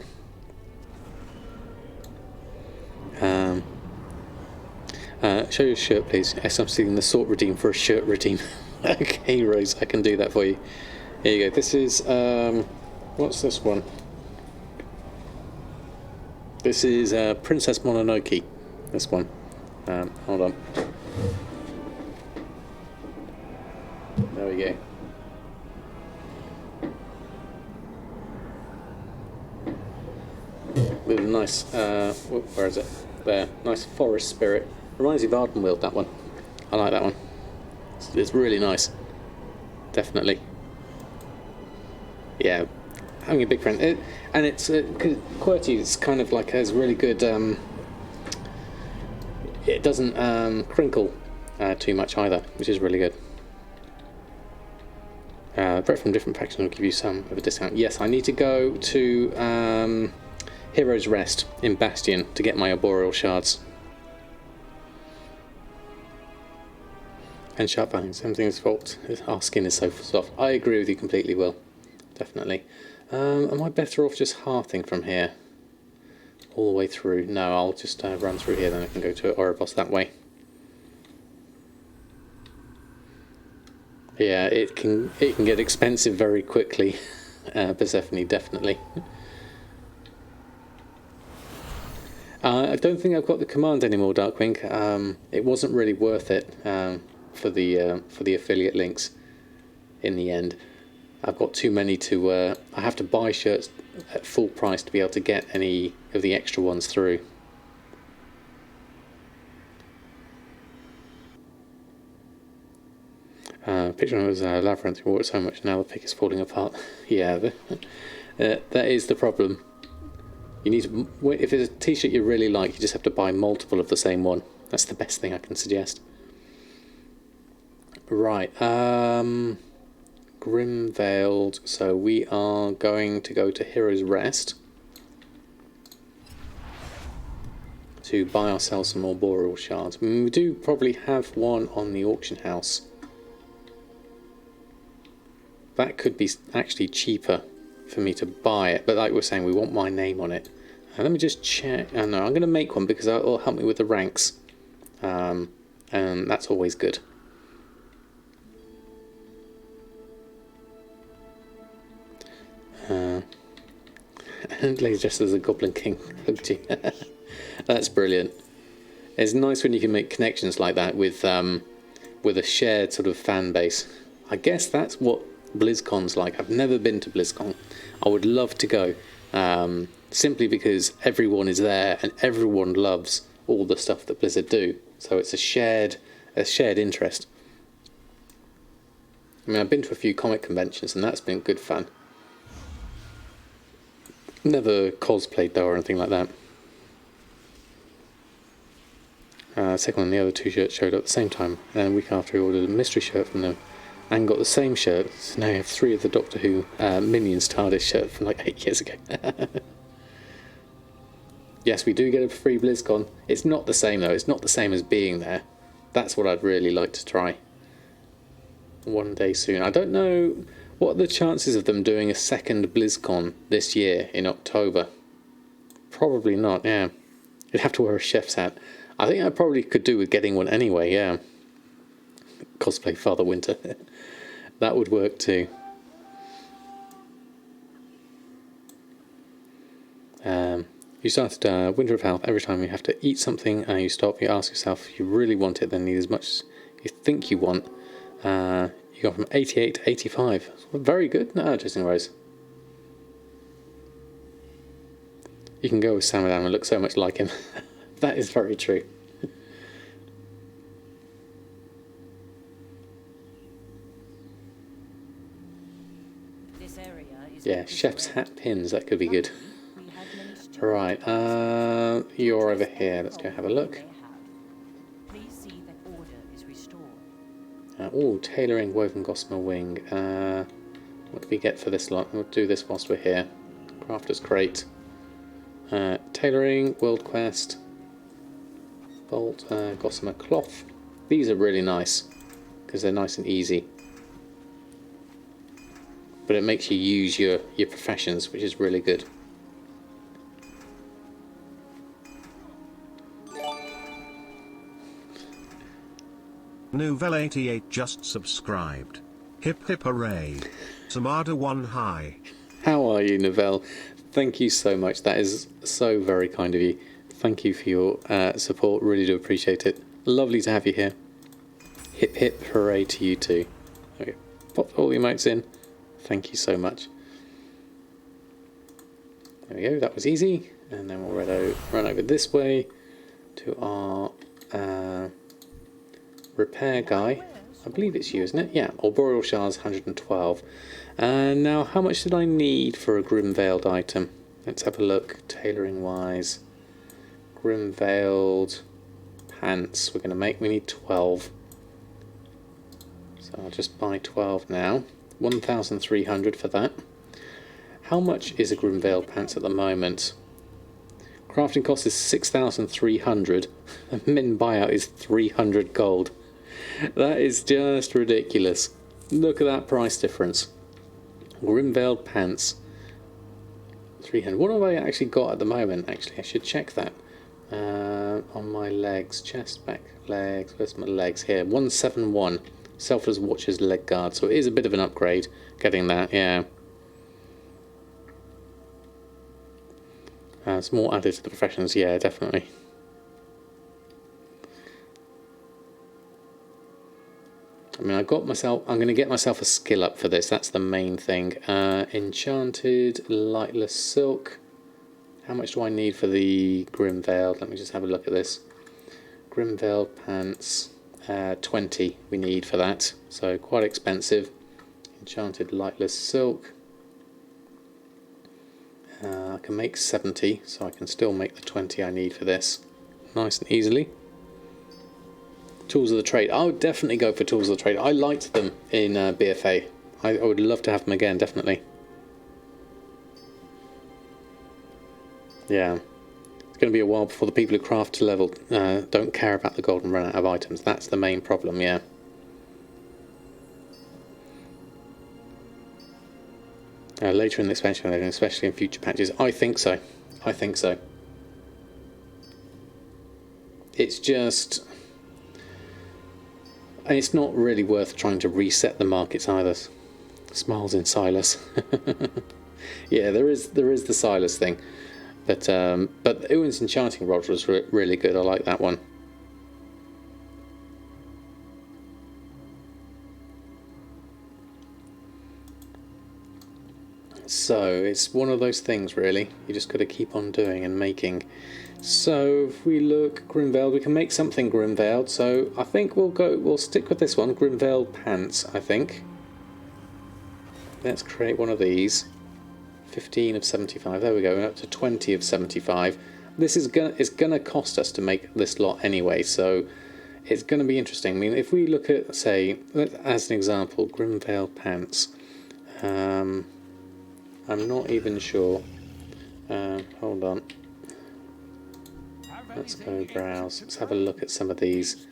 Show your shirt, please. Yes, I'm seeing the sort redeem for a shirt redeem. Okay, Rose, I can do that for you. Here you go. This is what's this one? This is Princess Mononoke. This one. Hold on. There we go. With a nice, where is it? There. Nice forest spirit. Reminds me of Ardenweald, that one. I like that one. It's really nice. Definitely. Yeah. Having a big friend. And it's QWERTY is kind of like has really good. It doesn't crinkle too much either, which is really good. Bread from different packs will give you some of a discount. Yes, I need to go to Hero's Rest in Bastion to get my arboreal shards. And sharp fangs, everything's fault. Our skin is so soft. I agree with you completely, Will. Definitely. Am I better off just hearthing from here? All the way through? No, I'll just run through here, then I can go to Oribos that way. Yeah, it can get expensive very quickly. Persephone, definitely. I don't think I've got the command anymore, Darkwing. It wasn't really worth it for the affiliate links in the end. I've got too many to... I have to buy shirts at full price to be able to get any of the extra ones through. Picture was Labyrinth. You wore it so much now the pick is falling apart. Yeah, that is the problem. You need to... If it's a t-shirt you really like, you just have to buy multiple of the same one. That's the best thing I can suggest. Right, Grim Veiled, so we are going to go to Hero's Rest to buy ourselves some arboreal shards. We do probably have one on the auction house. That could be actually cheaper for me to buy it, but like we're saying, we want my name on it. Let me just check. No, I'm going to make one because it'll help me with the ranks, and that's always good. And Lady just as a Goblin King. That's brilliant. It's nice when you can make connections like that with a shared sort of fan base. I guess that's what BlizzCon's like. I've never been to BlizzCon. I would love to go, simply because everyone is there and everyone loves all the stuff that Blizzard do. So it's a shared interest. I mean, I've been to a few comic conventions and that's been good fun. Never cosplayed though or anything like that. Second one, the other two shirts showed up at the same time, and a week after he ordered a mystery shirt from them and got the same shirt. So now you have 3 of the Doctor Who Minions TARDIS shirt from like 8 years ago. Yes, we do get a free BlizzCon. It's not the same though, it's not the same as being there. That's what I'd really like to try one day soon. I don't know, what are the chances of them doing a second BlizzCon this year in October? Probably not, yeah. You'd have to wear a chef's hat. I think I probably could do with getting one anyway, yeah. Cosplay Father Winter. That would work too. You started Winter of Health. Every time you have to eat something and you stop, you ask yourself if you really want it, then need as much as you think you want. You go from 88 to 85. Very good. No, Justin Rose. You can go with Samadan and look so much like him. That is very true. This area is Yeah, chef's hat pins. That could be good. Right, you're over here. Let's go have a look. Please see that order is restored. Oh, tailoring woven gossamer wing. What do we get for this lot? We'll do this whilst we're here. Crafter's crate. Tailoring, world quest. Bolt, gossamer cloth. These are really nice because they're nice and easy. But it makes you use your professions, which is really good. Nouvelle 88 just subscribed. Hip hip hooray. Samadan 1 high. How are you, Novelle? Thank you so much. That is so very kind of you. Thank you for your support. Really do appreciate it. Lovely to have you here. Hip hip hooray to you too. Okay. Pop all the emotes in. Thank you so much. There we go. That was easy. And then we'll run over this way to our repair guy. I believe it's you, isn't it? Yeah, Arboreal Shards 112. And now, how much did I need for a Grim Veiled item? Let's have a look, tailoring wise. Grim Veiled pants, we need 12. So I'll just buy 12 now. 1,300 for that. How much is a Grim Veiled pants at the moment? Crafting cost is 6,300. And min buyout is 300 gold. That is just ridiculous. Look at that price difference. Grim Veiled pants. 300. What have I actually got at the moment? Actually, I should check that. On my legs. Chest, back, legs. Where's my legs? Here. 171. Selfless Watcher's leg guard. So it is a bit of an upgrade getting that, yeah. It's more added to the professions, yeah, definitely. I mean, I'm going to get myself a skill up for this. That's the main thing. Enchanted, lightless silk. How much do I need for the Grim Veiled? Let me just have a look at this. Grim Veiled pants. 20 we need for that. So quite expensive. Enchanted, lightless silk. I can make 70, so I can still make the 20 I need for this. Nice and easily. Tools of the trade. I would definitely go for tools of the trade. I liked them in BFA. I would love to have them again, definitely. Yeah. It's going to be a while before the people who craft to level don't care about the gold and run out of items. That's the main problem, yeah. Later in the expansion, especially in future patches. I think so. I think so. It's just... And it's not really worth trying to reset the markets either. Smiles in Silas. Yeah, there is the Silas thing, but Ewan's Enchanting rod was really good. I like that one. So it's one of those things, really. You just got to keep on doing and making. So if we look Grim Veiled, we can make something Grim Veiled. So I think we'll stick with this one, Grim Veiled pants. I think. Let's create one of these. 15 of 75. There we go. We're up to 20 of 75. This is gonna cost us to make this lot anyway. So it's gonna be interesting. I mean, if we look at, say, as an example, Grim Veiled pants. I'm not even sure. Hold on. Let's go browse. Let's have a look at some of these.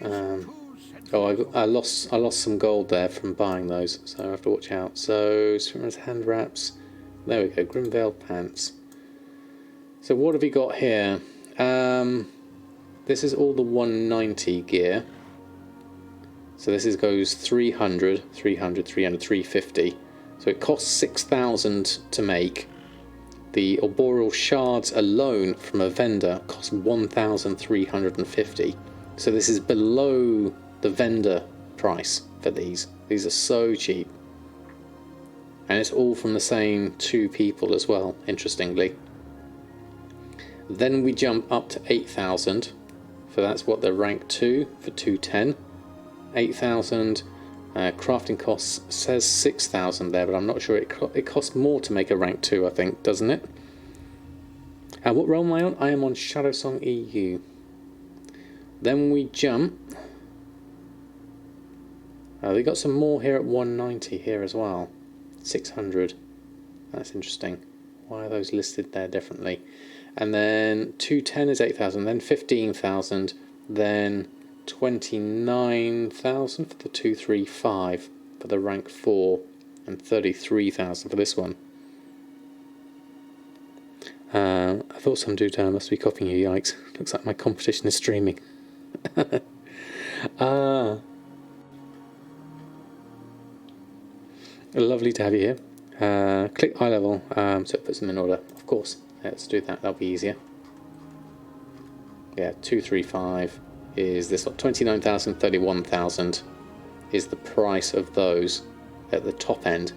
I lost some gold there from buying those, so I have to watch out. So swimmer's hand wraps. There we go. Grim Veiled pants. So what have we got here? This is all the 190 gear. So this goes 300, 300, 300, 350. So it costs 6,000 to make. The arboreal shards alone from a vendor cost 1,350. So this is below the vendor price for these. These are so cheap. And it's all from the same 2 people as well, interestingly. Then we jump up to 8,000. So that's what they're rank 2 for 210. 8,000. Crafting costs says 6,000 there, but I'm not sure. It costs more to make a rank 2, I think, doesn't it? What realm am I on? I am on Shadowsong EU. Then we jump. They got some more here at 190 here as well. 600. That's interesting. Why are those listed there differently? And then 210 is 8,000. Then 15,000. Then 29,000 for the 235 for the rank 4, and 33,000 for this one. I thought some dude must be copying you. Yikes! Looks like my competition is streaming. Lovely to have you here. Click eye level, so it puts them in order. Of course, let's do that. That'll be easier. Yeah, 235 is this one. 29,000, 31,000 is the price of those at the top end.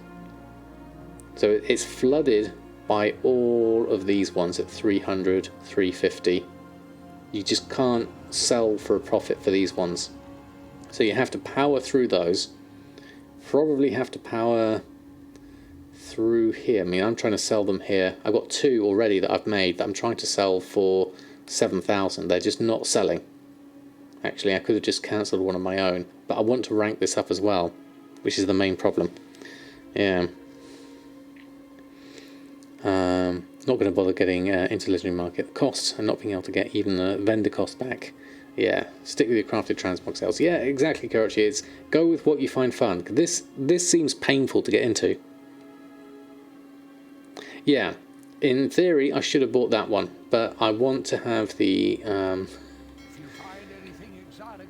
So it's flooded by all of these ones at 300, 350. You just can't sell for a profit for these ones. So you have to power through those. Probably have to power through here. I mean, I'm trying to sell them here. I've got 2 already that I've made that I'm trying to sell for 7,000. They're just not selling. Actually, I could have just cancelled one of my own, but I want to rank this up as well, which is the main problem. Yeah. Not going to bother getting into legendary market costs and not being able to get even the vendor cost back. Yeah, stick with your crafted transmog sales. Yeah, exactly, Karachi. It's go with what you find fun. This seems painful to get into. Yeah, in theory, I should have bought that one, but I want to have the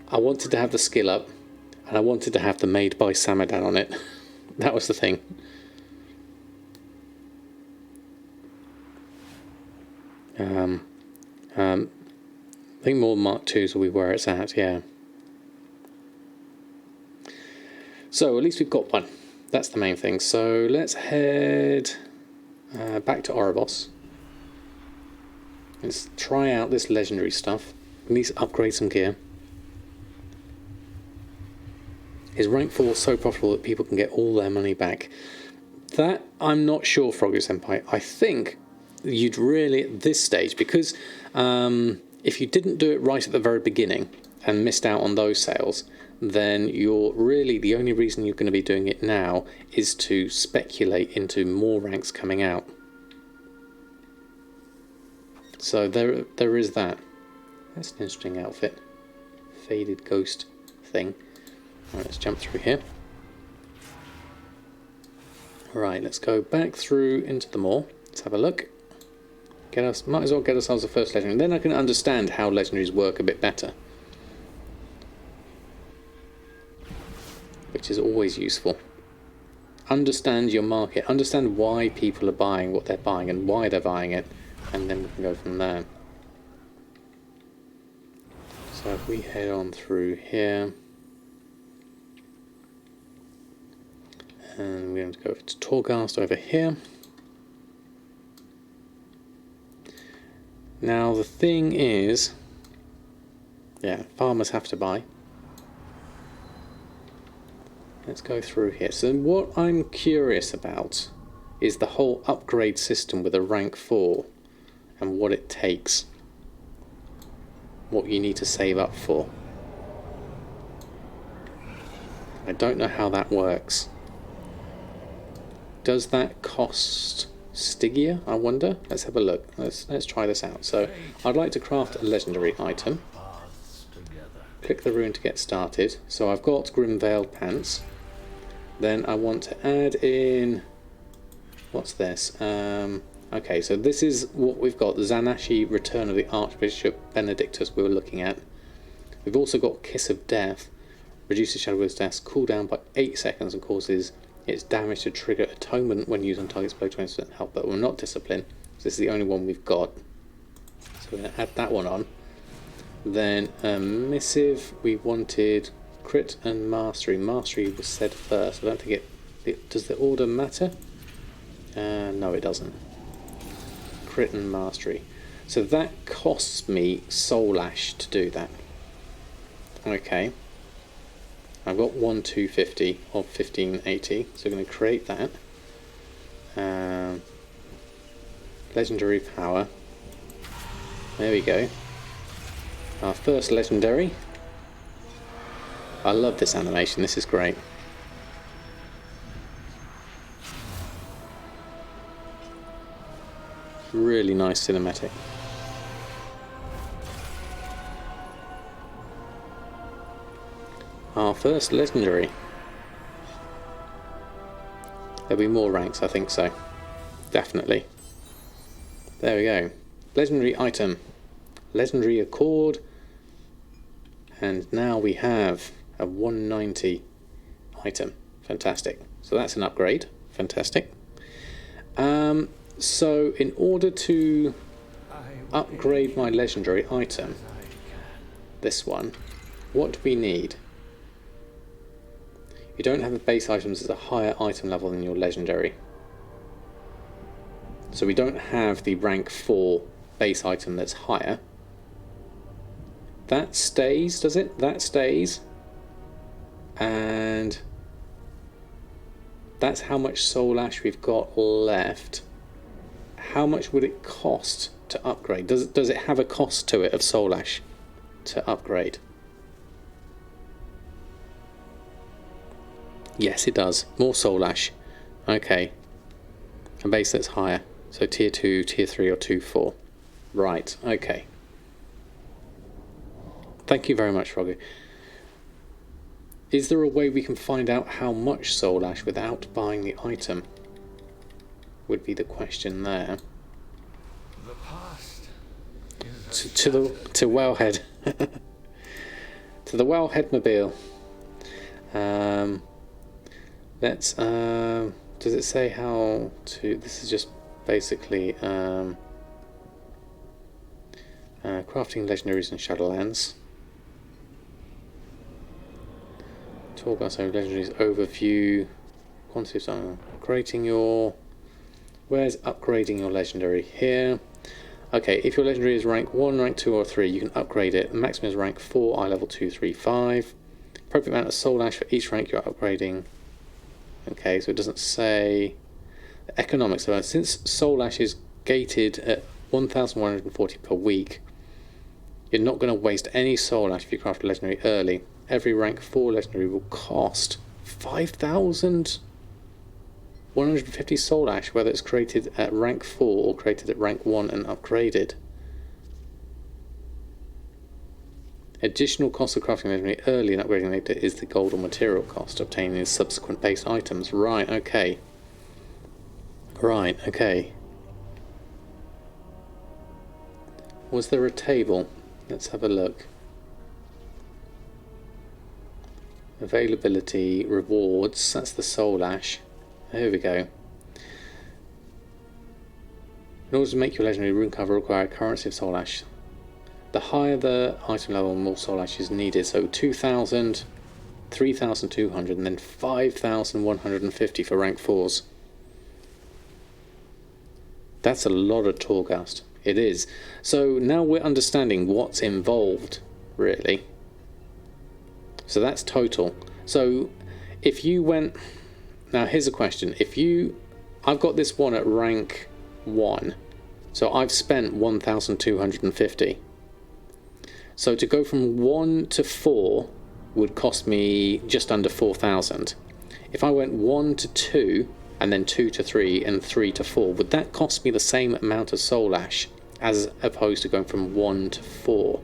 I wanted to have the skill up, and I wanted to have the made by Samadan on it. That was the thing. I think more Mark 2s will be where it's at, yeah. So at least we've got one. That's the main thing. So let's head back to Oribos. Let's try out this legendary stuff. We need to upgrade some gear. Is rank 4 so profitable that people can get all their money back? That I'm not sure, Froggy Senpai. I think you'd really, at this stage, because if you didn't do it right at the very beginning and missed out on those sales, then you're really, the only reason you're going to be doing it now is to speculate into more ranks coming out. So there is that. That's an interesting outfit. Faded ghost thing. Alright, let's jump through here. Right, let's go back through into the mall. Let's have a look. Might as well get ourselves a first legendary. Then I can understand how legendaries work a bit better, which is always useful. Understand your market. Understand why people are buying what they're buying and why they're buying it, and then we can go from there. So if we head on through here, and we're going to go over to Torghast over here. Now the thing is, yeah, farmers have to buy. Let's go through here. So what I'm curious about is the whole upgrade system with a rank 4 and what it takes. What you need to save up for. I don't know how that works. Does that cost Stygia, I wonder? Let's have a look. Let's try this out. So I'd like to craft a legendary item. Click the rune to get started. So I've got Grimveiled Pants. Then I want to add in, what's this? Okay, so this is what we've got, the Zanashi Return of the Archbishop Benedictus we were looking at. We've also got Kiss of Death, reduces Shadowwield's death cooldown by 8 seconds and causes its damage to trigger atonement when used on targets below 20% health, but will not discipline. This is the only one we've got. So we're going to add that one on. Then missive, we wanted crit and mastery. Mastery was said first. I don't think it does the order matter? No, it doesn't. Crit and mastery. So that costs me soul ash to do that. Okay. I've got 1250 of 1580, so I'm going to create that. Legendary power. There we go. Our first legendary. I love this animation, this is great. Really nice cinematic. Our first legendary. There'll be more ranks, I think so. Definitely. There we go. Legendary item. Legendary Accord. And now we have a 190 item. Fantastic. So that's an upgrade. Fantastic. So in order to upgrade my legendary item, this one, what do we need? You don't have the base items as a higher item level than your legendary. So we don't have the rank 4 base item that's higher. That stays, does it? That stays. And that's how much soul ash we've got left. How much would it cost to upgrade? Does it have a cost to it of soul ash to upgrade? Yes, it does. More soul ash. Okay. A base that's higher. So tier 2, tier 3 or 2-4. Right, okay. Thank you very much, Froggy. Is there a way we can find out how much soul ash without buying the item? Would be the question there. The past To Wowhead. To the Wowhead mobile. Let's does it say how to? This is just basically crafting legendaries in Shadowlands. Talk about so legendaries overview. Quantity of time. Upgrading your. Where's upgrading your legendary? Here. Okay, if your legendary is rank 1, rank 2 or 3, you can upgrade it. The maximum is rank 4, eye level 2, 3, 5. Appropriate amount of soul ash for each rank you're upgrading. Okay, so it doesn't say the economics of it. Since soul ash is gated at 1,140 per week, you're not going to waste any soul ash if you craft a legendary early. Every rank 4 legendary will cost 5,150 soul ash, whether it's created at rank 4 or created at rank 1 and upgraded. Additional cost of crafting legendary early and upgrading later is the gold or material cost, obtaining the subsequent base items. Right, okay. Right, okay. Was there a table? Let's have a look. Availability, rewards, that's the soul ash. There we go. In order to make your legendary rune cover, require a currency of soul ash. The higher the item level, more soul ash is needed. So 2,000, 3,200, and then 5,150 for rank 4s. That's a lot of Torghast. It is. So now we're understanding what's involved, really. So that's total. So if you went... Now here's a question. I've got this one at rank 1. So I've spent 1,250. So to go from 1 to 4 would cost me just under 4,000. If I went 1 to 2 and then 2 to 3 and 3 to 4, would that cost me the same amount of soul ash as opposed to going from 1 to 4?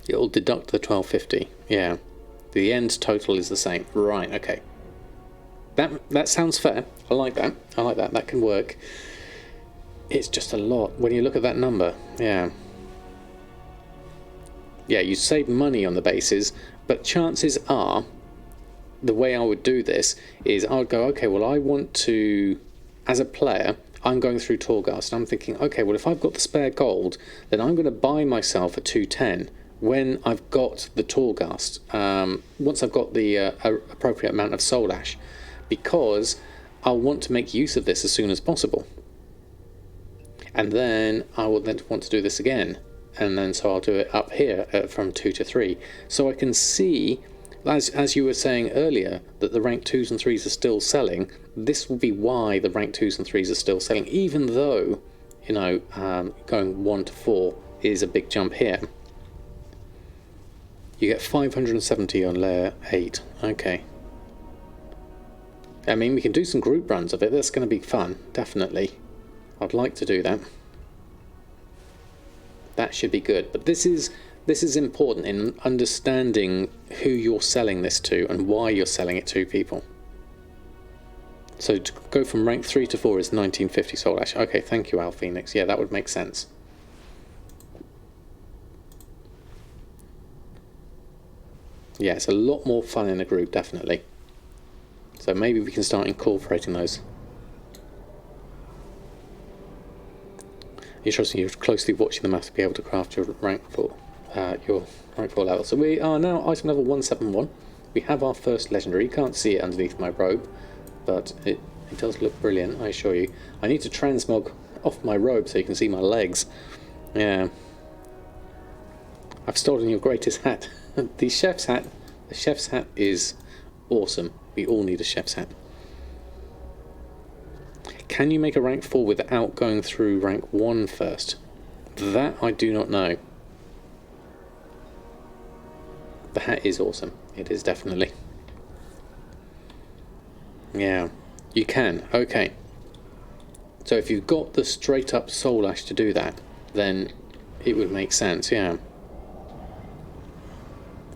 It'll deduct the 1250. Yeah. The end total is the same. Right, okay. That sounds fair. I like that. I like that. That can work. It's just a lot when you look at that number. Yeah. Yeah, you save money on the bases, but chances are the way I would do this is I would go, okay, well, I want to, as a player, I'm going through Torghast, and I'm thinking, okay, well, if I've got the spare gold, then I'm going to buy myself a 210 when I've got the Torghast, once I've got the appropriate amount of soul ash, because I'll want to make use of this as soon as possible. And then I will then want to do this again, and then so I'll do it up here from 2 to 3. So I can see, as you were saying earlier, that the rank 2s and 3s are still selling. This will be why the rank 2s and 3s are still selling, even though, you know, going 1 to 4 is a big jump here. You get 570 on layer 8. Okay. I mean, we can do some group runs of it. That's going to be fun, definitely. I'd like to do that. That should be good. But this is important in understanding who you're selling this to and why you're selling it to people. So to go from rank 3 to 4 is 1950 soul ash. Okay, thank you, Al Phoenix. Yeah, that would make sense. Yeah, it's a lot more fun in a group, definitely. So maybe we can start incorporating those. You're closely watching the map to be able to craft your rank 4 level. So we are now item level 171. We have our first legendary. You can't see it underneath my robe, but it does look brilliant, I assure you. I need to transmog off my robe so you can see my legs. Yeah. I've stolen your greatest hat. The chef's hat is awesome. We all need a chef's hat. Can you make a rank 4 without going through rank 1 first? That I do not know. The hat is awesome. It is definitely. Yeah, you can. Okay. So if you've got the straight up soul ash to do that, then it would make sense, yeah.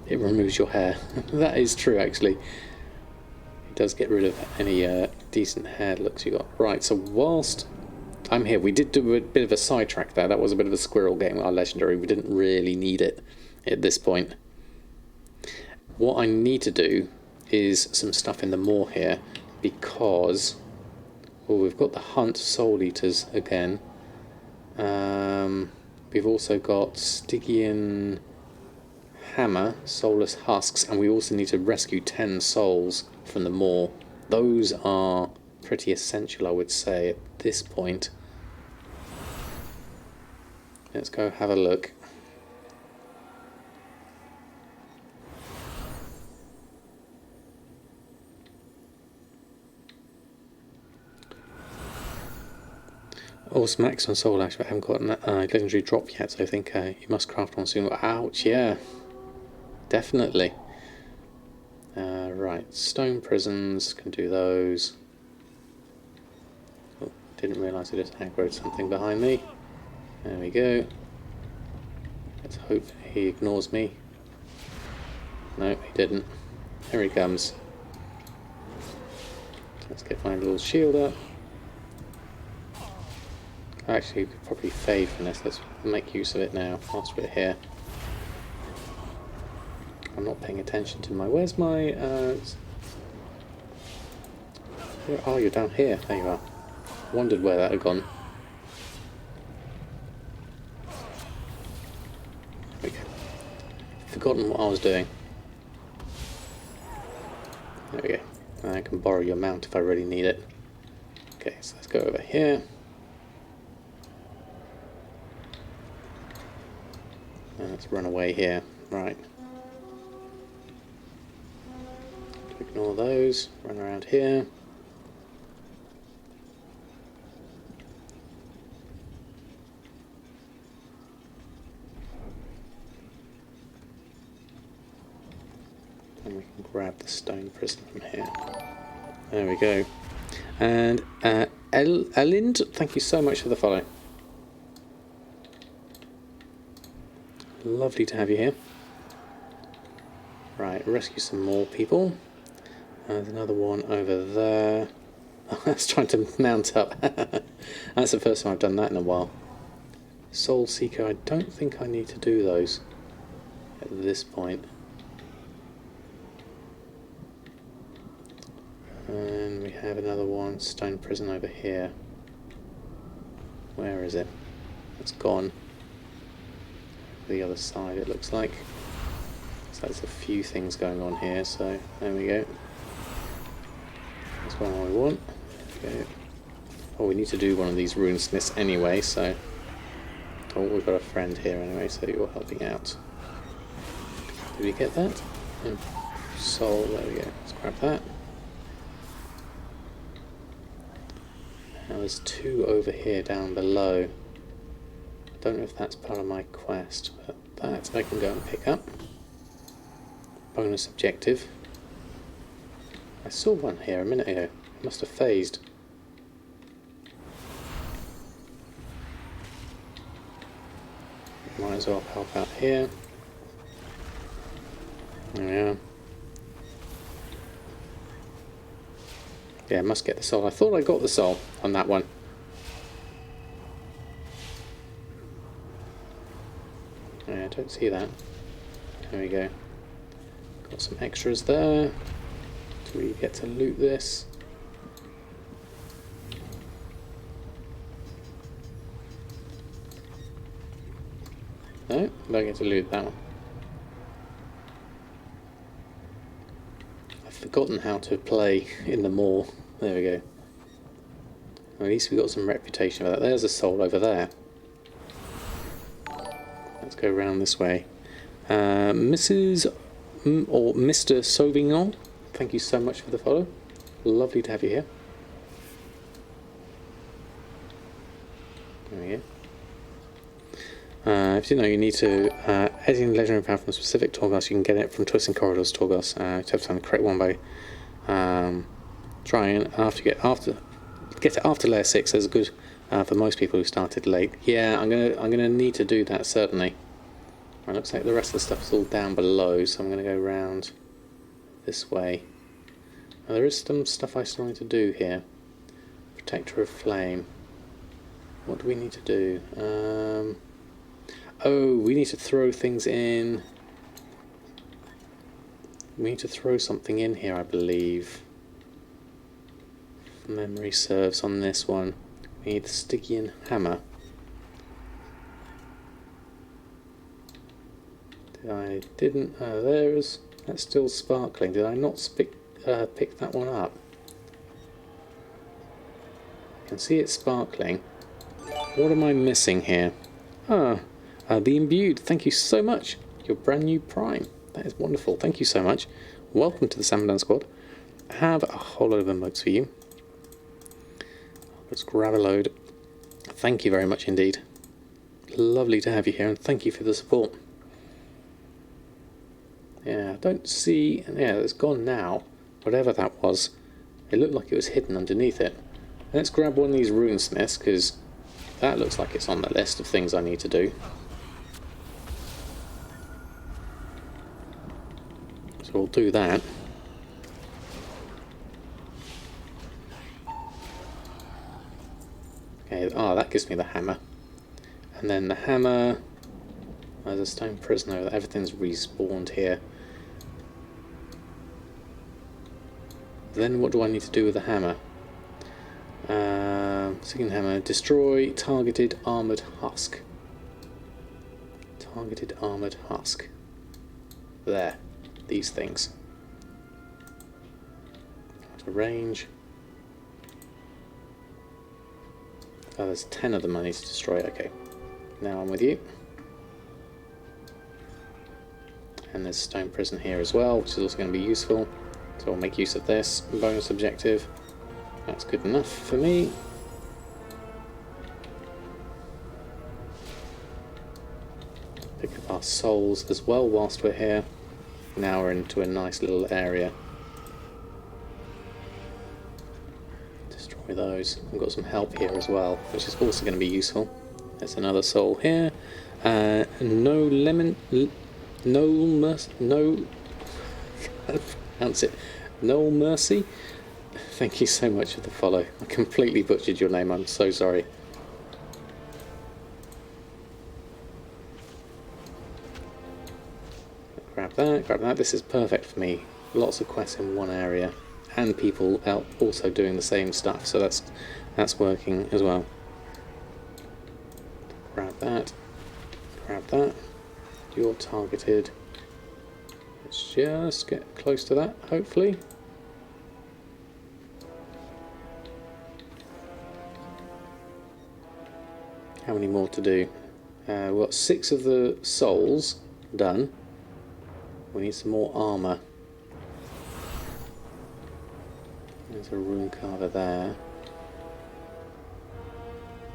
It removes your hair. That is true, actually. It does get rid of any decent hair looks you got. Right, so whilst I'm here, we did do a bit of a sidetrack there. That was a bit of a squirrel game, our legendary. We didn't really need it at this point. What I need to do is some stuff in the moor here, because well, we've got the hunt soul eaters again. We've also got Stygian hammer, soulless husks, and we also need to rescue 10 souls from the moor. Those are pretty essential, I would say, at this point. Let's go have a look. Awesome axe on soul ash, but I haven't got a legendary drop yet, so I think you must craft one soon. Ouch, yeah. Definitely. Right, stone prisons, can do those. Oh, didn't realise I just aggroed something behind me. There we go. Let's hope he ignores me. No, he didn't. Here he comes. Let's get my little shield up. Actually, we could probably fade from this. Let's make use of it now whilst we're here. I'm not paying attention to my... Where's my... Oh, you're down here. There you are. Wondered where that had gone. Okay. Forgotten what I was doing. There we go. And I can borrow your mount if I really need it. Okay, so let's go over here. And let's run away here. Right. Ignore those, run around here. And we can grab the stone prison from here. There we go. And Elind, thank you so much for the follow. Lovely to have you here. Right, rescue some more people. There's another one over there. Oh, that's trying to mount up. That's the first time I've done that in a while. Soul Seeker, I don't think I need to do those at this point. And we have another one, stone prison over here. Where is it? It's gone. The other side, it looks like. So there's a few things going on here, so there we go. That's one we want. There we go. Oh, we need to do one of these runesmiths anyway, so... Oh, we've got a friend here anyway, so you're helping out. Did we get that? Soul, there we go. Let's grab that. Now there's two over here down below. I don't know if that's part of my quest, but that I can go and pick up. Bonus objective. I saw one here a minute ago. It must have phased. Might as well help out here. There we are. Yeah, I must get the soul. I thought I got the soul on that one. Yeah, I don't see that. There we go. Got some extras there. Do we get to loot this? No, don't get to loot that one. I've forgotten how to play in the mall. There we go. Well, at least we got some reputation for that. There's a soul over there. Let's go around this way. Mrs. or Mr. Sauvignon, thank you so much for the follow. Lovely to have you here. There we go. If you know you need to edit in Legendary Power from a specific Torghast, you can get it from Twisting Corridors Torghast. You have to find the correct one by trying get it after layer 6. That's good for most people who started late. Yeah, I'm gonna need to do that certainly. It looks like the rest of the stuff is all down below, so I'm gonna go around this way. Now, there is some stuff I still need to do here. Protector of Flame. What do we need to do? Oh, we need to throw things in. We need to throw something in here, I believe. If memory serves on this one. We need the Stygian hammer. I didn't. That's still sparkling. Did I not pick that one up? I can see it sparkling. What am I missing here? The Imbued. Thank you so much. Your brand new Prime. That is wonderful. Thank you so much. Welcome to the Samadan squad. I have a whole load of emotes for you. Let's grab a load. Thank you very much indeed. Lovely to have you here, and thank you for the support. Yeah, I don't see... Yeah, it's gone now. Whatever that was. It looked like it was hidden underneath it. Let's grab one of these runesmiths, because that looks like it's on the list of things I need to do. So we'll do that. Okay, that gives me the hammer. And then the hammer... There's a stone prisoner. Everything's respawned here. Then what do I need to do with the hammer? Second hammer. Destroy targeted armoured husk. Targeted armoured husk. There. These things. Out of range. Oh, there's 10 of them I need to destroy. Okay. Now I'm with you. And there's stone prison here as well, which is also going to be useful. So I'll make use of this. Bonus objective. That's good enough for me. Pick up our souls as well whilst we're here. Now we're into a nice little area. Destroy those. We've got some help here as well, which is also going to be useful. There's another soul here. No lemon... No pronounce it. Noel Mercy. Thank you so much for the follow. I completely butchered your name. I'm so sorry. Grab that. Grab that. This is perfect for me. Lots of quests in one area. and people out also doing the same stuff, so that's working as well. Grab that, grab that. You're targeted. Let's just get close to that, hopefully. How many more to do? We've got 6 of the souls done. We need some more armour. There's a rune carver there.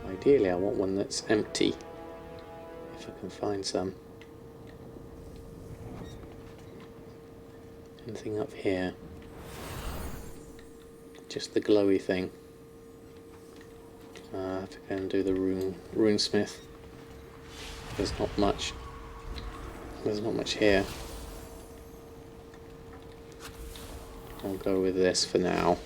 Ideally I want one that's empty, if I can find some. Anything up here? Just the glowy thing. I have to go and do the runesmith. There's not much. There's not much here. I'll go with this for now.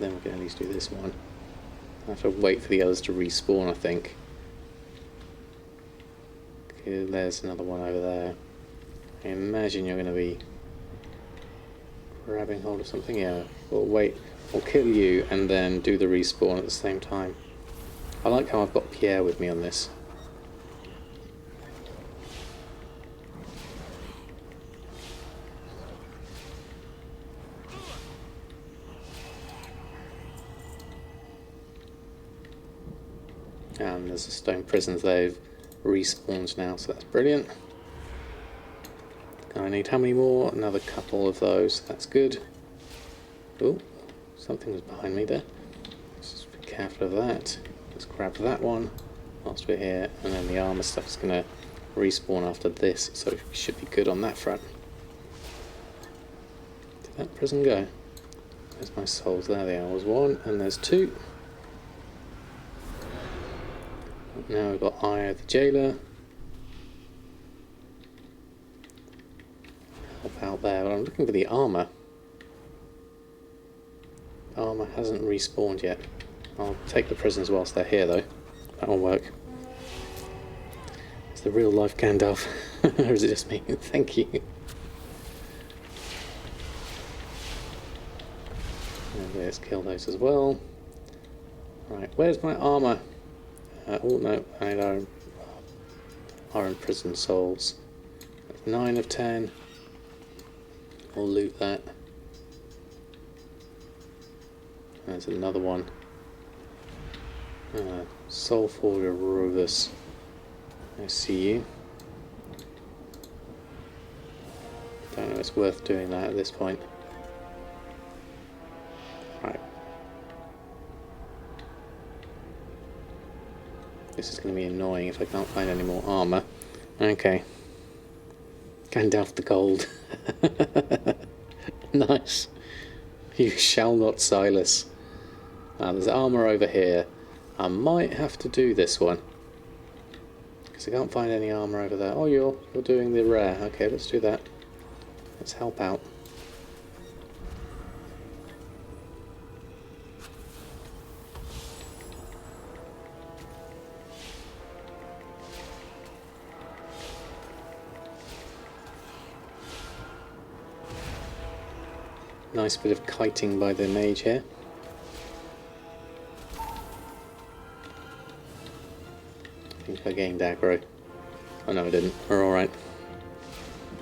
Then we can at least do this one. I have to wait for the others to respawn, I think. Okay, there's another one over there. I imagine you're going to be grabbing hold of something. Yeah, we'll wait. We'll kill you and then do the respawn at the same time. I like how I've got Pierre with me on this. And there's the stone prisons. They've respawned now, so that's brilliant. I need how many more? Another couple of those. That's good. Oh, something was behind me there. Let's just be careful of that. Let's grab that one whilst we're here, and then the armour stuff's going to respawn after this, so we should be good on that front. Did that prison go? Where's my souls? There they are. There's one, and there's 2. Now we've got Eye of the Jailer. Help out there, but I'm looking for the armour. Armour hasn't respawned yet. I'll take the prisoners whilst they're here though. That'll work. It's the real life Gandalf. Or is it just me? Thank you. And let's kill those as well. Right, where's my armour? Oh no, I know. Our imprisoned souls. That's 9 of 10. I'll loot that. There's another one. Soul Forger Rovus. I see you. Don't know if it's worth doing that at this point. Right. This is going to be annoying if I can't find any more armour. Okay. Gandalf the Gold. Nice. You shall not Silas. There's armour over here. I might have to do this one. Because I can't find any armour over there. Oh, you're doing the rare. Okay, let's do that. Let's help out. Nice bit of kiting by the mage here. I think I gained aggro. Oh no I didn't. We're alright.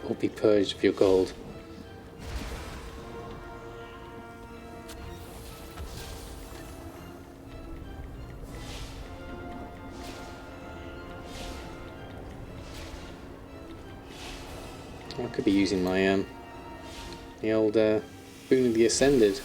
Or be purged of your gold. I could be using my the old Boon of the Ascended.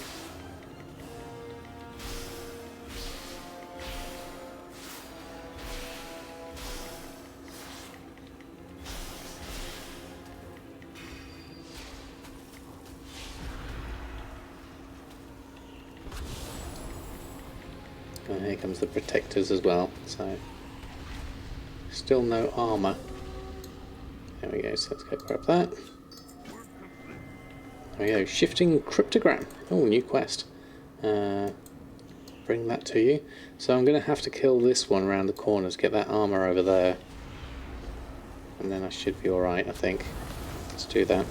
And here comes the protectors as well, so still no armour. There we go, so let's go grab that. There we go, shifting cryptogram. Oh, new quest. Bring that to you. So I'm going to have to kill this one around the corner to get that armour over there. and then I should be alright, I think. Let's do that.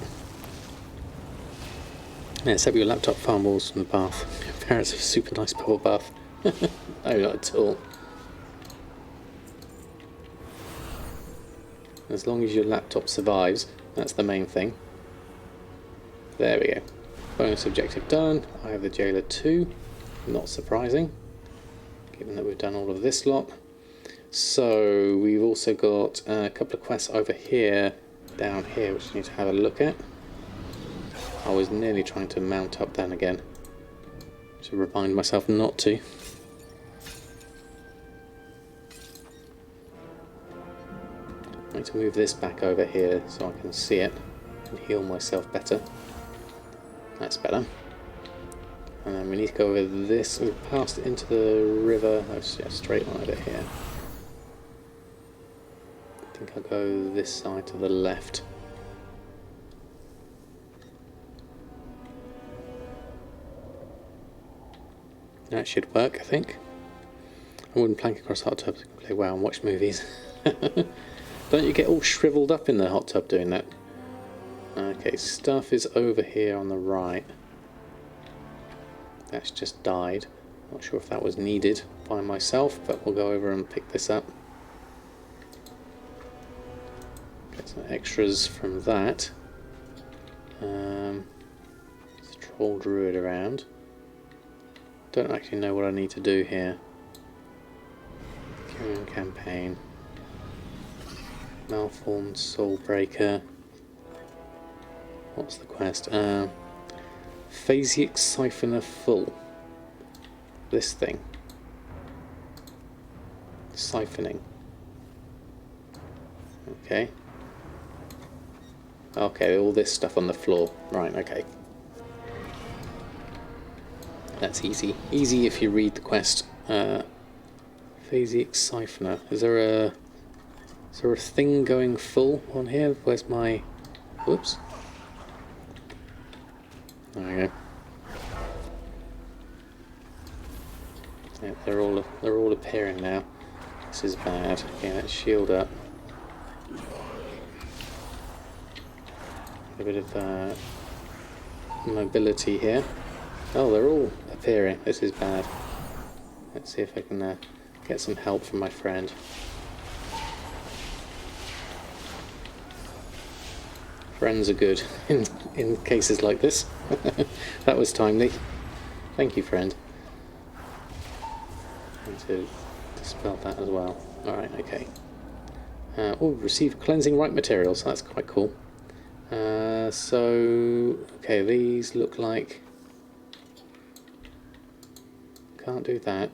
Yeah, set your laptop farm walls from the bath. Parents have a super nice bubble bath. No, not at all. As long as your laptop survives, that's the main thing. There we go. Bonus objective done. I have the jailer 2. Not surprising, given that we've done all of this lot. So we've also got a couple of quests over here, down here, which I need to have a look at. I was nearly trying to mount up then again, to remind myself not to. I need to move this back over here so I can see it and heal myself better. That's better. And then we need to go over this. We've passed it into the river. That's a straight line over here. I think I'll go this side to the left. That should work, I think. I wouldn't plank across hot tubs and play WoW and watch movies. Don't you get all shriveled up in the hot tub doing that? Okay, stuff is over here on the right. That's just died. Not sure if that was needed by myself, but we'll go over and pick this up. Get some extras from that. There's a troll druid around. Don't actually know what I need to do here. Carrying campaign. Malformed Soulbreaker. What's the quest? Phasic Siphoner Full. This thing. Siphoning. Okay. Okay, all this stuff on the floor. Right, okay. That's easy. Easy if you read the quest. Phasic Siphoner. Is there a thing going full on here? Where's my... Whoops. There we go. Yeah, they're all appearing now. This is bad. Okay, let's shield up. A bit of mobility here. Oh, they're all appearing. This is bad. Let's see if I can get some help from my friend. Friends are good in cases like this. That was timely. Thank you, friend. I need to dispel that as well. Alright, okay. Oh, receive cleansing right materials. That's quite cool. So, okay, these look like... Can't do that.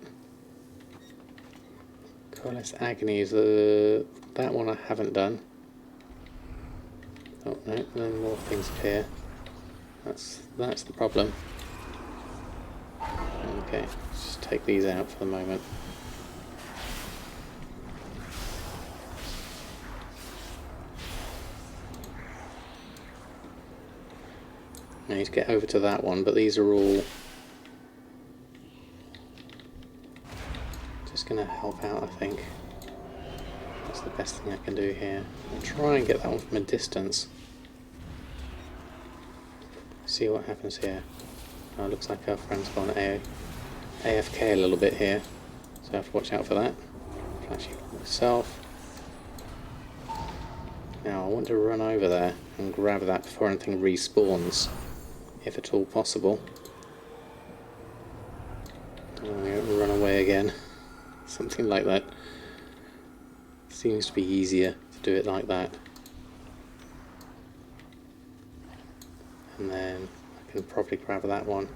Coalesce Agonies. That one I haven't done. Oh no, then more things appear. That's the problem. Okay, let's just take these out for the moment. I need to get over to that one, but these are all just going to help out, I think. That's the best thing I can do here. I'll try and get that one from a distance. See what happens here. Oh, it looks like our friend's gone AFK a little bit here, so I have to watch out for that. Flashing myself. Now I want to run over there and grab that before anything respawns, if at all possible. Oh, run away again. Something like that. Seems to be easier to do it like that. And then I can probably grab that one.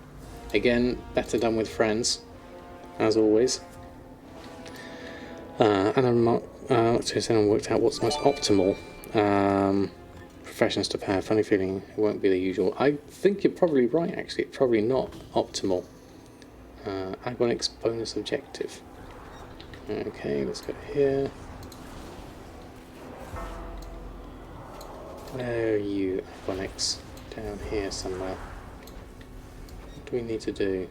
Again, better done with friends, as always. And I'm not worked out what's most optimal professions to have. Funny feeling it won't be the usual. I think you're probably right, actually. It's probably not optimal. Agonics bonus objective. Okay, let's go here. Where are you, Agonics? Down here somewhere. What do we need to do?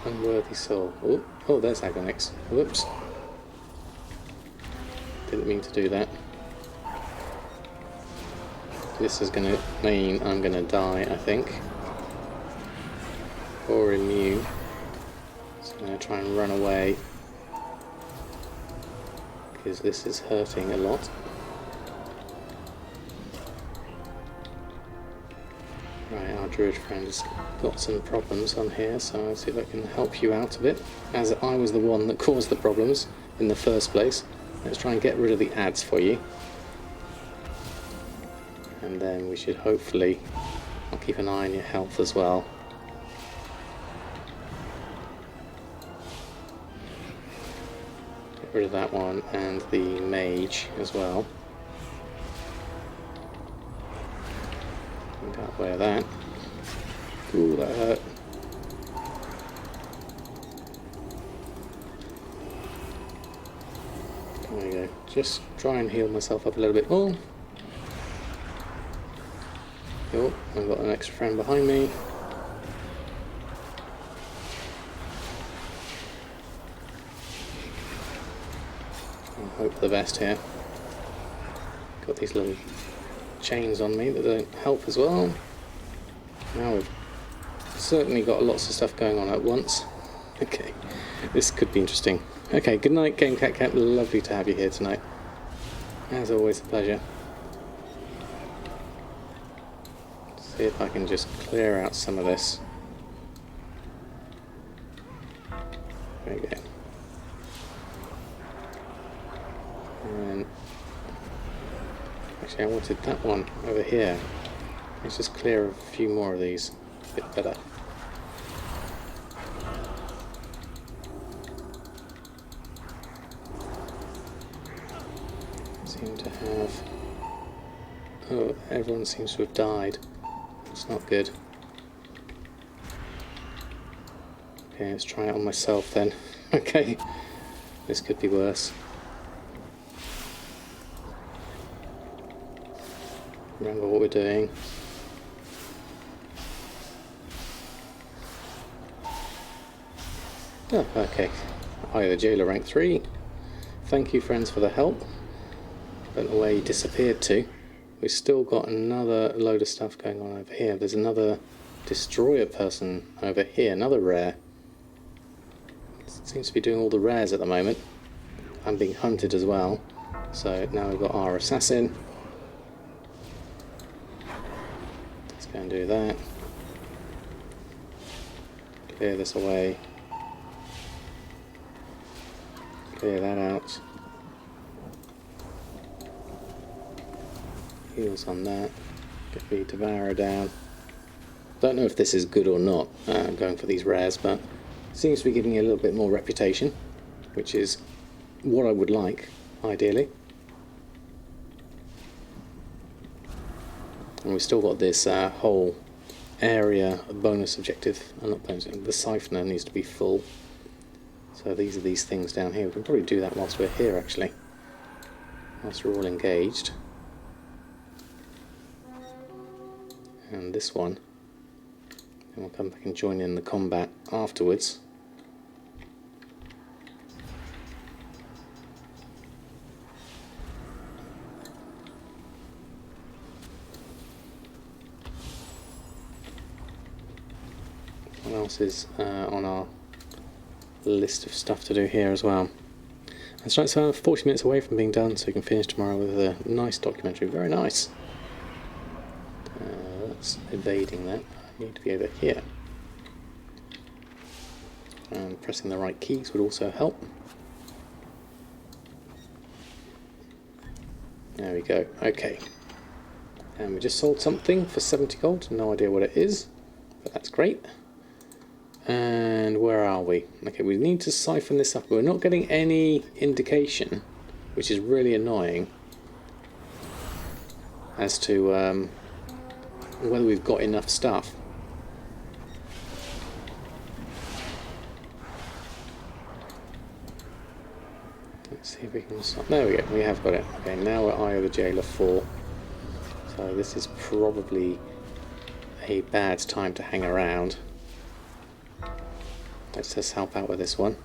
Unworthy soul. Oh, there's Agonics. Whoops. Didn't mean to do that. This is going to mean I'm going to die, I think. Or immune. So I'm going to try and run away. Because this is hurting a lot. Right, our druid friend has got some problems on here, so I'll see if I can help you out a bit. As I was the one that caused the problems in the first place, let's try and get rid of the ads for you. And then we should hopefully, I'll keep an eye on your health as well. Get rid of that one and the mage as well. Got away with that. Ooh, that hurt. There we go. Just try and heal myself up a little bit more. Oh, I've got an extra friend behind me. I'll hope for the best here. Got these little chains on me that don't help as well. Now we've certainly got lots of stuff going on at once. Okay, this could be interesting. Okay, good night, Game Cat Cat. Lovely to have you here tonight. As always, a pleasure. See if I can just clear out some of this. There we go. And actually, I wanted that one over here. Let's just clear a few more of these. A bit better. Seem to have... Oh, everyone seems to have died. It's not good. Okay, let's try it on myself then. Okay, this could be worse. Remember what we're doing. Oh, okay. Hi, the jailer, rank 3. Thank you, friends, for the help. Don't know where you disappeared to. We've still got another load of stuff going on over here. There's another destroyer person over here, another rare. Seems to be doing all the rares at the moment. I'm being hunted as well. So now we've got our assassin. Let's go and do that. Clear this away. Clear that out. Heals on that. Get the devourer down. Don't know if this is good or not, going for these rares, but it seems to be giving you a little bit more reputation, which is what I would like, ideally. And we've still got this whole area bonus objective. Not bonus, the siphoner needs to be full. So these are these things down here. We can probably do that whilst we're here, actually. Whilst we're all engaged. And this one, and we'll come back and join in the combat afterwards. What else is on our list of stuff to do here as well? That's right, so I'm 40 minutes away from being done, so we can finish tomorrow with a nice documentary. Very nice. Evading that. I need to be over here. And pressing the right keys would also help. There we go. Okay. And we just sold something for 70 gold. No idea what it is, but that's great. And where are we? Okay, we need to siphon this up. We're not getting any indication, which is really annoying, as to whether we've got enough stuff. Let's see if we can stop. There we go, we have got it. Okay, now we're Eye of the Jailer 4. So this is probably a bad time to hang around. Let's just help out with this one.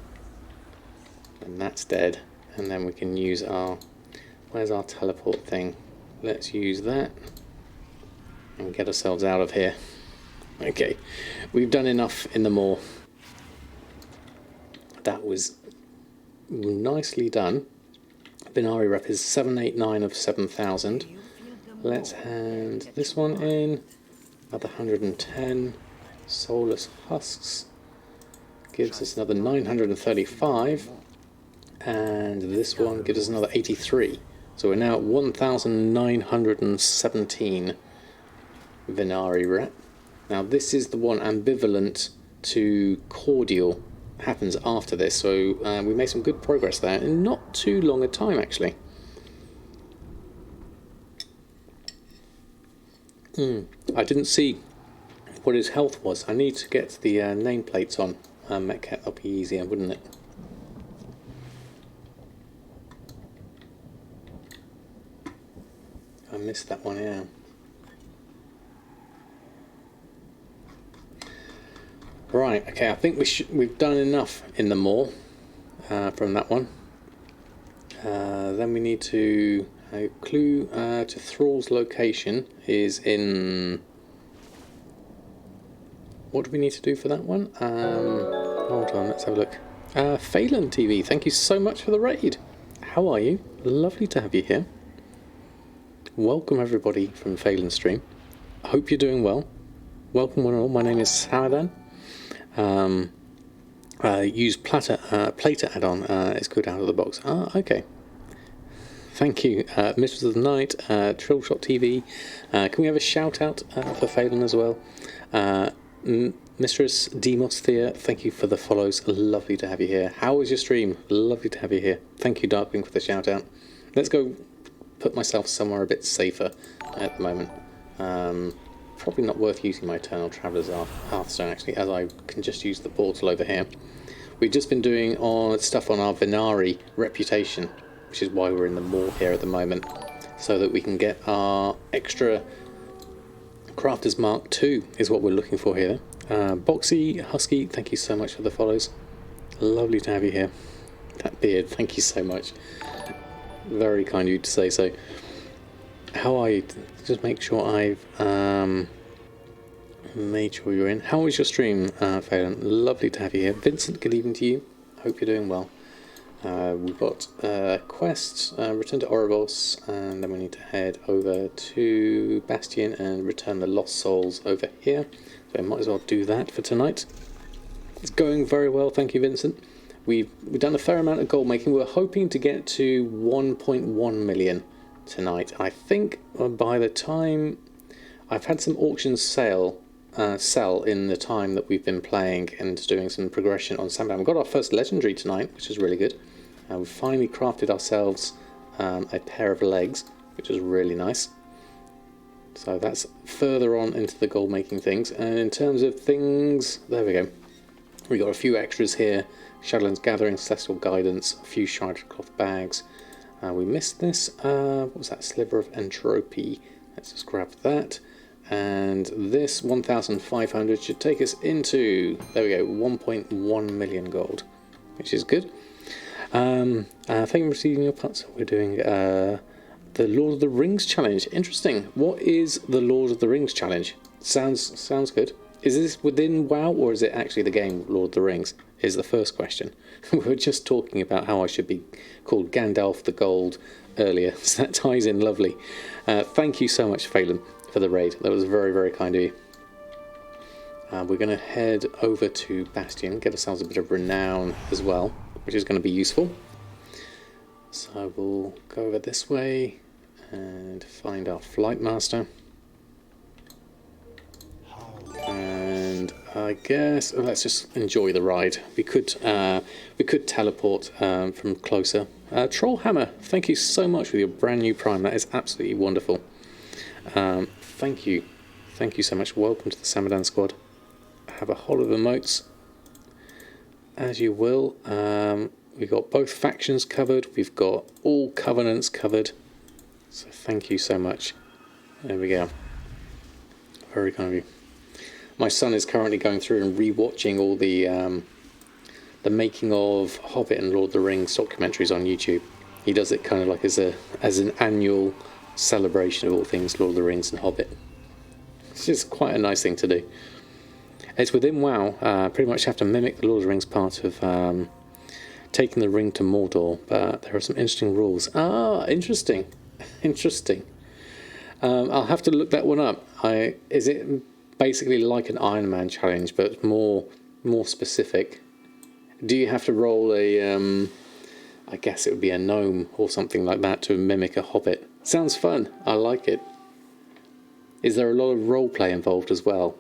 And that's dead. And then we can use our Where's our teleport thing? Let's use that and get ourselves out of here. Okay, we've done enough in the moor. That was nicely done. Binary rep is 789 of 7,000. Let's hand this one in. Another 110. Soulless husks gives us another 935. And this one gives us another 83. So we're now at 1,917 Vinari rep. Now this is the one ambivalent to cordial, happens after this, so we made some good progress there in not too long a time actually. I didn't see what his health was. I need to get the nameplates on Metcat. That'll be easier, wouldn't it? I missed that one, yeah. Right, okay, I think we've done enough in the moor from that one. Then we need to... a clue to Thrall's location is in... What do we need to do for that one? Hold on, let's have a look. Phelan TV, thank you so much for the raid. How are you? Lovely to have you here. Welcome everybody from Phelan Stream. I hope you're doing well. Welcome one and all, my name is Samadan. Use Plater add-on, it's good out of the box. Okay. Thank you, Mistress of the Night, Trillshot TV. Can we have a shout out for Phelan as well? Mistress Demos Thea, thank you for the follows. Lovely to have you here. How was your stream? Lovely to have you here. Thank you, Darkwing, for the shout out. Let's go put myself somewhere a bit safer at the moment. Probably not worth using my Eternal Traveller's Hearthstone actually, as I can just use the portal over here. We've just been doing stuff on our Vinari reputation, which is why we're in the moor here at the moment, so that we can get our extra Crafter's Mark 2 is what we're looking for here. Boxy, Husky, thank you so much for the follows. Lovely to have you here. That beard, thank you so much. Very kind of you to say so. How are you? Just make sure I've made sure you're in. How was your stream, Phelan? Lovely to have you here. Vincent, good evening to you. Hope you're doing well. We've got quest, return to Ouroboros, and then we need to head over to Bastion and return the lost souls over here. So I might as well do that for tonight. It's going very well, thank you, Vincent. We've done a fair amount of gold making. We're hoping to get to 1.1 million tonight. I think by the time I've had some auctions sell in the time that we've been playing and doing some progression on Samadan. We've got our first legendary tonight, which is really good. We've finally crafted ourselves a pair of legs, which is really nice. So that's further on into the gold making things. And in terms of things, there we go. We got a few extras here. Shadowlands Gathering, Celestial Guidance, a few Sharded Cloth bags. We missed this. What was that? Sliver of Entropy. Let's just grab that. And this 1,500 should take us into, there we go, 1.1 million gold, which is good. Thank you for receiving your putts. We're doing the Lord of the Rings challenge. Interesting. What is the Lord of the Rings challenge? Sounds good. Is this within WoW or is it actually the game Lord of the Rings? Is the first question. We were just talking about how I should be called Gandalf the Gold earlier, so that ties in lovely. Thank you so much, Phelan, for the raid. That was very, very kind of you. We're going to head over to Bastion, get ourselves a bit of renown as well, which is going to be useful. So we'll go over this way and find our Flight Master. And I guess let's just enjoy the ride. We could teleport from closer. Trollhammer, thank you so much for your brand new Prime. That is absolutely wonderful. Thank you so much. Welcome to the Samadan squad. Have a whole of emotes, as you will. We've got both factions covered. We've got all covenants covered. So thank you so much. There we go. Very kind of you. My son is currently going through and re-watching all the making of Hobbit and Lord of the Rings documentaries on YouTube. He does it kind of like as an annual celebration of all things Lord of the Rings and Hobbit. It's just quite a nice thing to do. It's within WoW. Pretty much have to mimic the Lord of the Rings part of taking the ring to Mordor, but there are some interesting rules. Ah, interesting. Interesting. I'll have to look that one up. Is it basically like an Iron Man challenge, but more specific? Do you have to roll a, I guess it would be a gnome or something like that to mimic a hobbit? Sounds fun. I like it. Is there a lot of role play involved as well?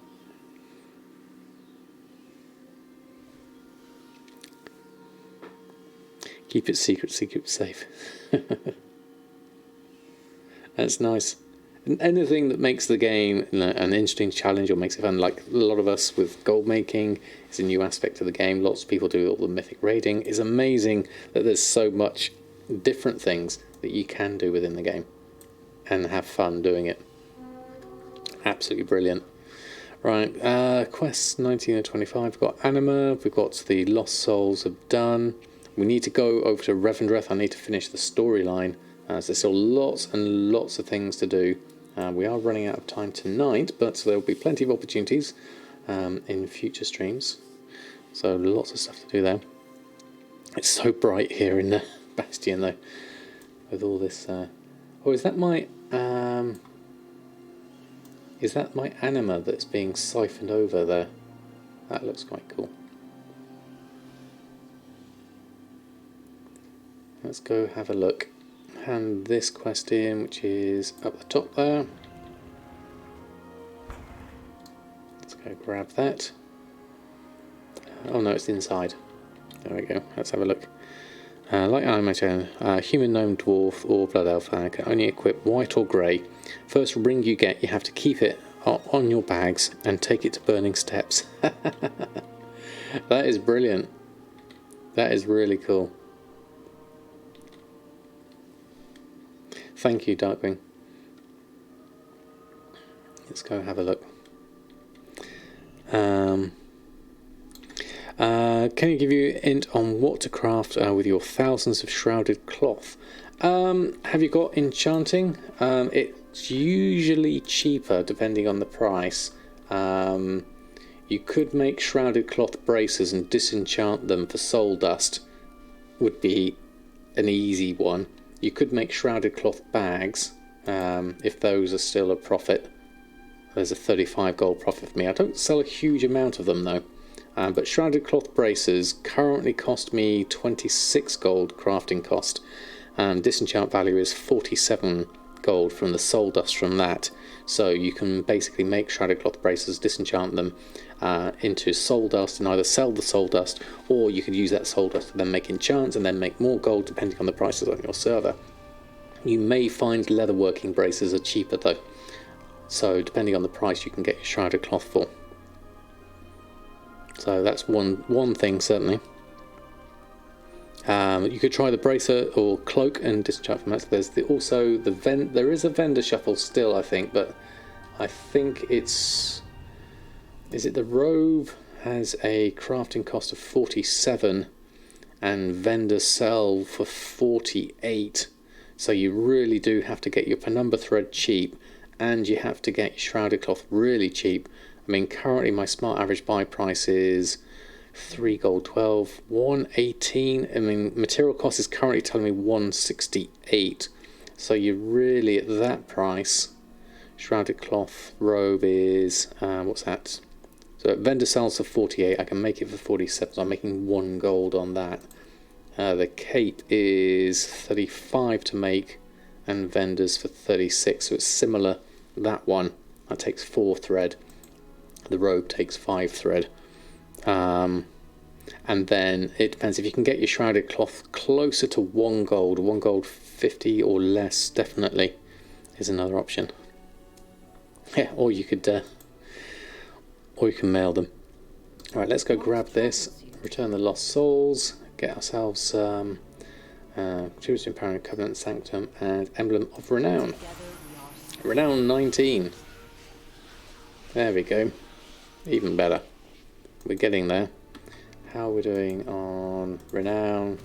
Keep it secret, keep safe. That's nice. And anything that makes the game an interesting challenge or makes it fun, like a lot of us with Goldmaking, is a new aspect of the game. Lots of people do all the mythic raiding. It's amazing that there's so much different things that you can do within the game and have fun doing it. Absolutely brilliant. Right, quests 19 and 25. We've got Anima, we've got the Lost Souls have done. We need to go over to Revendreth. I need to finish the storyline. So there's still lots and lots of things to do. We are running out of time tonight, but there will be plenty of opportunities in future streams. So lots of stuff to do there. It's so bright here in the Bastion, though, with all this. Oh, is that my anima that's being siphoned over there? That looks quite cool. Let's go have a look. Hand this quest in, which is up the top there. Let's go grab that. Oh no, it's inside. There we go. Let's have a look. Like I mentioned, human, gnome, dwarf, or blood elf can only equip white or grey. First ring you get, you have to keep it on your bags and take it to Burning Steps. That is brilliant. That is really cool. Thank you, Darkwing. Let's go have a look. Can you give you a hint on what to craft with your thousands of shrouded cloth? Have you got Enchanting? It's usually cheaper depending on the price. You could make shrouded cloth braces and disenchant them for soul dust. Would be an easy one. You could make shrouded cloth bags, if those are still a profit. There's a 35 gold profit for me. I don't sell a huge amount of them though. But shrouded cloth braces currently cost me 26 gold crafting cost. Disenchant value is 47 gold from the soul dust from that. So you can basically make shrouded cloth braces, disenchant them into soul dust, and either sell the soul dust, or you could use that soul dust to then make enchants and then make more gold depending on the prices on your server. You may find leatherworking braces are cheaper though, so depending on the price you can get your shrouded cloth for. So that's one thing certainly. You could try the bracer or cloak and disenchant from that. So there's there is a vendor shuffle still, I think, but I think is it the robe has a crafting cost of 47 and vendors sell for 48. So you really do have to get your penumbra thread cheap, and you have to get your shrouded cloth really cheap. I mean, currently my smart average buy price is 3 gold 12, 118. I mean, material cost is currently telling me 168. So you're really at that price. Shrouded cloth robe is what's that? So vendor sells for 48. I can make it for 47. So I'm making 1 gold on that. The cape is 35 to make, and vendors for 36. So it's similar. That one that takes 4 thread. The robe takes 5 thread. And then it depends if you can get your shrouded cloth closer to 1 gold 50 or less, definitely is another option. Yeah, or you can mail them. All right, let's go grab this. Return the lost souls. Get ourselves Tributes to Empowering Covenant, Sanctum, and Emblem of Renown. Renown 19. There we go. Even better. We're getting there. How are we doing on Renown?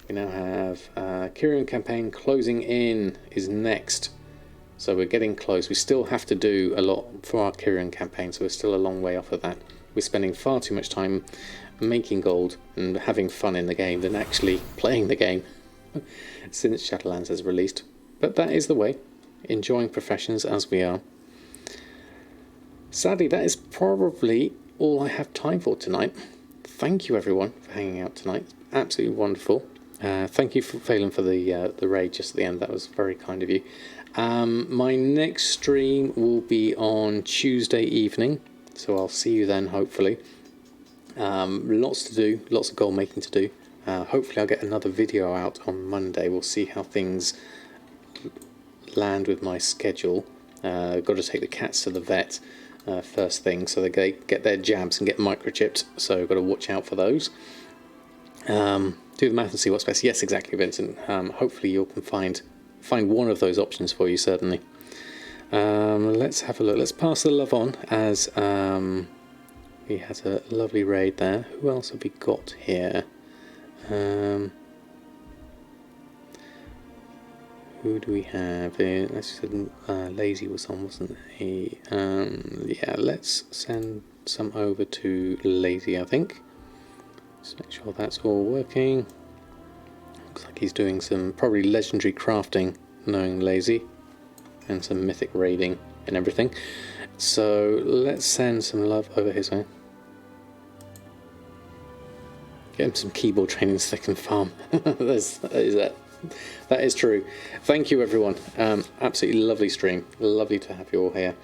We now have Kyrian campaign closing in is next. So we're getting close. We still have to do a lot for our Kyrian campaign, so we're still a long way off of that. We're spending far too much time making gold and having fun in the game than actually playing the game since Shadowlands has released. But that is the way, enjoying professions as we are. Sadly, that is probably all I have time for tonight. Thank you everyone for hanging out tonight. Absolutely wonderful. Thank you for Phelan for the raid just at the end. That was very kind of you. My next stream will be on Tuesday evening, so I'll see you then hopefully. Lots to do, lots of goal making to do. Hopefully I'll get another video out on Monday. We'll see how things land with my schedule. Got to take the cats to the vet first thing, so they get their jabs and get microchipped, so got to watch out for those. Do the math and see what's best. Yes, exactly, Vincent. Hopefully you can find one of those options for you, certainly. Let's have a look. Let's pass the love on, as he has a lovely raid there. Who else have we got here? Who do we have? Let's Lazy was on, wasn't he? Yeah, let's send some over to Lazy, I think. Just make sure that's all working. Looks like he's doing some probably legendary crafting, knowing Lazy, and some mythic raiding and everything. So let's send some love over his way. Get him some keyboard training so they can farm. That is true. Thank you everyone. Absolutely lovely stream. Lovely to have you all here.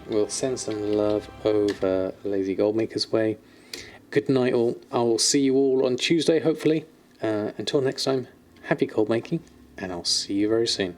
We'll send some love over Lazy Goldmaker's way. Good night all. I will see you all on Tuesday hopefully. Until next time, happy gold making, and I'll see you very soon.